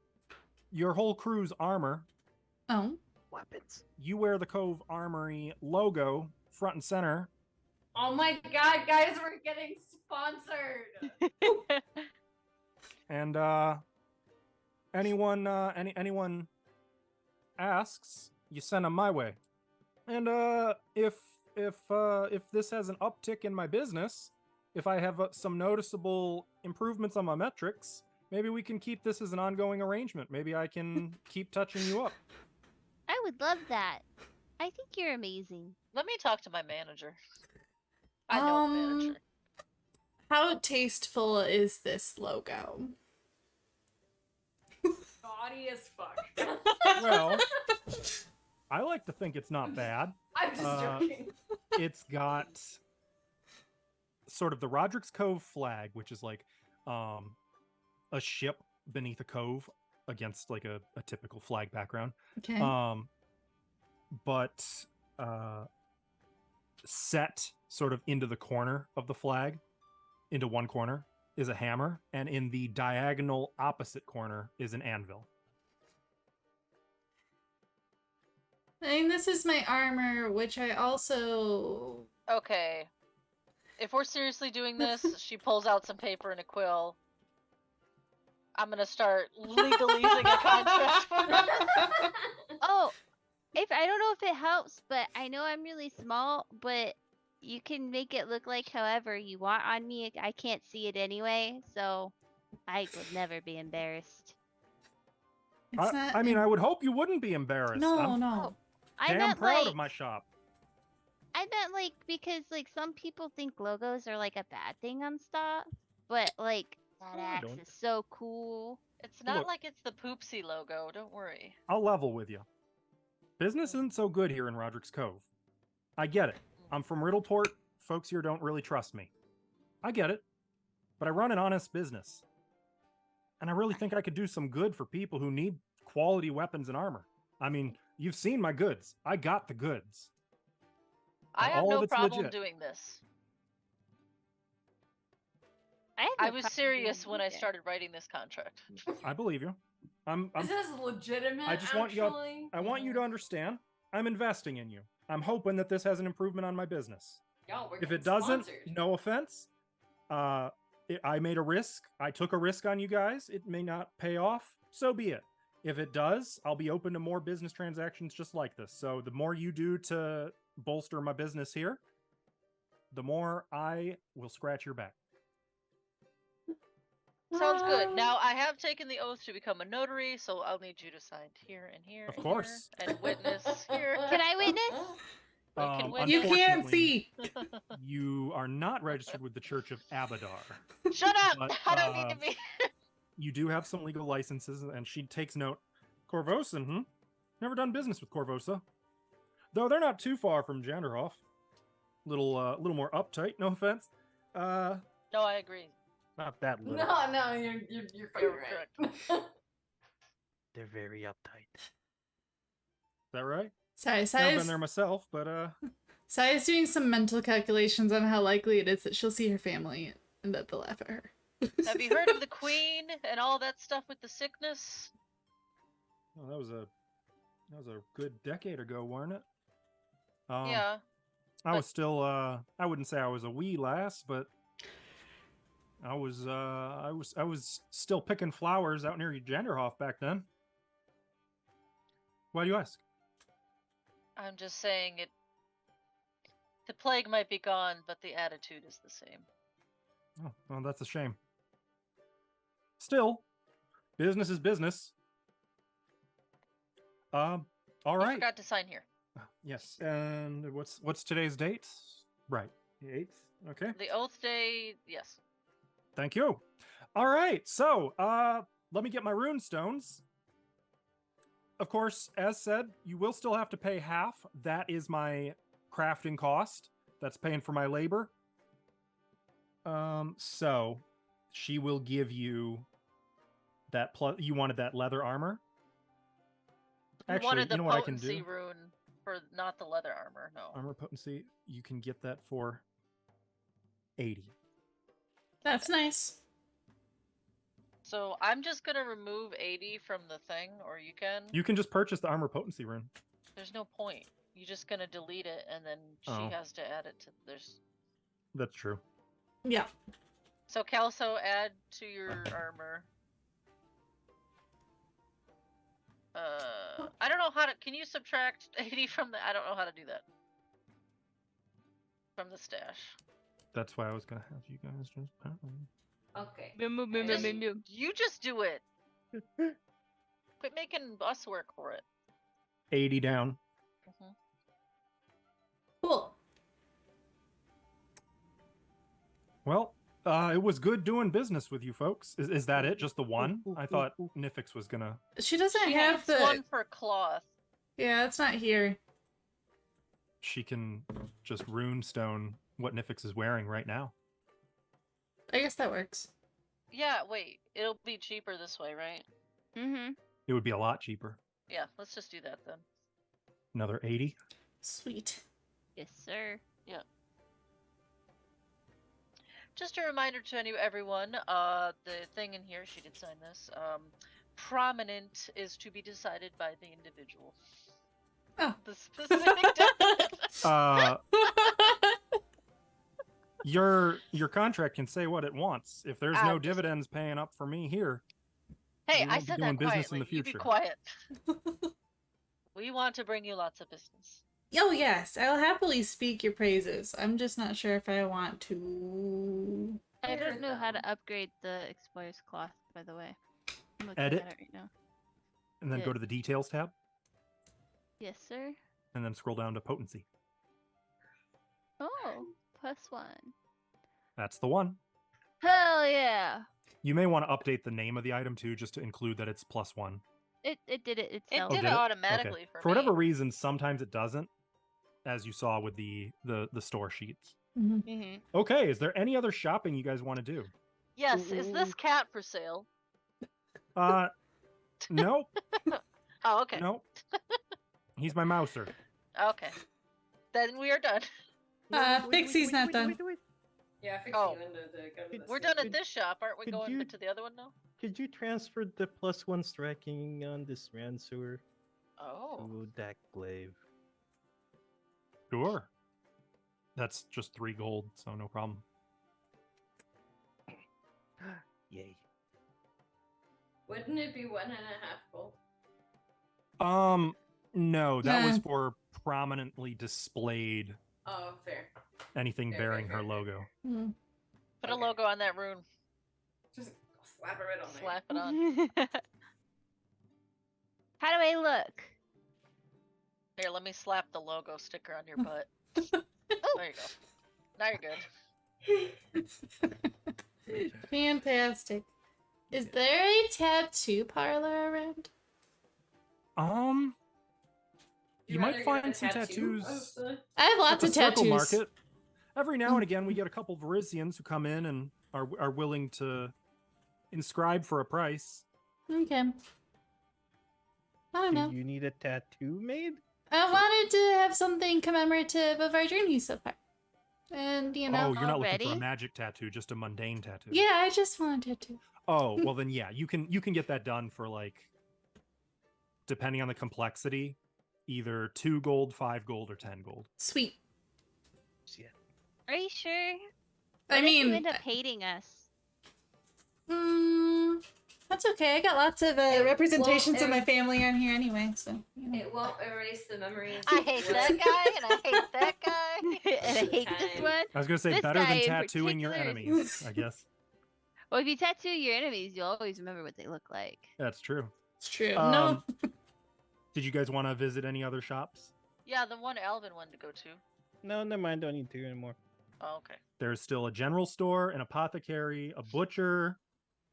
your whole crew's armor.
Oh.
Weapons.
You wear the Cove Armory logo front and center.
Oh my god, guys, we're getting sponsored!
And anyone asks, you send them my way. And if this has an uptick in my business, if I have some noticeable improvements on my metrics, maybe we can keep this as an ongoing arrangement. Maybe I can keep touching you up.
I would love that. I think you're amazing.
Let me talk to my manager. I know a manager.
How tasteful is this logo?
Gaudy as fuck.
Well, I like to think it's not bad.
I'm just joking.
It's got sort of the Roderick's Cove flag, which is like a ship beneath a cove against like a typical flag background.
Okay.
But set sort of into the corner of the flag, into one corner, is a hammer, and in the diagonal opposite corner is an anvil.
I mean, this is my armor, which I also...
Okay. If we're seriously doing this, she pulls out some paper and a quill. I'm gonna start legalese a contract for her.
Oh, I don't know if it helps, but I know I'm really small, but you can make it look like however you want on me. I can't see it anyway, so I would never be embarrassed.
It's not...
I mean, I would hope you wouldn't be embarrassed.
No,
I'm
no.
I
damn
meant
proud
like,
of my shop.
I meant like because like some people think logos are like a bad thing on stuff, but like that
I
axe
don't.
is so cool.
It's not
Look.
like it's the Poopsie logo, don't worry.
I'll level with you. Business isn't so good here in Roderick's Cove. I get it. I'm from Riddleport. Folks here don't really trust me. I get it. But I run an honest business. And I really think I could do some good for people who need quality weapons and armor. I mean, you've seen my goods. I got the goods.
I
And
have
all of
no
it's
problem
legit.
doing this.
I
I was serious when I started writing this contract.
I believe you.
This is legitimate,
I just want you-
actually.
I want you to understand. I'm investing in you. I'm hoping that this has an improvement on my business.
Yo, we're
If
getting
it doesn't,
sponsored.
no offense. I made a risk. I took a risk on you guys. It may not pay off. So be it. If it does, I'll be open to more business transactions just like this. So the more you do to bolster my business here, the more I will scratch your back.
Sounds good. Now, I have taken the oath to become a notary, so I'll need you to sign here and here.
Of
and
course.
Here, and witness here.
Can I witness?
can witness.
You can't
Unfortunately,
see!
You are not registered with the Church of Abadar.
Shut up!
But,
I don't need to be.
You do have some legal licenses, and she takes note. Corvosa, Never done business with Corvosa. Though they're not too far from Janderhoff. Little more uptight, no offense.
No, I agree.
Not that little.
No, you're fucking right.
They're very uptight.
Is that right?
Sorry,
I've
Saya's...
been there myself, but
Saya's doing some mental calculations on how likely it is that she'll see her family and that they'll laugh at her.
Have you heard of the Queen and all that stuff with the sickness?
Well, that was a good decade ago, wasn't it?
Yeah.
I was still I wouldn't say I was a wee lass, but I was still picking flowers out near Genderhof back then. Why do you ask?
I'm just saying it. The plague might be gone, but the attitude is the same.
Oh, well, that's a shame. Still, business is business. All
I
right.
forgot to sign here.
Yes, and what's today's date? Right, the 8th. Okay.
The oath day, yes.
Thank you. All right, so let me get my rune stones. Of course, as said, you will still have to pay half. That is my crafting cost. That's paying for my labor. So she will give you that plus. You wanted that leather armor.
You wanted the
you know what I can
potency
do?
rune for not the leather armor, no.
Armor potency. You can get that for 80.
That's nice.
So I'm just gonna remove 80 from the thing, or you can.
You can just purchase the armor potency rune.
There's no point. You're just gonna delete it, and then she
Oh.
has to add it to. There's.
That's true.
Yeah.
So Calso, add to your armor. I don't know how to. Can you subtract 80 from the? I don't know how to do that. From the stash.
That's why I was gonna have you guys just.
Okay.
You just do it. Quit making us work for it.
80 down.
Mhm.
Cool.
Well, it was good doing business with you folks. Is that it? Just the one? I thought Nifix was gonna.
She doesn't
She
have
has
the.
one for cloth.
Yeah, it's not here.
She can just runestone what Nifix is wearing right now.
I guess that works.
Yeah, wait. It'll be cheaper this way, right?
Mm-hmm.
It would be a lot cheaper.
Yeah, let's just do that then.
Another 80.
Sweet.
Yes, sir.
Just a reminder to everyone, the thing in here, she did sign this, prominent is to be decided by the individual.
Oh.
The specific definition.
Your contract can say what it wants. If there's no
just-
dividends paying up for me here,
Hey,
we
I
won't be
said
doing
that
business
quietly.
in the
You be
future.
quiet. We want to bring you lots of business.
Oh yes, I'll happily speak your praises. I'm just not sure if I want to.
I don't
Hear
know how
them.
to upgrade the Explorer's Cloth, by the way. I'm looking
Edit.
at it right now.
and then
Yeah.
go to the details tab,
Yes, sir.
and then scroll down to potency.
Oh, +1.
That's the one.
Hell yeah!
You may want to update the name of the item too, just to include that it's +1.
It did it
It
itself.
did
did
it
it?
automatically
Okay.
for
For whatever
me.
reason, sometimes it doesn't, as you saw with the store sheets.
Mm-hmm.
Okay, is there any other shopping you guys want to do?
Yes, is this cat for sale?
Nope,
Oh, okay.
nope. He's my mouser.
Okay. Then we are done.
Pixie's not done.
Yeah, I fixed
Oh.
you into to go to this.
We're done at this shop, aren't we
could
going
you-
to the other one now?
Could you transfer the +1 striking on this Ransour
Oh.
to that glaive?
Sure. That's just 3 gold, so no problem.
Yay.
Wouldn't it be 1.5 gold?
No, that was
Nah.
for prominently displayed
Oh, fair.
anything
Fair,
bearing
fair,
her
fair,
logo.
Mm.
Put a
Okay.
logo on that rune.
Just slap it right on there.
Slap it on.
How do I look?
Here, let me slap the logo sticker on your butt. There you go. Now you're good.
Fantastic. Is there a tattoo parlor around?
You
rather
might
get
find
a
some
tattoo
tattoos
of the-
I have
at
lots
the
of
Circle
tattoos.
Market. Every now and again, we get a couple Varisians who come in and are willing to inscribe for a price.
Okay. I don't know.
Do you need a tattoo made?
I wanted to have something commemorative of our journey so far. And, you know.
Oh, you're not looking for a
Already?
magic tattoo, just a mundane tattoo.
Yeah, I just wanted to.
Oh, well then yeah, you can get that done for like, depending on the complexity, either 2 gold, 5 gold, or 10 gold.
Sweet.
Are you sure?
I
What if you
mean,
end up hating us?
that's okay. I got lots of
It
representations of
won't-
my family on here anyway, so. You know.
It won't erase the memories.
I
of
hate
what-
that guy, and I hate that guy, and I hate this
Time.
one.
I was gonna say
This
better
guy
than
in
tattooing your
particular-
enemies, I guess.
Well, if you tattoo your enemies, you'll always remember what they look like.
That's true.
It's true.
Um,
No.
Did you guys want to visit any other shops?
Yeah, the one Alvin wanted to go to.
No, never mind. Don't need to anymore.
Oh, okay.
There's still a general store, an apothecary, a butcher,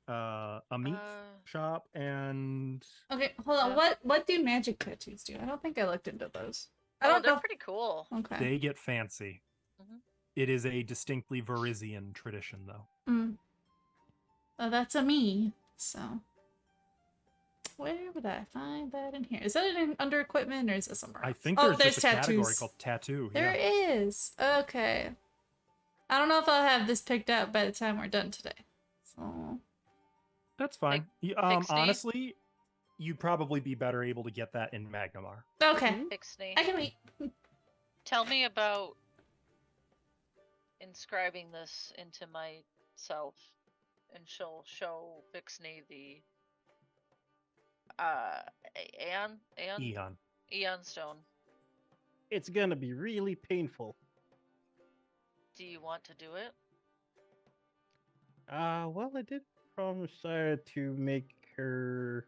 a meat shop, and
Okay, hold on.
Yeah.
What do magic tattoos do? I don't think I looked into those. I
Oh,
don't
they're
know.
pretty cool.
Okay.
they get fancy.
Mhm.
It is a distinctly Varisian tradition, though.
Oh, that's a me. So, where would I find that in here? Is that under equipment or is it somewhere
I
else?
think
Oh,
there's just a category
tattoos.
called tattoo.
There
yeah.
is. Okay. I don't know if I'll have this picked out by the time we're done today. So,
That's fine.
Pixie?
Honestly, you'd probably be better able to get that in Magnimar.
okay.
Ixnay,
I can wait.
tell me about inscribing this into myself, and she'll show Ixnay the Aeon stone.
It's gonna be really painful.
Do you want to do it?
Well, I did promise Sarah to make her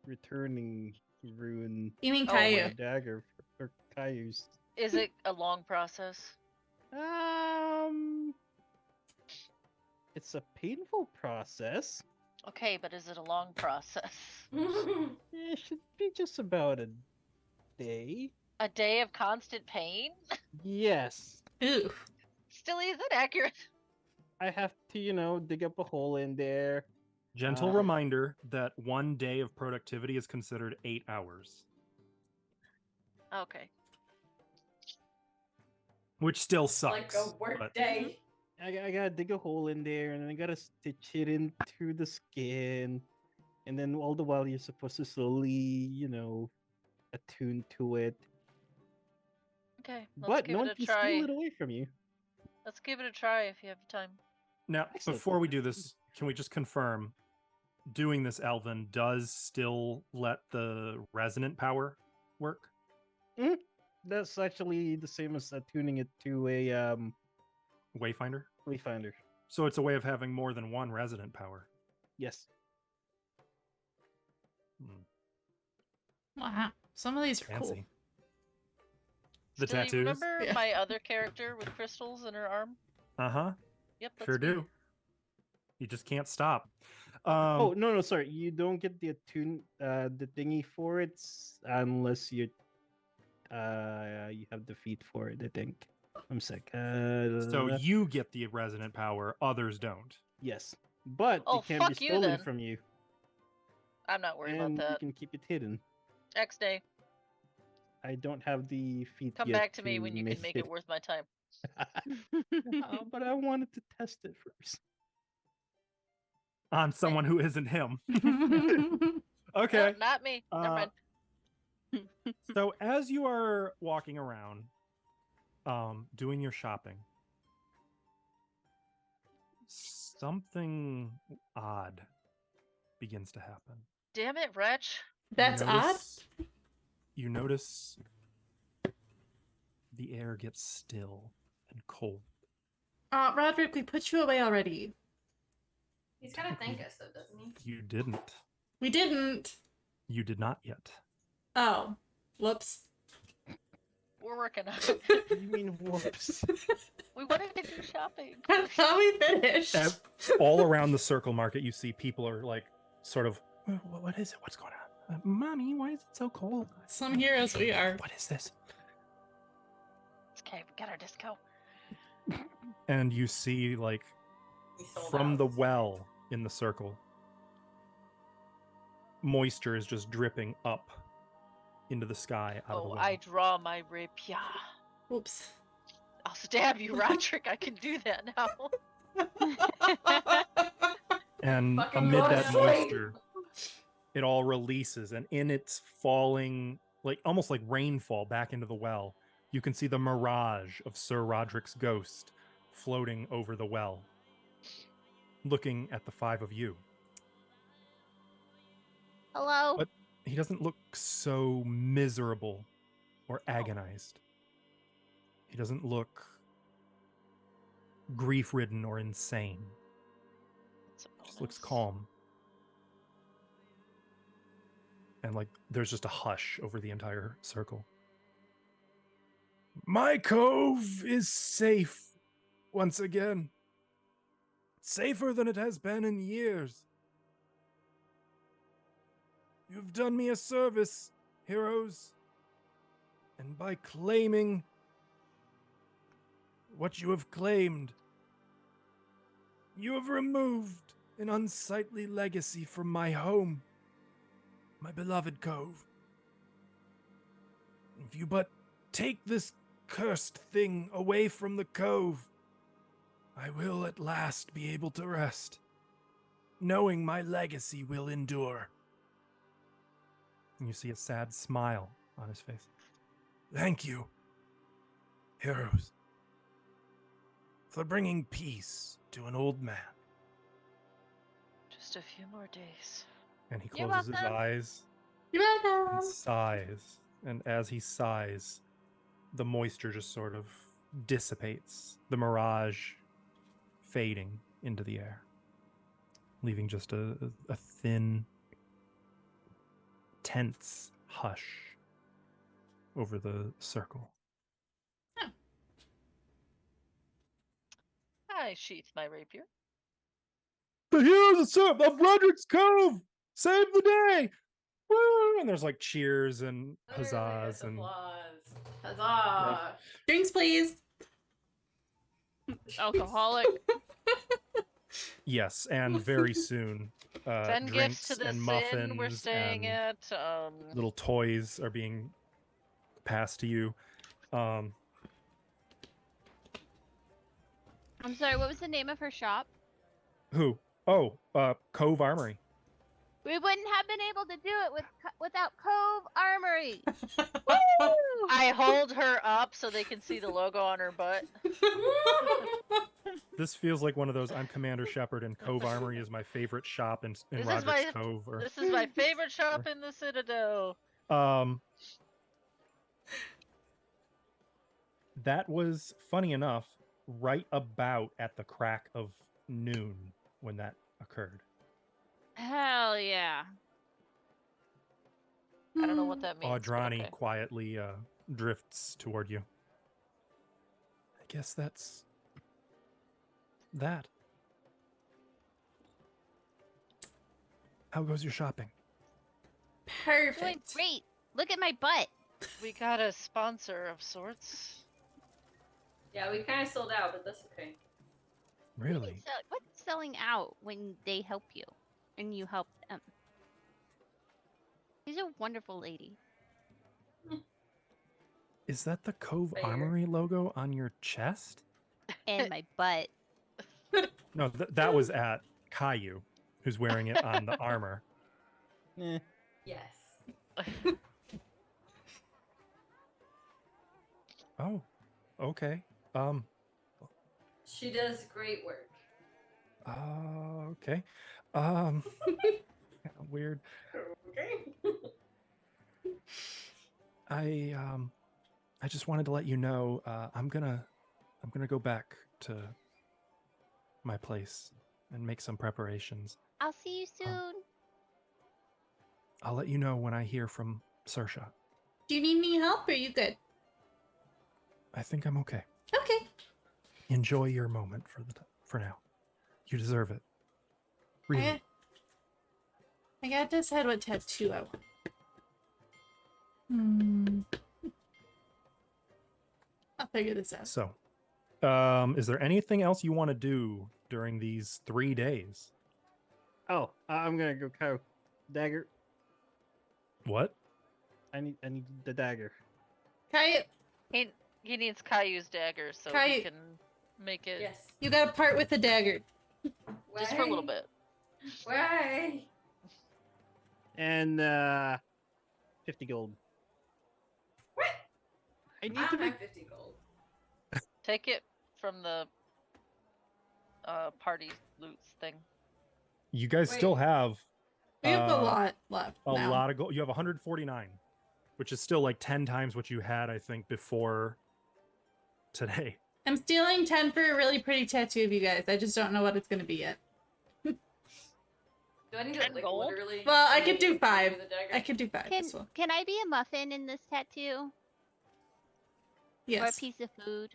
returning rune
You mean
Oh,
Caillou?
a dagger for Caillou's.
Is it a long process?
It's a painful process.
Okay, but is it a long process?
It should be just about a day.
A day of constant pain?
Yes.
Ooh.
Still isn't accurate.
I have to, dig up a hole in there.
Gentle reminder that 1 day of productivity is considered 8 hours,
Okay.
which still
like
sucks.
a work
but-
day.
I gotta dig a hole in there, and then I gotta stitch it into the skin. And then all the while, you're supposed to slowly, attune to it.
Okay. Let's
But
give
no one
it a
can
try.
steal it away from you.
Let's give it a try if you have time.
Now,
Excellent.
before we do this, can we just confirm doing this, Elvin, does still let the resonant power work?
That's actually the same as attuning it to a
Wayfinder?
Wayfinder.
So it's a way of having more than one resonant power.
Yes.
Wow. Some of these are cool.
Fancy. The
Still,
tattoos?
you remember
Yeah.
my other character with crystals in her arm?
Uh-huh.
Yep, that's
Sure
me.
do. You just can't stop.
Oh no, sorry. You don't get the the thingy for it unless you have the feat for it. I think. I'm sick.
So you get the resonant power, others don't.
Yes, but
Oh,
it can
fuck
be
you,
stolen
then.
from you,
I'm not worried
and
about
you
that.
can keep it hidden.
X day.
I don't have the feat
Come
yet
back to me when you can make it worth my time.
But I wanted to test it first.
On someone who isn't him. Okay.
Nope, not me. Never mind.
So as you are walking around, doing your shopping, something odd begins to happen.
Damn it, wretch.
That's odd.
You notice the air gets still and cold.
Roderick, we put you away already.
He's gotta thank us though, doesn't he?
You didn't.
We didn't.
You did not yet.
Oh. Whoops.
We're working on it.
You mean whoops?
We wanted to do shopping.
I thought we finished.
All around the circle market, you see people are like, sort of, what is it? What's going on? Mommy, why is it so cold?
Some heroes we are.
What is this?
It's okay, we got our disco.
And you see, like,
We sold
from
out.
the well in the circle, moisture is just dripping up into the sky out of the
Oh,
well.
I draw my rapier.
Whoops.
I'll stab you, Roderick. I can do that now.
And
Fucking
amid
go to
that
sleep.
moisture, it all releases, and in its falling, like almost like rainfall back into the well, you can see the mirage of Sir Roderick's ghost floating over the well, looking at the five of you.
Hello.
But he doesn't look so miserable or agonized. He doesn't look grief-ridden or insane. He just looks calm. And like there's just a hush over the entire circle. My cove is safe once again. Safer than it has been in years. You've done me a service, heroes. And by claiming what you have claimed, you have removed an unsightly legacy from my home, my beloved cove. If you but take this cursed thing away from the cove, I will at last be able to rest, knowing my legacy will endure. And you see a sad smile on his face. Thank you, heroes, for bringing peace to an old man.
Just a few more days.
And he
You're
closes his
welcome.
eyes
You're
and
welcome.
sighs. And as he sighs, the moisture just sort of dissipates, the mirage fading into the air, leaving just a thin, tense hush over the circle.
I sheath my rapier.
The heroes of Roderick's Cove save the day! Woo! And there's like cheers and huzzas and
applause. Huzzah!
Drinks, please.
Alcoholic.
yes, and very soon,
10
drinks
gifts to this
and
inn
muffins
we're staying
and
at.
little toys are being passed to you.
I'm sorry, what was the name of her shop?
Who? Oh, Cove Armory.
We wouldn't have been able to do it without Cove Armory.
I hold her up so they can see the logo on her butt.
This feels like one of those. I'm Commander Shepard, and Cove Armory is my favorite shop in
This is
Roderick's Cove. Or,
This is my favorite shop in the Citadel.
That was funny enough. Right about at the crack of noon when that occurred.
Hell yeah.
I don't know what that means. but
Audrani
okay.
quietly drifts toward you. I guess that's that. How goes your shopping?
Doing
Perfect.
great. Look at my butt.
We got a sponsor of sorts.
Yeah, we kind of sold out, but that's okay.
Really?
What's selling out when they help you and you help them? She's a wonderful lady.
Is that the Cove
Fair.
Armory logo on your chest?
And my butt.
No, that was at Caillou, who's wearing it on the armor.
Eh.
Yes.
Oh, okay.
She does great work.
Okay. Kinda weird.
Okay.
I just wanted to let you know I'm gonna go back to my place and make some preparations.
I'll see you soon.
I'll let you know when I hear from Saoirse.
Do you need any help? Or are you good?
I think I'm okay.
Okay.
Enjoy your moment for now. You deserve it. Really.
I gotta decide what tattoo I want. I'll figure this out.
So, is there anything else you want to do during these 3 days?
Oh, I'm gonna go carve dagger.
What?
I need the dagger.
Kai,
He needs Caillou's dagger so
Kai-
he can make it
Yes.
you gotta part with the dagger.
just for a little bit.
Why?
And 50 gold.
What?
I
I
need
don't
to
have
make
50 gold.
Take it from the party loots thing.
You guys
Wait.
still have
We have a
Uh,
lot left.
a
now.
lot of gold. You have 149, which is still like 10 times what you had, I think, before today.
I'm stealing 10 for a really pretty tattoo of you guys. I just don't know what it's gonna be yet.
Do I need to
10
like
gold?
literally?
Well, I could do
give
5.
you the dagger?
I could do 5
Can
as well.
can I be a muffin in this tattoo? Or a
Yes.
piece of food?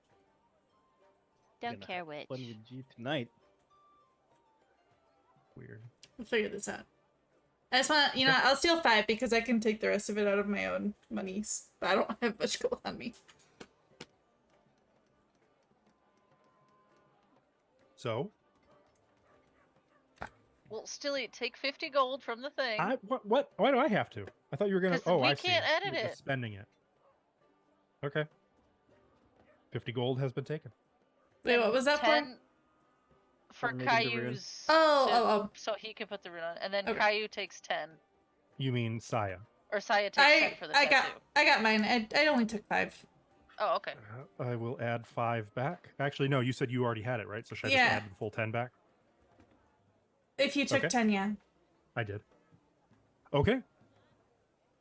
Don't
Gonna
care
have
which.
fun with you tonight.
Weird.
We'll figure this out. I just want, I'll steal 5 because I can take the rest of it out of my own monies. But I don't have much gold on me.
So,
Well, Stilly, take 50 gold from the thing.
what? Why do I have to? I thought you were gonna.
'Cause
Oh,
we
I see.
can't edit
You're just
it.
spending it. Okay. 50 gold has been taken.
Wait, what was that for?
10 for
For making the rune.
Caillou's.
Oh.
So he can put the rune on, and then
Okay.
Caillou takes 10,
You mean Saya?
or Saya takes 10 for the
I
tattoo.
got mine. I only took 5.
Oh, okay.
I will add 5 back. Actually, no. You said you already had it, right? So should I
Yeah.
just add the full 10 back?
If you took
Okay.
10, yeah.
I did. Okay.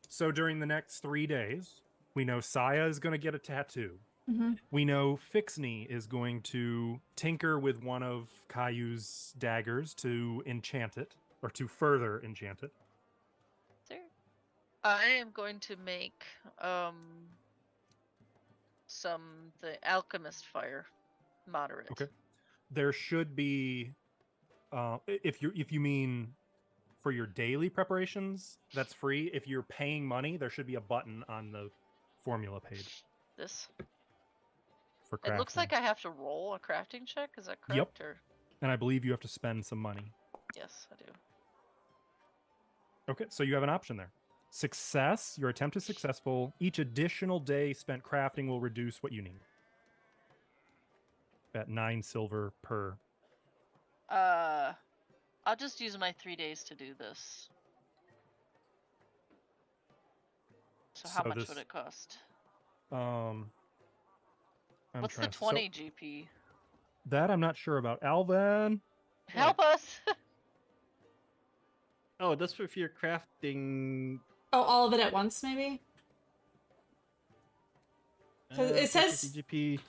So during the next 3 days, we know Saya is going to get a tattoo.
Mm-hmm.
We know Fixney is going to tinker with one of Caillou's daggers to enchant it, or to further enchant it.
Sir.
I am going to make the alchemist fire moderate.
Okay. There should be, if you mean for your daily preparations, that's free. If you're paying money, there should be a button on the formula page
This.
for crafting.
It looks like I have to roll a crafting check. Is that correct?
Yep.
Or
And I believe you have to spend some money.
yes, I do.
Okay, so you have an option there. Success, your attempt is successful. Each additional day spent crafting will reduce what you need. At 9 silver per.
I'll just use my 3 days to do this. So how
So
much
this-
would it cost?
I'm
What's the
trying to-
20 GP?
That I'm not sure about. Alvin?
Help us!
Oh, that's for if you're crafting.
Oh, all of it at once, maybe? 'Cause it says-
50 GP.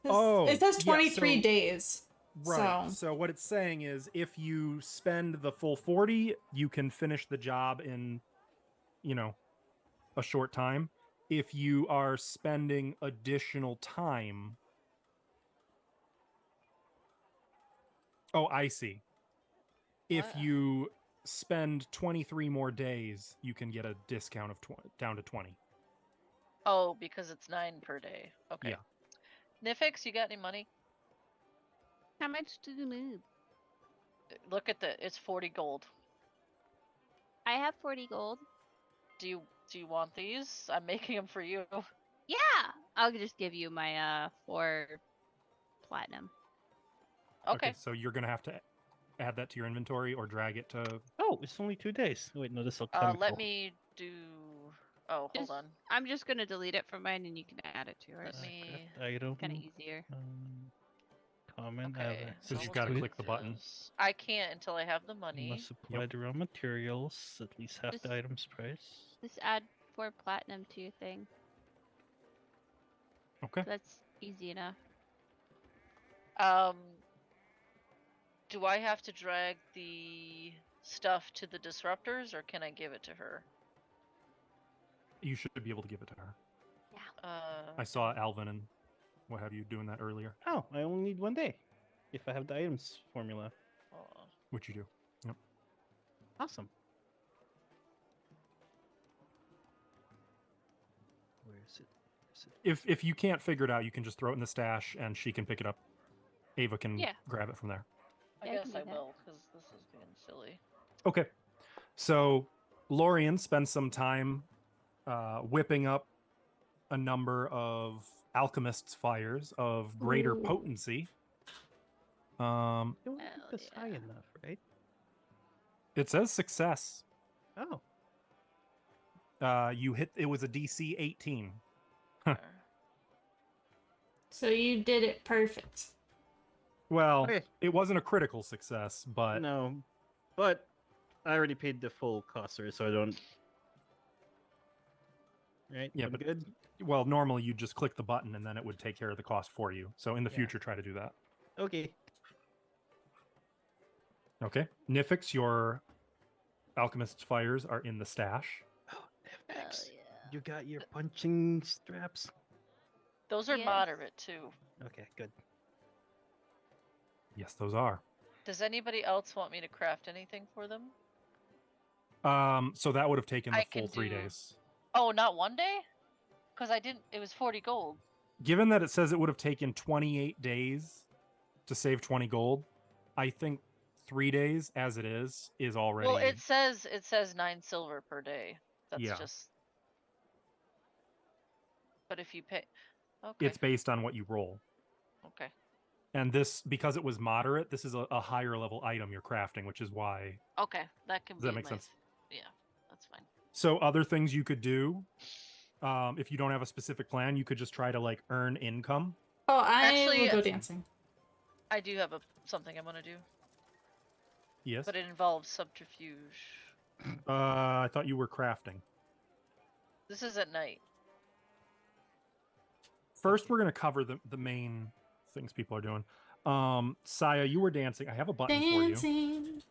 It says
yeah,
23
so-
days.
Right.
So-
So what it's saying is if you spend the full 40, you can finish the job in, a short time. If you are spending additional time. Oh, I see. If
What?
you spend 23 more days, you can get a discount of down to 20.
Oh, because it's 9 per day. Okay.
Yeah.
Nifix, you got any money?
How much do you need?
Look at it's 40 gold.
I have 40 gold.
Do you want these? I'm making them for you.
Yeah! I'll just give you my 4 platinum.
Okay.
So you're going to have to add that to your inventory or drag it to.
Oh, it's only 2 days. Wait, no, this will come.
Let me do. Oh, hold
Just-
on.
I'm just gonna delete it from mine and you can add it to yours.
Let me.
Item.
Kind of easier.
Comment.
Okay.
So
I'll
you gotta
do
click the button.
this. I can't until I have the
You
money.
must supply the raw materials, at least half
Just-
the item's price.
Just add 4 platinum to your thing.
Okay.
That's easy enough.
Do I have to drag the stuff to the disruptors, or can I give it to her?
You should be able to give it to her. I
Uh,
saw Alvin and what have you doing that earlier,
Oh, I only need 1 day. If I have the items formula.
hold on.
which you do.
Awesome. Where is it?
If you can't figure it out, you can just throw it in the stash and she can pick it up. Ava can
Yeah.
grab it from there.
I
Yeah, I
guess
can do
I
that.
will, because this is being silly.
Okay. So Lorian spends some time whipping up a number of alchemists' fires of greater
Ooh.
potency.
You don't think
Hell
that's high
yeah.
enough, right?
It says success.
Oh.
You hit. It was a DC 18.
So you did it perfect.
Well,
Okay.
it wasn't a critical success, but
No. But I already paid the full cost, so I don't. Right?
Yeah,
I'm
but-
good.
well, normally you just click the button and then it would take care of the cost for you. So in the
Yeah.
future, try to do that.
Okay.
Okay. Nifix, your alchemist's fires are in the stash.
Oh,
Hell
FX.
yeah.
You got your punching straps?
Those are
Yes.
moderate too.
Okay, good.
Yes, those are.
Does anybody else want me to craft anything for them?
So that would have taken the
I
full
can
3
do-
days.
Oh, not one day? Because I didn't. It was 40 gold.
Given that it says it would have taken 28 days to save 20 gold, I think 3 days as it is already.
Well, it says 9 silver per day. That's
Yeah.
just. But if you pay, okay,
It's based on what you roll.
okay.
And this, because it was moderate, this is a higher level item you're crafting, which is why.
Okay, that can
Does
be
that make
my-
sense?
Yeah, that's fine.
So other things you could do, if you don't have a specific plan, you could just try to like earn income.
Oh, I
Actually,
will go dancing.
I do have something I'm gonna do,
Yes.
but it involves subterfuge.
I thought you were crafting.
This is at night.
First, we're gonna cover the main things people are doing. Saya, you were dancing. I have a button for you.
Dancing.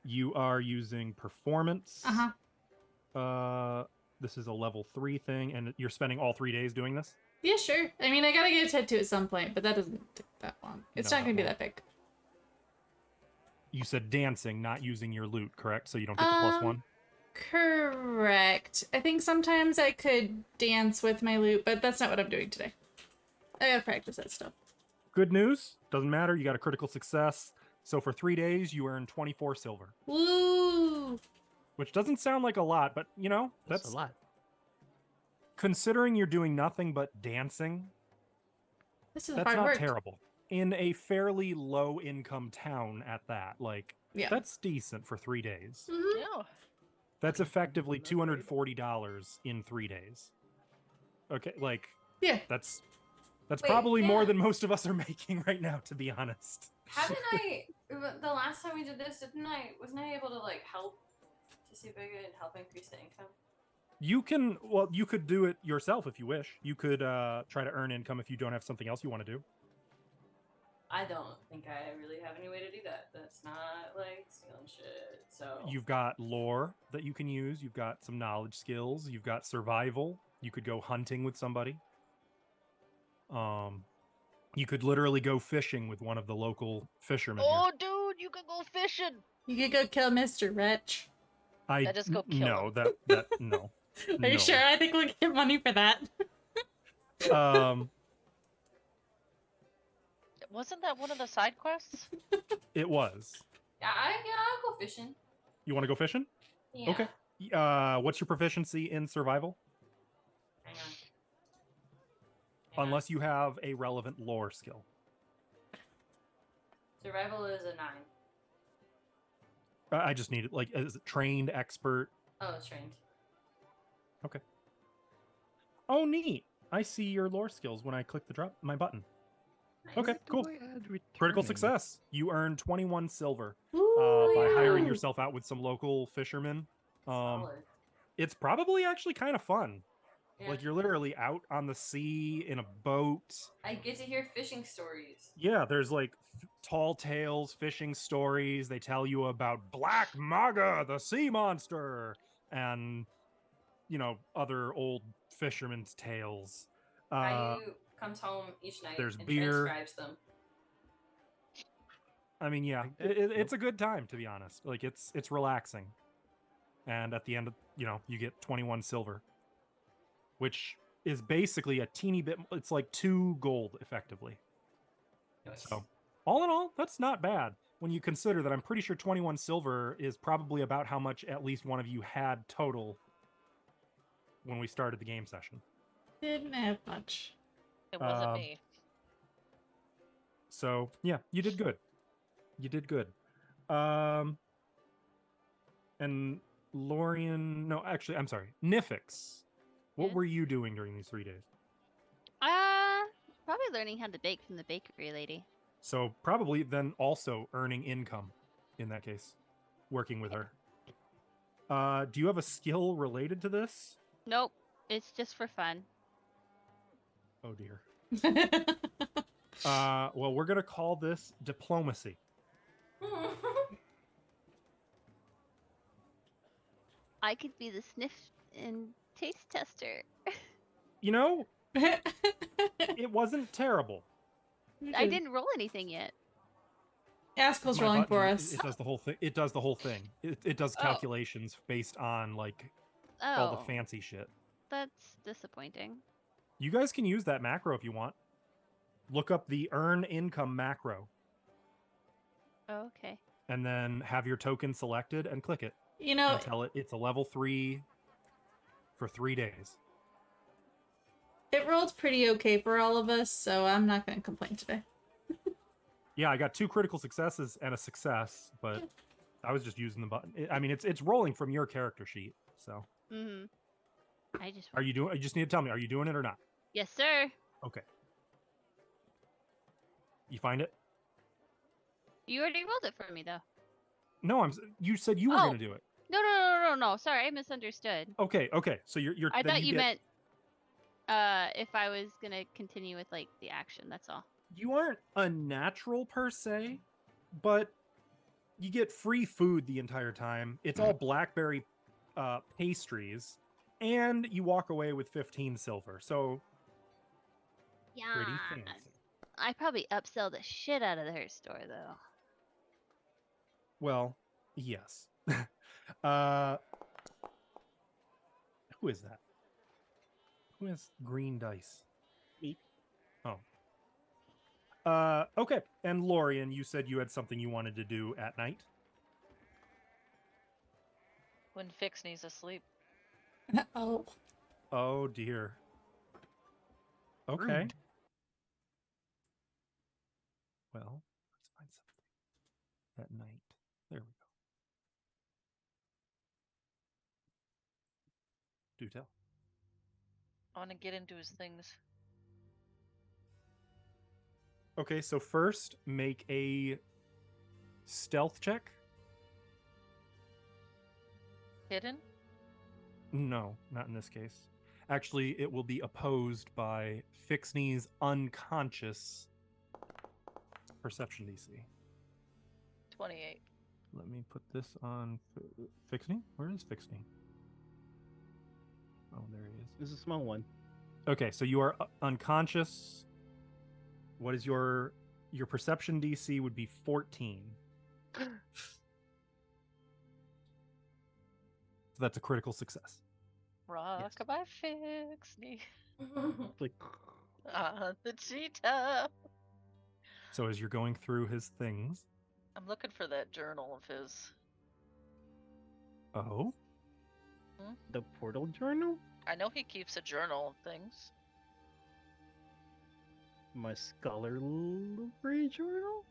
You are using performance.
Uh-huh.
This is a level 3 thing, and you're spending all 3 days doing this?
Yeah, sure. I mean, I gotta get a tattoo at some point, but that doesn't take that long. It's
No,
not gonna
that
be
won't.
that big.
You said dancing, not using your loot, correct? So you don't get the plus 1?
Correct. I think sometimes I could dance with my lute, but that's not what I'm doing today. I gotta practice that stuff.
Good news. Doesn't matter. You got a critical success. So for 3 days, you earn 24 silver,
Woo!
which doesn't sound like a lot, but you know,
That's
that's
a lot.
considering you're doing nothing but dancing.
This is
That's
hard
not
work.
terrible. In a fairly low income town at that, like
Yeah.
that's decent for 3 days.
Mhm.
Yeah.
That's effectively
Not bad.
$240 in 3 days. Okay, like
Yeah.
that's
Wait,
probably more
yeah.
than most of us are making right now, to be honest.
Haven't I? The last time we did this, wasn't I able to like help to see if I could help increase the income?
You could do it yourself if you wish. You could try to earn income if you don't have something else you want to do.
I don't think I really have any way to do that. That's not like stealing shit. So
You've got lore that you can use. You've got some knowledge skills. You've got survival. You could go hunting with somebody. You could literally go fishing with one of the local fishermen.
Oh, dude, you can go fishing.
You could go kill Mr. Wretch.
Here.
I just go kill
no,
him.
that no.
Are you
No.
sure? I think we'll get money for that.
Wasn't that one of the side quests?
It was.
I'll go fishing.
You want to go fishing?
Yeah.
Okay. What's your proficiency in survival?
Hang on. Hang on.
Unless you have a relevant lore skill.
Survival is a 9.
I just need it. Like, is it trained, expert?
Oh, it's trained.
Oh, neat. I see your lore skills when I click my button.
Nice.
Okay, cool. Critical success. You earn 21 silver by hiring
Woo!
yourself out with some local fishermen.
Solid.
It's probably actually kind of fun.
Yeah.
Like, you're literally out on the sea in a boat.
I get to hear fishing stories.
Yeah, there's like tall tales, fishing stories. They tell you about Black Maga, the sea monster, and other old fishermen's tales.
Caillou comes home each night
there's
and
beer.
transcribes them.
I mean, yeah, it's a good time, to be honest. Like, it's relaxing, and at the end, you get 21 silver, which is basically a teeny bit. It's like 2 gold, effectively.
Nice.
So, all in all, that's not bad when you consider that I'm pretty sure 21 silver is probably about how much at least one of you had total when we started the game session.
Didn't have much.
It wasn't
Um,
me.
So yeah, you did good. You did good. And Lorian, no, actually, I'm sorry, Nifix. What
Yeah.
were you doing during these 3 days?
Probably learning how to bake from the bakery lady.
So probably then also earning income in that case, working with her. Do you have a skill related to this?
Nope, it's just for fun.
Oh dear. Well, we're gonna call this diplomacy.
I could be the sniff and taste tester.
You know, it wasn't terrible.
I didn't roll anything yet.
Askell's
My
rolling
button,
for us.
It does the whole thing. It does the whole thing. It does
Oh.
calculations based on like all the
Oh,
fancy shit.
that's disappointing.
You guys can use that macro if you want. Look up the earn income macro
Oh, okay.
and then have your token selected and click it
You know,
and tell it it's a level 3 for 3 days.
it rolled pretty okay for all of us, so I'm not going to complain today.
Yeah, I got 2 critical successes and a success, but I was just using the button. I mean, it's rolling from your character sheet. So,
Mm-hmm. I just.
are you doing? You just need to tell me, are you doing it or not?
Yes, sir.
Okay. You find it?
You already rolled it for me, though.
No, you said you were
Oh.
going to do it.
No. Sorry, I misunderstood.
Okay. So you're.
I
then
thought you
get-
meant if I was gonna continue with like the action. That's all.
You aren't a natural per se, but you get free food the entire time. It's all blackberry pastries, and you walk away with 15 silver. So
Yeah.
pretty fancy.
I probably upsell the shit out of her store, though.
Well, yes. Who is that? Who has green dice?
Me.
Oh. Okay. And Lorian, you said you had something you wanted to do at night.
When Fix needs asleep.
Oh.
Oh dear. Okay.
Rude.
Well, let's find something at night. There we go. Do tell.
I want to get into his things.
Okay, so first make a stealth check.
Hidden?
No, not in this case. Actually, it will be opposed by Fixney's unconscious perception DC.
28.
Let me put this on Fixney. Where is Fixney? Oh, there he is.
This is a small one.
Okay, so you are unconscious. What is your perception DC would be 14. So that's a critical success.
Rockabye Fix me.
Like,
The cheetah.
So as you're going through his things,
I'm looking for that journal of his.
oh,
the portal journal?
I know he keeps a journal of things.
My scholarly journal?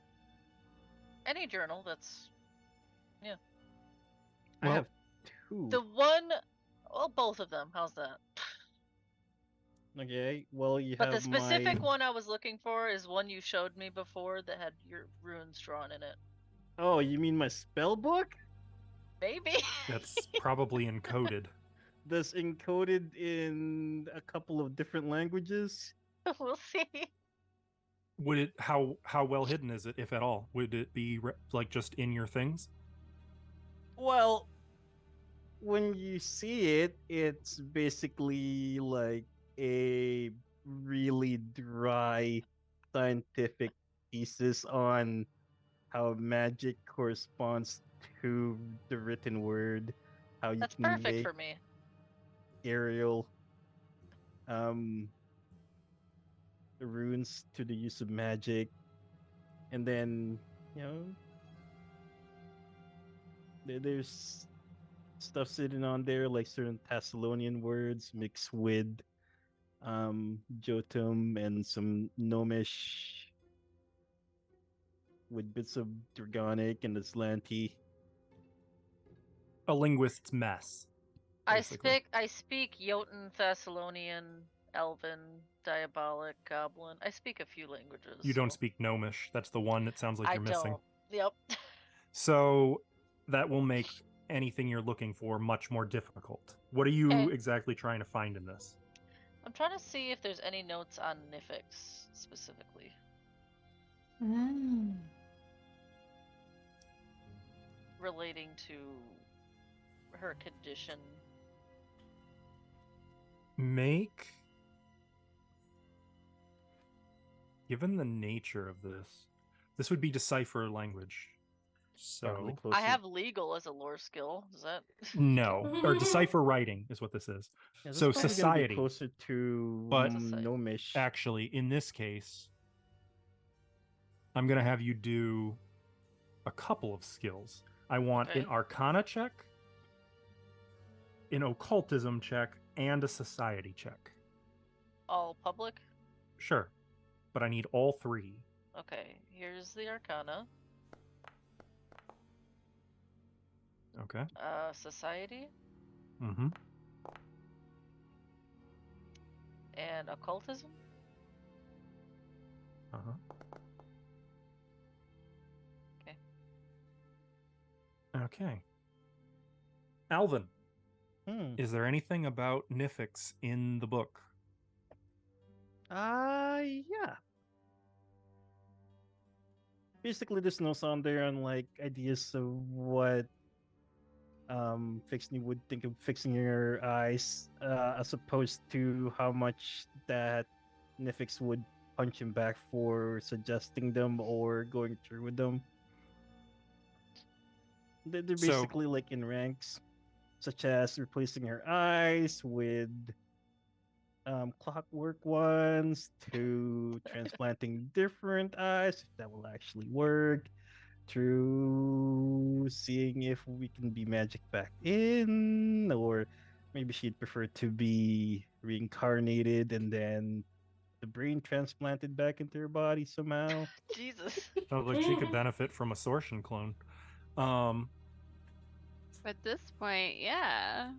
Any journal that's
I
Well-
have 2.
the one. Well, both of them. How's that?
Okay, well you
But
have
the specific
my...
one I was looking for is one you showed me before that had your runes drawn in it.
Oh, you mean my spell book?
Maybe.
that's probably encoded.
That's encoded in a couple of different languages.
We'll see.
Would it how well hidden is it, if at all? Would it be like just in your things?
Well, when you see it, it's basically like a really dry scientific thesis on how magic corresponds to the written word, how you
That's
can
perfect
make
for me.
aerial runes to the use of magic, and then there's stuff sitting on there, like certain Thassilonian words mixed with Jotun and some Gnomish with bits of Dragonic and Aslanti.
A linguist's mess. Basically.
I speak Jotun, Thessalonian, Elven, Diabolic, Goblin. I speak a few languages.
You don't
so-
speak Gnomish. That's the one that sounds like
I
you're missing.
don't. Yep.
So that will make anything you're looking for much more difficult. What are you
Okay.
exactly trying to find in this?
I'm trying to see if there's any notes on Nifix specifically.
Mm.
Relating to her condition.
Given the nature of this would be decipher language.
Probably
So
closer.
I have legal as a lore skill. Is that
no, or decipher writing is what this is.
Yeah, this
So
is probably gonna be
society.
closer to
But-
Gnomish.
Actually, in this case, I'm going to have you do a couple of skills. I want an
Okay.
Arcana check, an Occultism check, and a Society check.
all public?
Sure, but I need all three.
Okay, here's the Arcana.
Okay.
Society
Mm-hmm.
and Occultism.
Uh-huh.
Okay.
Okay. Alvin,
Hmm.
is there anything about Nifix in the book?
Yeah. Basically, there's no sound there on like ideas of what Fixney would think of fixing your eyes, as opposed to how much that Nifix would punch him back for suggesting them or going through with them. They're
So-
basically like in ranks, such as replacing her eyes with clockwork ones, to transplanting different eyes, if that will actually work, through seeing if we can be magic back in, or maybe she'd prefer to be reincarnated and then the brain transplanted back into her body somehow.
Jesus.
Sounds like she could benefit from a Sortian clone.
At this point, yeah.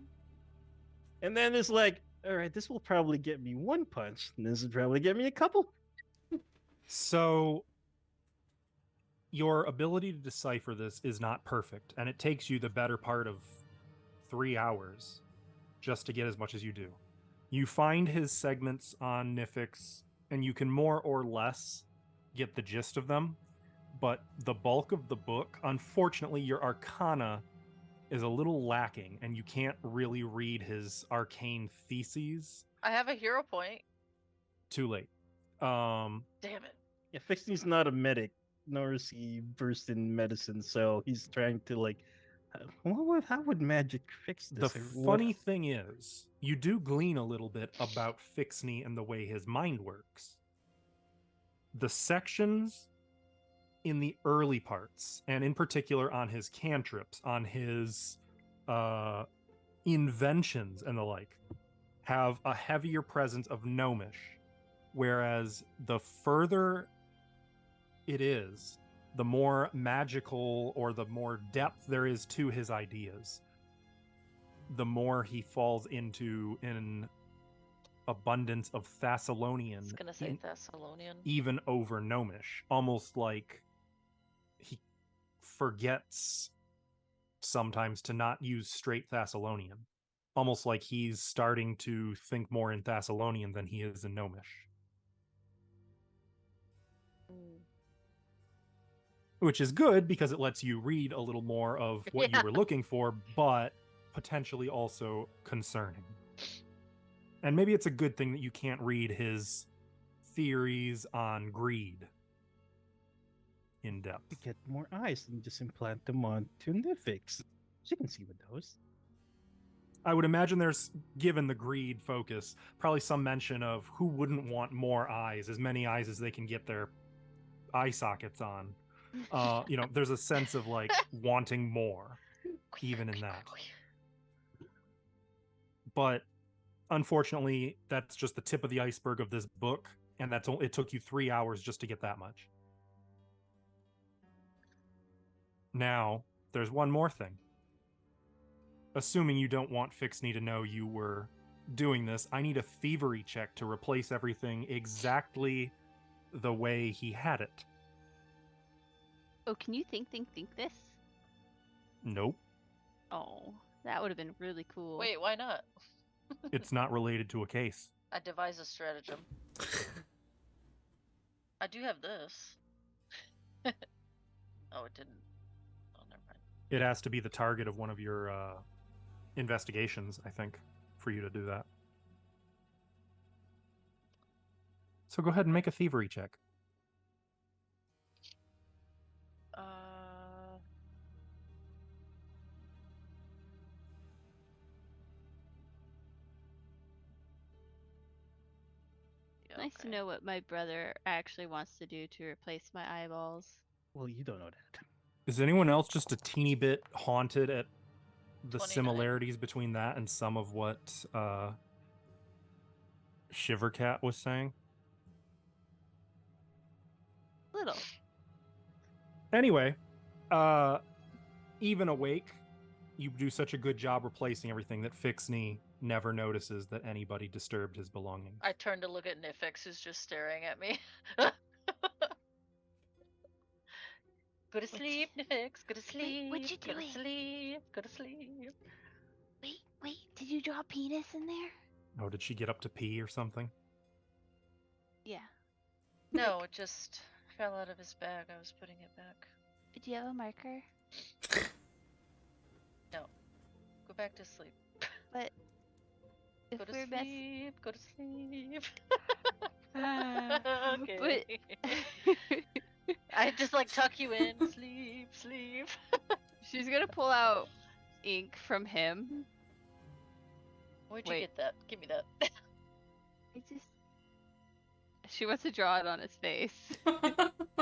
And then it's like, all right, this will probably get me one punch, and this will probably get me a couple.
So your ability to decipher this is not perfect, and it takes you the better part of 3 hours just to get as much as you do. You find his segments on Nifix, and you can more or less get the gist of them, but the bulk of the book, unfortunately, your Arcana is a little lacking, and you can't really read his arcane theses.
I have a hero point.
Too late.
Damn it.
Yeah, Fixney's not a medic, nor is he versed in medicine, so he's trying to like, how would magic fix
The
this? Or what-
funny thing is, you do glean a little bit about Fixney and the way his mind works. The sections in the early parts, and in particular on his cantrips, on his inventions and the like, have a heavier presence of gnomish, whereas the further it is, the more magical or the more depth there is to his ideas, the more he falls into an abundance of
I
Thassilonian,
was gonna say Thessalonian.
even over gnomish, almost like he forgets sometimes to not use straight Thassilonian, almost like he's starting to think more in Thassilonian than he is in gnomish,
Mm.
which is good because it lets you read a little more of what you
Yeah.
were looking for, but potentially also concerning. And maybe it's a good thing that you can't read his theories on greed in depth.
to get more eyes and just implant them onto Nifix. She can see with those.
I would imagine there's, given the greed focus, probably some mention of who wouldn't want more eyes, as many eyes as they can get their eye sockets on.
Mm.
There's a sense of like wanting more, even in that. but unfortunately, that's just the tip of the iceberg of this book, and it took you 3 hours just to get that much. Now, there's one more thing. Assuming you don't want Fixney to know you were doing this, I need a thievery check to replace everything exactly the way he had it.
Oh, can you think this?
Nope.
Oh, that would have been really cool.
Wait, why not?
It's not related to a case.
I devise a stratagem. I do have this. Oh, it didn't. Oh, never mind.
It has to be the target of one of your investigations, I think, for you to do that. So go ahead and make a thievery check.
Nice to know what my brother actually wants to do to replace my eyeballs.
Well, you don't know that.
Is anyone else just a teeny bit haunted at the
29.
similarities between that and some of what Shivercat was saying?
Little.
Anyway, even awake, you do such a good job replacing everything that Fixney never notices that anybody disturbed his belongings.
I turn to look at Nifix, who's just staring at me. Go to sleep, Nifix. Go to sleep.
what you
Go to
doing?
sleep. Go to sleep.
Wait, did you draw a penis in there?
Oh, did she get up to pee or something?
Yeah.
No, it just fell out of his bag. I was putting it back.
Do you have a marker?
No. Go back to sleep.
But if
Go to
we're
sleep. Go to sleep.
best...
Okay. I just like tuck you in. Sleep, sleep.
She's gonna pull out ink from him.
Where'd you
Wait.
get that? Give me that.
She wants to draw it on his face.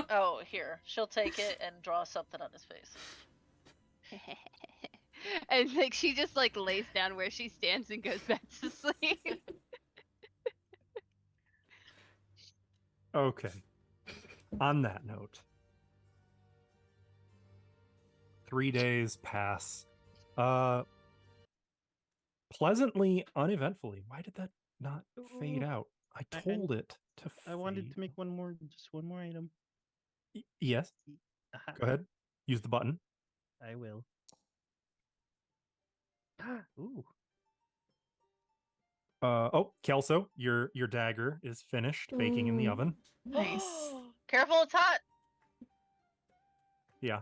Oh, here. She'll take it and draw something on his face.
And like she just like lays down where she stands and goes back to sleep.
Okay. On that note, 3 days pass. Pleasantly uneventfully. Why did that not fade out? I told it to fade.
I wanted to make one more item.
Yes.
Aha.
Go ahead. Use the button.
I will. Ooh.
Kelso, your dagger is finished baking in the
Ooh.
oven.
Nice.
Careful, it's hot.
Yeah.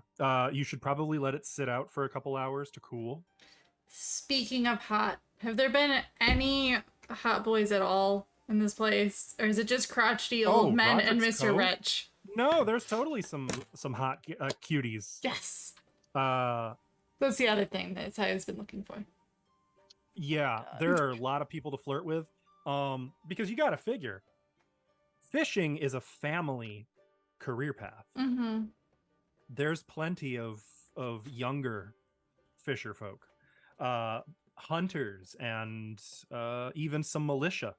You should probably let it sit out for a couple hours to cool.
Speaking of hot, have there been any hot boys at all in this place? Or is it just crotchety old men and
Roderick's
Mr.
Cove?
Wretch?
No, there's totally some hot cuties.
Yes.
Uh,
That's the other thing that Saya's been looking for.
yeah, there are a lot of people to flirt with. Because you got to figure, fishing is a family career path.
Mm-hmm.
There's plenty of younger fisher folk, hunters, and even some militia.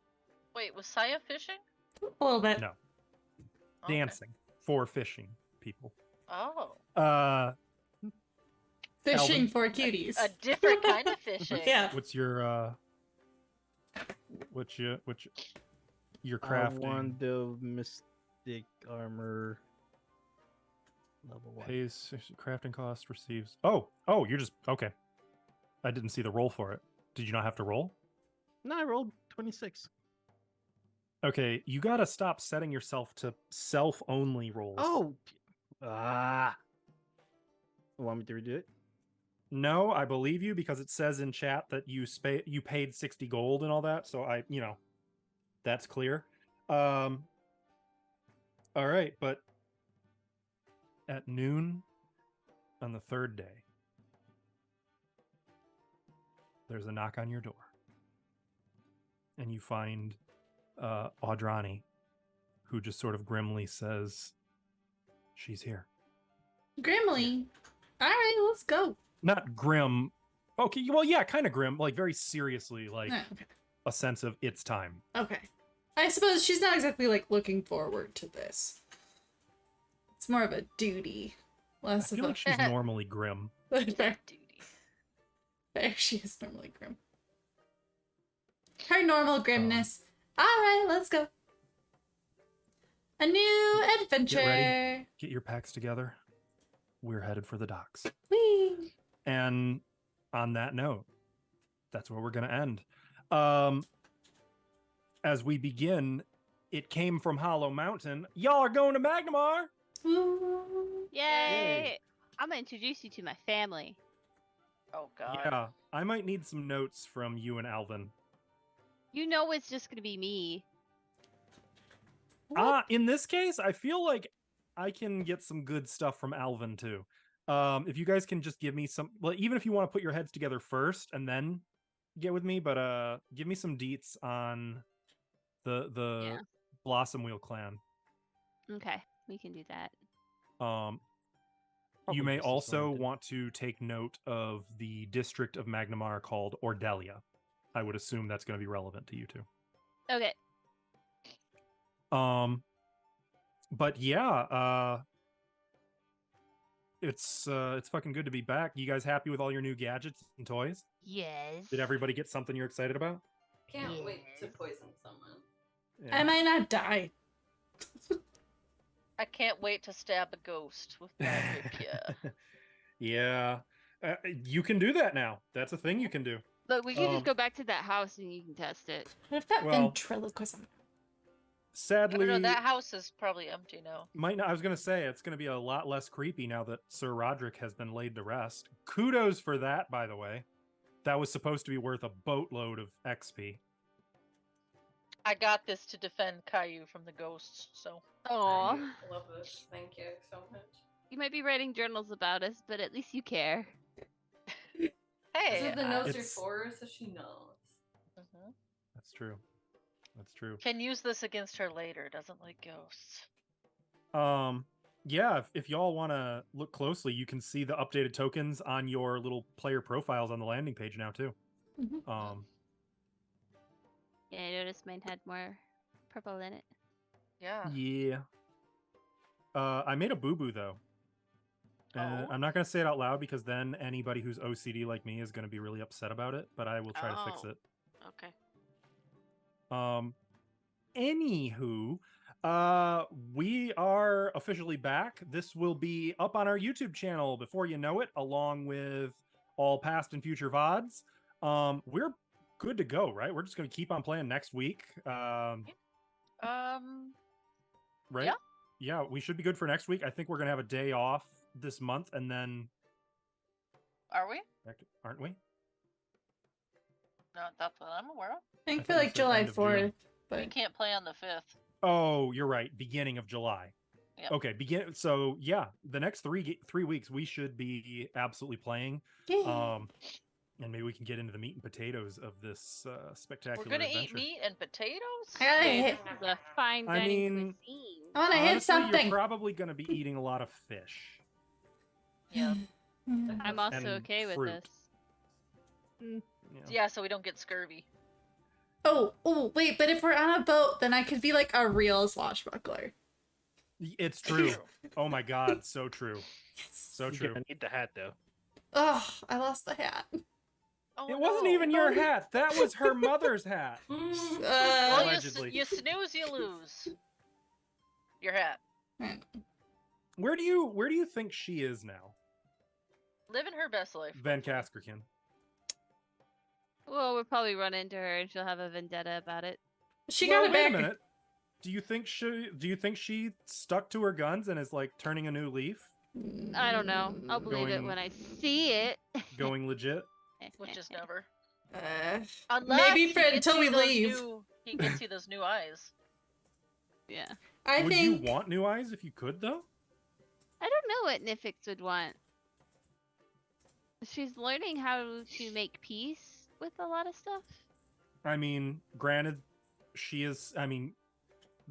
Wait, was Saya fishing?
A little bit.
No,
Okay.
dancing for fishing people.
Oh.
Fishing
Alvin?
for cuties.
A different kind of fishing.
Yeah.
What's your crafting?
Wand of mystic armor. Level 1.
Pays crafting cost receives. Oh, you're just okay. I didn't see the roll for it. Did you not have to roll?
No, I rolled 26.
Okay, you gotta stop setting yourself to self-only rolls.
Oh! You want me to redo it?
No, I believe you because it says in chat that you paid 60 gold and all that, so that's clear. All right, but at noon on the third day, there's a knock on your door. And you find Audrani, who just sort of grimly says, "She's here."
Grimly. All right, let's go.
Not grim. Okay, well, yeah, kind of grim, like very seriously, like
Okay.
a sense of it's time.
Okay. I suppose she's not exactly like looking forward to this. It's more of a duty,
I
less of
feel
a
like she's normally grim.
fair.
Duty.
Fair. She is normally grim. Her normal
Um,
grimness. All right, let's go. A new adventure.
Get ready. Get your packs together. We're headed for the docks.
Whee!
And on that note, that's where we're going to end. As we begin, it came from Hollow Mountain. Y'all are going to Magnimar.
Woo.
Yay! I'm gonna introduce you to my family.
Oh god.
Yeah, I might need some notes from you and Alvin.
You know it's just gonna be me.
In this case, I feel like I can get some good stuff from Alvin too. If you guys can just give me some, well, even if you want to put your heads together first and then get with me, but give me some deets on the
Yeah.
Blossom Wheel clan.
Okay, we can do that.
You
Probably
may
just as
also
well,
want to take note of the district of Magnimar called Ordelia. I would assume that's going to be relevant to you too.
Okay.
But yeah, it's fucking good to be back. You guys happy with all your new gadgets and toys?
Yes.
Did everybody get something you're excited about?
Can't wait to
Yes.
poison someone.
Yeah.
I might not die.
I can't wait to stab a ghost with my rapier.
Yeah. You can do that now. That's a thing you can do.
Look, we can
Um,
just go back to that house and you can test it.
What if that
Well-
ventriloquism?
Sadly,
No, that house is probably empty now.
might not. I was gonna say it's gonna be a lot less creepy now that Sir Roderick has been laid to rest. Kudos for that, by the way. That was supposed to be worth a boatload of XP.
I got this to defend Caillou from the ghosts, so.
Aw.
I love this. Thank you so much.
You might be writing journals about us, but at least you care.
Hey.
So the notes are
It's-
for her, so she knows.
Mhm.
That's true. That's true.
Can use this against her later. Doesn't like ghosts.
Yeah, if y'all want to look closely, you can see the updated tokens on your little player profiles on the landing page now too.
Mhm.
Yeah, I noticed mine had more purple in it.
Yeah.
Yeah. I made a boo-boo though.
Oh.
I'm not gonna say it out loud because then anybody who's OCD like me is gonna be really upset about it, but I will try to fix
Oh.
it.
Okay.
Anywho, we are officially back. This will be up on our YouTube channel before you know it, along with all past and future VODs. We're good to go, right? We're just gonna keep on playing next week. Right?
Yeah.
Yeah, we should be good for next week. I think we're gonna have a day off this month, and then
Are we?
aren't we?
No, that's what I'm aware of.
I think
I
for
thought you
like
said
July
end of June.
4th,
We
but
can't play on the 5th.
Oh, you're right. Beginning of July.
Yep.
Okay, begin. So yeah, the next 3 weeks we should be absolutely playing.
yay.
And maybe we can get into the meat and potatoes of this spectacular
We're gonna
adventure.
eat meat and potatoes?
I gotta
Hey,
hit.
this is a fine
I
dining
mean-
cuisine.
I want to hit
Honestly,
something.
You're probably going to be eating a lot of fish.
Yeah.
I'm also
and
okay with
fruit.
this.
You know.
Yeah, so we don't get scurvy.
Oh, wait, but if we're on a boat, then I could be like a real swashbuckler.
It's true. Oh my god, so true.
Yes.
So
You're
true.
gonna need the hat though.
Oh, I lost the hat.
Oh,
It wasn't
no.
even your hat. That was her mother's hat.
Mm.
Well,
Allegedly.
you snooze, you lose. Your hat.
Where do you think she is now,
Living her best life.
Van Kaskerkin?
Well, we'll probably run into her and she'll have a vendetta about it.
She
Well,
got it
wait
back.
a minute. Do you think she stuck to her guns and is like turning a new leaf,
I don't know. I'll believe it
Going-
when I see it.
going legit?
Which is never.
Maybe
Unless he
for
gets
until
you
we
those
leave.
he gets you those new eyes.
Yeah.
I
Would
think
you want new eyes if you could, though?
I don't know what Nifix would want. She's learning how to make peace with a lot of stuff.
I mean, granted, she is. I mean,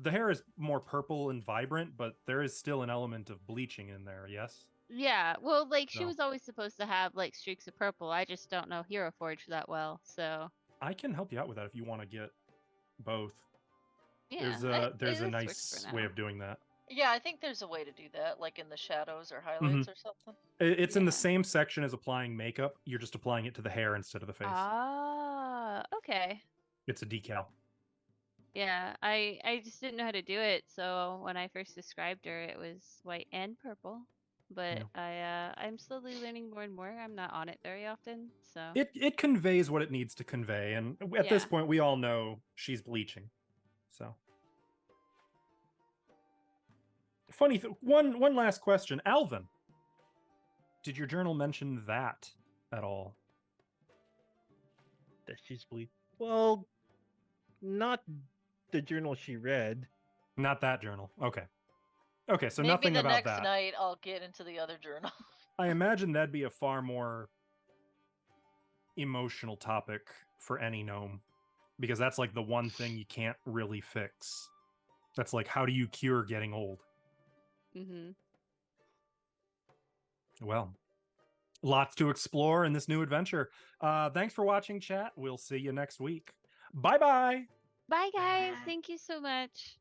the hair is more purple and vibrant, but there is still an element of bleaching in there. Yes.
Yeah, well, like she
So.
was always supposed to have like streaks of purple. I just don't know Hero Forge that well, so
I can help you out with that if you want to get both.
yeah.
There's a
this works
nice
for
way
now.
of doing that.
Yeah, I think there's a way to do that, like in the shadows or highlights or something.
It's in the
Yeah.
same section as applying makeup. You're just applying it to the hair instead of the face.
Ah, okay.
It's a decal.
Yeah, I just didn't know how to do it, so when I first described her, it was white and purple. But I'm slowly learning more and more. I'm not on it very often, so
It conveys what it needs to convey, and at this
Yeah.
point, we all know she's bleaching. So, funny. One last question, Alvin. Did your journal mention that at all?
That she's bleed. Well, not the journal she read.
Not that journal. Okay. Okay, so
Maybe
nothing
the
about
next
that.
night I'll get into the other journal.
I imagine that'd be a far more emotional topic for any gnome, because that's like the one thing you can't really fix. That's like, how do you cure getting old?
Mhm.
Well, lots to explore in this new adventure. Thanks for watching, chat. We'll see you next week. Bye-bye.
Bye guys. Thank you so much.